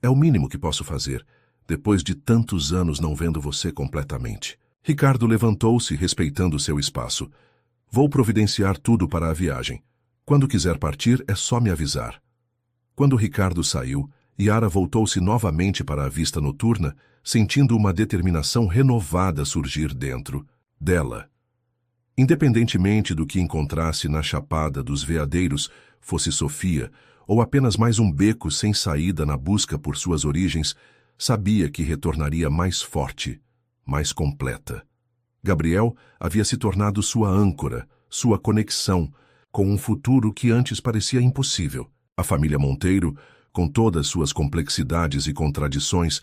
É o mínimo que posso fazer, depois de tantos anos não vendo você completamente. Ricardo levantou-se, respeitando seu espaço. Vou providenciar tudo para a viagem. Quando quiser partir, é só me avisar. Quando Ricardo saiu, Yara voltou-se novamente para a vista noturna, sentindo uma determinação renovada surgir dentro dela. Independentemente do que encontrasse na Chapada dos Veadeiros, fosse Sofia, ou apenas mais um beco sem saída na busca por suas origens, sabia que retornaria mais forte, mais completa. Gabriel havia se tornado sua âncora, sua conexão, com um futuro que antes parecia impossível. A família Monteiro, com todas suas complexidades e contradições,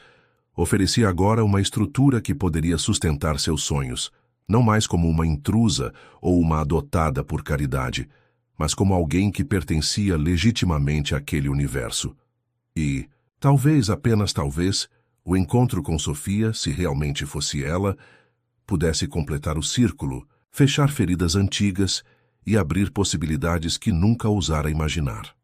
oferecia agora uma estrutura que poderia sustentar seus sonhos, não mais como uma intrusa ou uma adotada por caridade, mas como alguém que pertencia legitimamente àquele universo. E, talvez, apenas talvez, o encontro com Sofia, se realmente fosse ela, pudesse completar o círculo, fechar feridas antigas e abrir possibilidades que nunca ousara imaginar.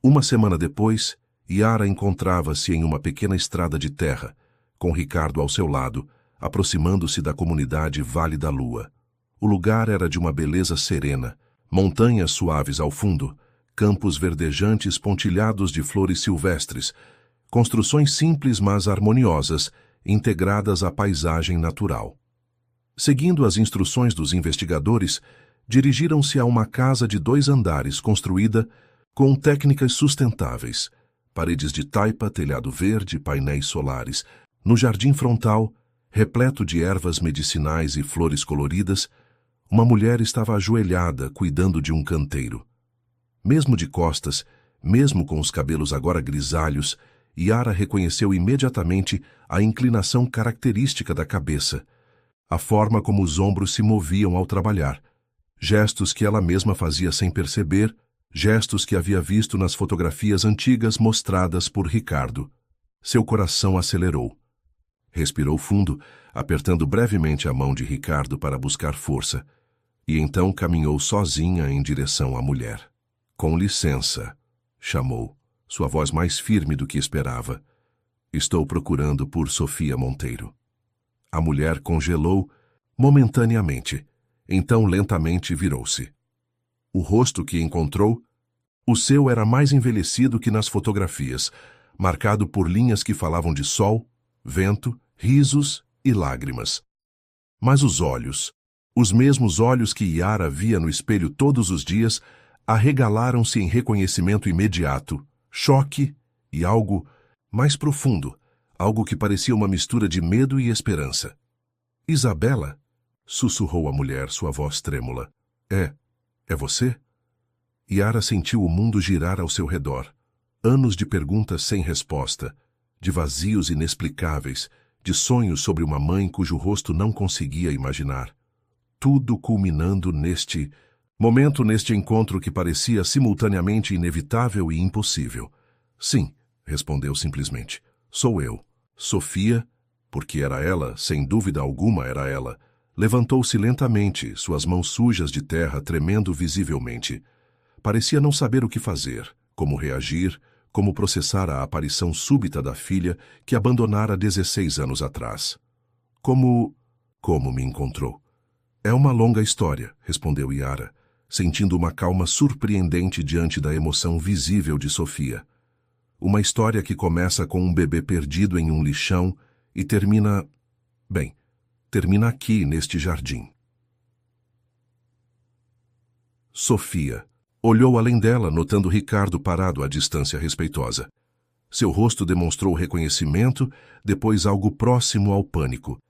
Uma semana depois, Yara encontrava-se em uma pequena estrada de terra, com Ricardo ao seu lado, aproximando-se da comunidade Vale da Lua. O lugar era de uma beleza serena, montanhas suaves ao fundo, campos verdejantes pontilhados de flores silvestres, construções simples mas harmoniosas, integradas à paisagem natural. Seguindo as instruções dos investigadores, dirigiram-se a uma casa de 2 andares construída com técnicas sustentáveis, paredes de taipa, telhado verde, painéis solares. No jardim frontal, repleto de ervas medicinais e flores coloridas, uma mulher estava ajoelhada cuidando de um canteiro. Mesmo de costas, mesmo com os cabelos agora grisalhos, Yara reconheceu imediatamente a inclinação característica da cabeça, a forma como os ombros se moviam ao trabalhar, gestos que ela mesma fazia sem perceber, gestos que havia visto nas fotografias antigas mostradas por Ricardo. Seu coração acelerou. Respirou fundo, apertando brevemente a mão de Ricardo para buscar força, e então caminhou sozinha em direção à mulher. "Com licença", chamou, sua voz mais firme do que esperava. "Estou procurando por Sofia Monteiro." A mulher congelou momentaneamente, então lentamente virou-se. O rosto que encontrou, o seu era mais envelhecido que nas fotografias, marcado por linhas que falavam de sol, vento, risos e lágrimas. Mas os olhos, os mesmos olhos que Yara via no espelho todos os dias, arregalaram-se em reconhecimento imediato, choque e algo mais profundo, algo que parecia uma mistura de medo e esperança. "Isabela?", sussurrou a mulher, sua voz trêmula. É você?" Yara sentiu o mundo girar ao seu redor. Anos de perguntas sem resposta, de vazios inexplicáveis, de sonhos sobre uma mãe cujo rosto não conseguia imaginar. Tudo culminando neste momento, neste encontro que parecia simultaneamente inevitável e impossível. "Sim", respondeu simplesmente. "Sou eu." Sofia, porque era ela, sem dúvida alguma era ela, levantou-se lentamente, suas mãos sujas de terra tremendo visivelmente. Parecia não saber o que fazer, como reagir, como processar a aparição súbita da filha que abandonara 16 anos atrás. Como me encontrou?" "É uma longa história", respondeu Yara, sentindo uma calma surpreendente diante da emoção visível de Sofia. "Uma história que começa com um bebê perdido em um lixão e termina aqui, neste jardim." Sofia olhou além dela, notando Ricardo parado à distância respeitosa. Seu rosto demonstrou reconhecimento, depois algo próximo ao pânico.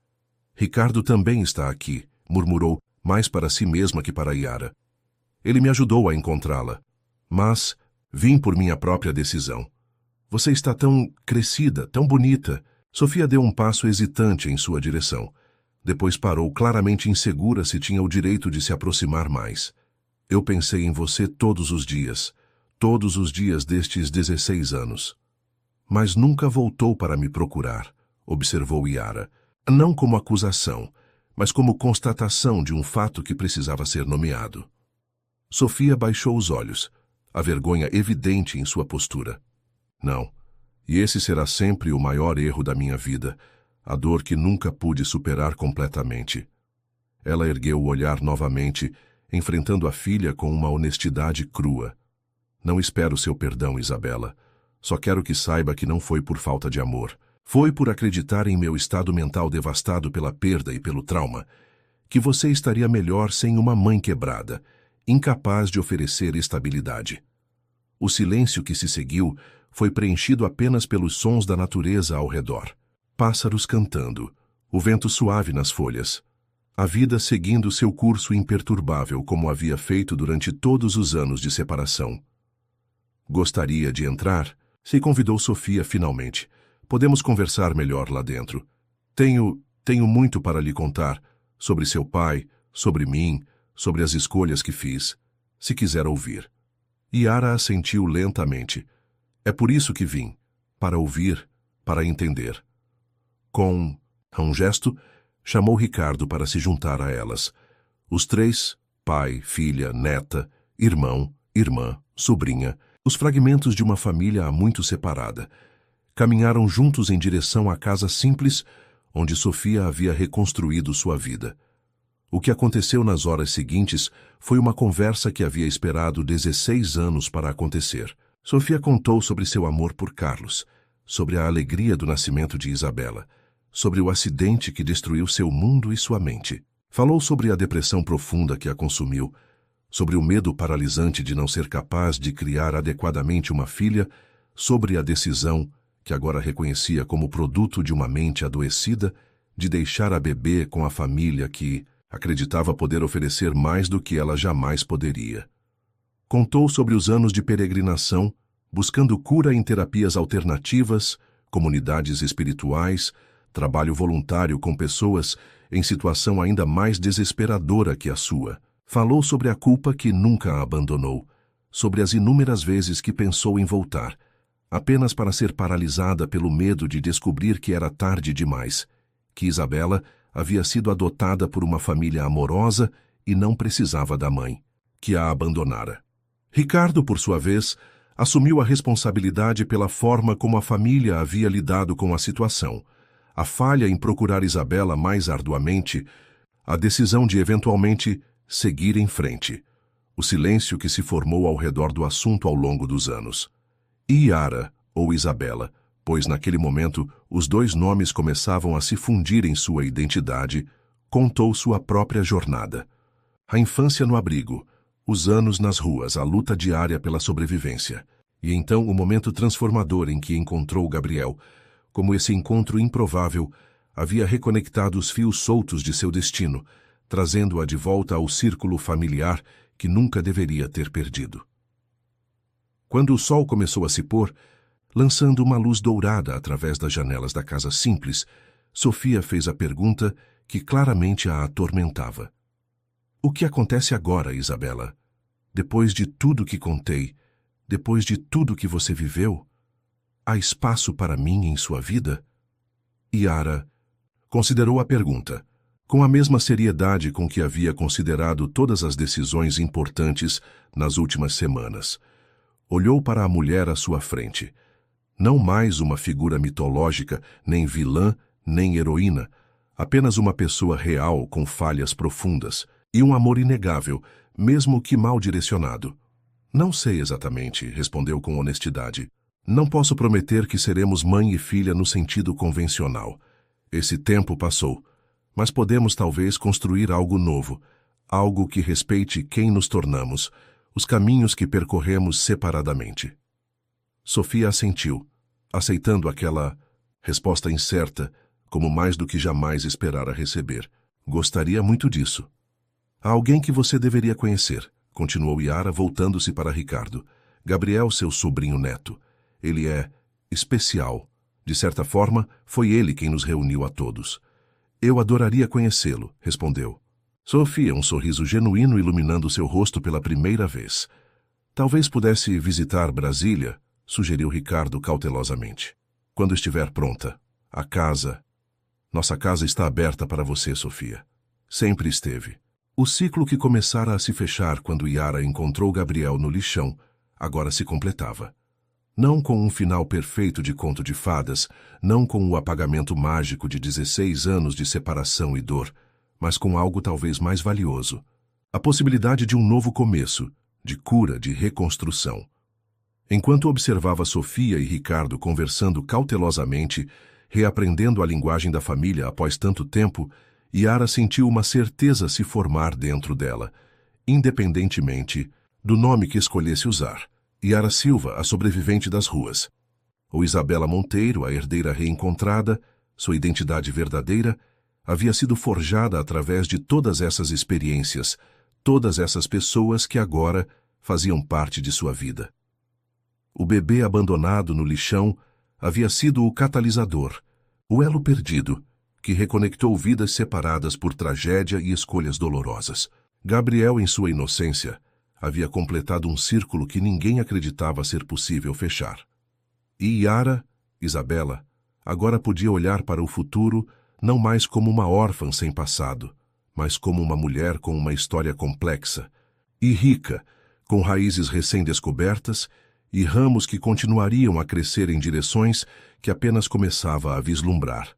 "Ricardo também está aqui", murmurou, mais para si mesma que para Yara. "Ele me ajudou a encontrá-la. Mas vim por minha própria decisão." "Você está tão crescida, tão bonita." Sofia deu um passo hesitante em sua direção. Depois parou, claramente insegura se tinha o direito de se aproximar mais. "Eu pensei em você todos os dias destes 16 anos." "Mas nunca voltou para me procurar", observou Yara, não como acusação, mas como constatação de um fato que precisava ser nomeado. Sofia baixou os olhos, a vergonha evidente em sua postura. "Não, e esse será sempre o maior erro da minha vida, a dor que nunca pude superar completamente." Ela ergueu o olhar novamente, enfrentando a filha com uma honestidade crua. "Não espero seu perdão, Isabela. Só quero que saiba que não foi por falta de amor. Foi por acreditar em meu estado mental devastado pela perda e pelo trauma, que você estaria melhor sem uma mãe quebrada, incapaz de oferecer estabilidade." O silêncio que se seguiu foi preenchido apenas pelos sons da natureza ao redor. Pássaros cantando, o vento suave nas folhas. A vida seguindo seu curso imperturbável como havia feito durante todos os anos de separação. "Gostaria de entrar?", se convidou Sofia finalmente. "Podemos conversar melhor lá dentro. Tenho muito para lhe contar, sobre seu pai, sobre mim, sobre as escolhas que fiz, se quiser ouvir." Yara assentiu lentamente. "É por isso que vim, para ouvir, para entender." Com um gesto, chamou Ricardo para se juntar a elas. Os três, pai, filha, neta, irmão, irmã, sobrinha, os fragmentos de uma família há muito separada. Caminharam juntos em direção à casa simples onde Sofia havia reconstruído sua vida. O que aconteceu nas horas seguintes foi uma conversa que havia esperado 16 anos para acontecer. Sofia contou sobre seu amor por Carlos, sobre a alegria do nascimento de Isabela, sobre o acidente que destruiu seu mundo e sua mente. Falou sobre a depressão profunda que a consumiu, sobre o medo paralisante de não ser capaz de criar adequadamente uma filha, sobre a decisão, que agora reconhecia como produto de uma mente adoecida, de deixar a bebê com a família que acreditava poder oferecer mais do que ela jamais poderia. Contou sobre os anos de peregrinação, buscando cura em terapias alternativas, comunidades espirituais, trabalho voluntário com pessoas em situação ainda mais desesperadora que a sua. Falou sobre a culpa que nunca a abandonou, sobre as inúmeras vezes que pensou em voltar, apenas para ser paralisada pelo medo de descobrir que era tarde demais, que Isabela havia sido adotada por uma família amorosa e não precisava da mãe, que a abandonara. Ricardo, por sua vez, assumiu a responsabilidade pela forma como a família havia lidado com a situação, a falha em procurar Isabela mais arduamente, a decisão de eventualmente seguir em frente, o silêncio que se formou ao redor do assunto ao longo dos anos. E Yara, ou Isabela, pois naquele momento os dois nomes começavam a se fundir em sua identidade, contou sua própria jornada. A infância no abrigo, os anos nas ruas, a luta diária pela sobrevivência, e então o momento transformador em que encontrou Gabriel. Como esse encontro improvável havia reconectado os fios soltos de seu destino, trazendo-a de volta ao círculo familiar que nunca deveria ter perdido. Quando o sol começou a se pôr, lançando uma luz dourada através das janelas da casa simples, Sofia fez a pergunta que claramente a atormentava. O que acontece agora, Isabela? Depois de tudo que contei, depois de tudo que você viveu, há espaço para mim em sua vida? Yara considerou a pergunta, com a mesma seriedade com que havia considerado todas as decisões importantes nas últimas semanas. Olhou para a mulher à sua frente. Não mais uma figura mitológica, nem vilã, nem heroína, apenas uma pessoa real com falhas profundas e um amor inegável, mesmo que mal direcionado. Não sei exatamente, respondeu com honestidade. Não posso prometer que seremos mãe e filha no sentido convencional. Esse tempo passou, mas podemos talvez construir algo novo, algo que respeite quem nos tornamos, os caminhos que percorremos separadamente. Sofia assentiu, aceitando aquela resposta incerta, como mais do que jamais esperara receber. Gostaria muito disso. Há alguém que você deveria conhecer, continuou Yara, voltando-se para Ricardo. Gabriel, seu sobrinho neto. Ele é especial. De certa forma, foi ele quem nos reuniu a todos. Eu adoraria conhecê-lo, respondeu. Sofia, um sorriso genuíno iluminando seu rosto pela primeira vez. Talvez pudesse visitar Brasília, sugeriu Ricardo cautelosamente. Quando estiver pronta. A casa. Nossa casa está aberta para você, Sofia. Sempre esteve. O ciclo que começara a se fechar quando Yara encontrou Gabriel no lixão, agora se completava. Não com um final perfeito de conto de fadas, não com o apagamento mágico de 16 anos de separação e dor, mas com algo talvez mais valioso. A possibilidade de um novo começo, de cura, de reconstrução. Enquanto observava Sofia e Ricardo conversando cautelosamente, reaprendendo a linguagem da família após tanto tempo, Yara sentiu uma certeza se formar dentro dela, independentemente do nome que escolhesse usar. Yara Silva, a sobrevivente das ruas. Ou Isabela Monteiro, a herdeira reencontrada, sua identidade verdadeira, havia sido forjada através de todas essas experiências, todas essas pessoas que agora faziam parte de sua vida. O bebê abandonado no lixão havia sido o catalisador, o elo perdido, que reconectou vidas separadas por tragédia e escolhas dolorosas. Gabriel, em sua inocência, havia completado um círculo que ninguém acreditava ser possível fechar. E Yara, Isabela, agora podia olhar para o futuro não mais como uma órfã sem passado, mas como uma mulher com uma história complexa e rica, com raízes recém-descobertas e ramos que continuariam a crescer em direções que apenas começava a vislumbrar.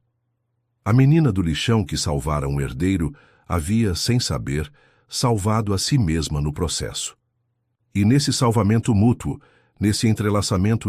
A menina do lixão que salvara um herdeiro havia, sem saber, salvado a si mesma no processo. E nesse salvamento mútuo, nesse entrelaçamento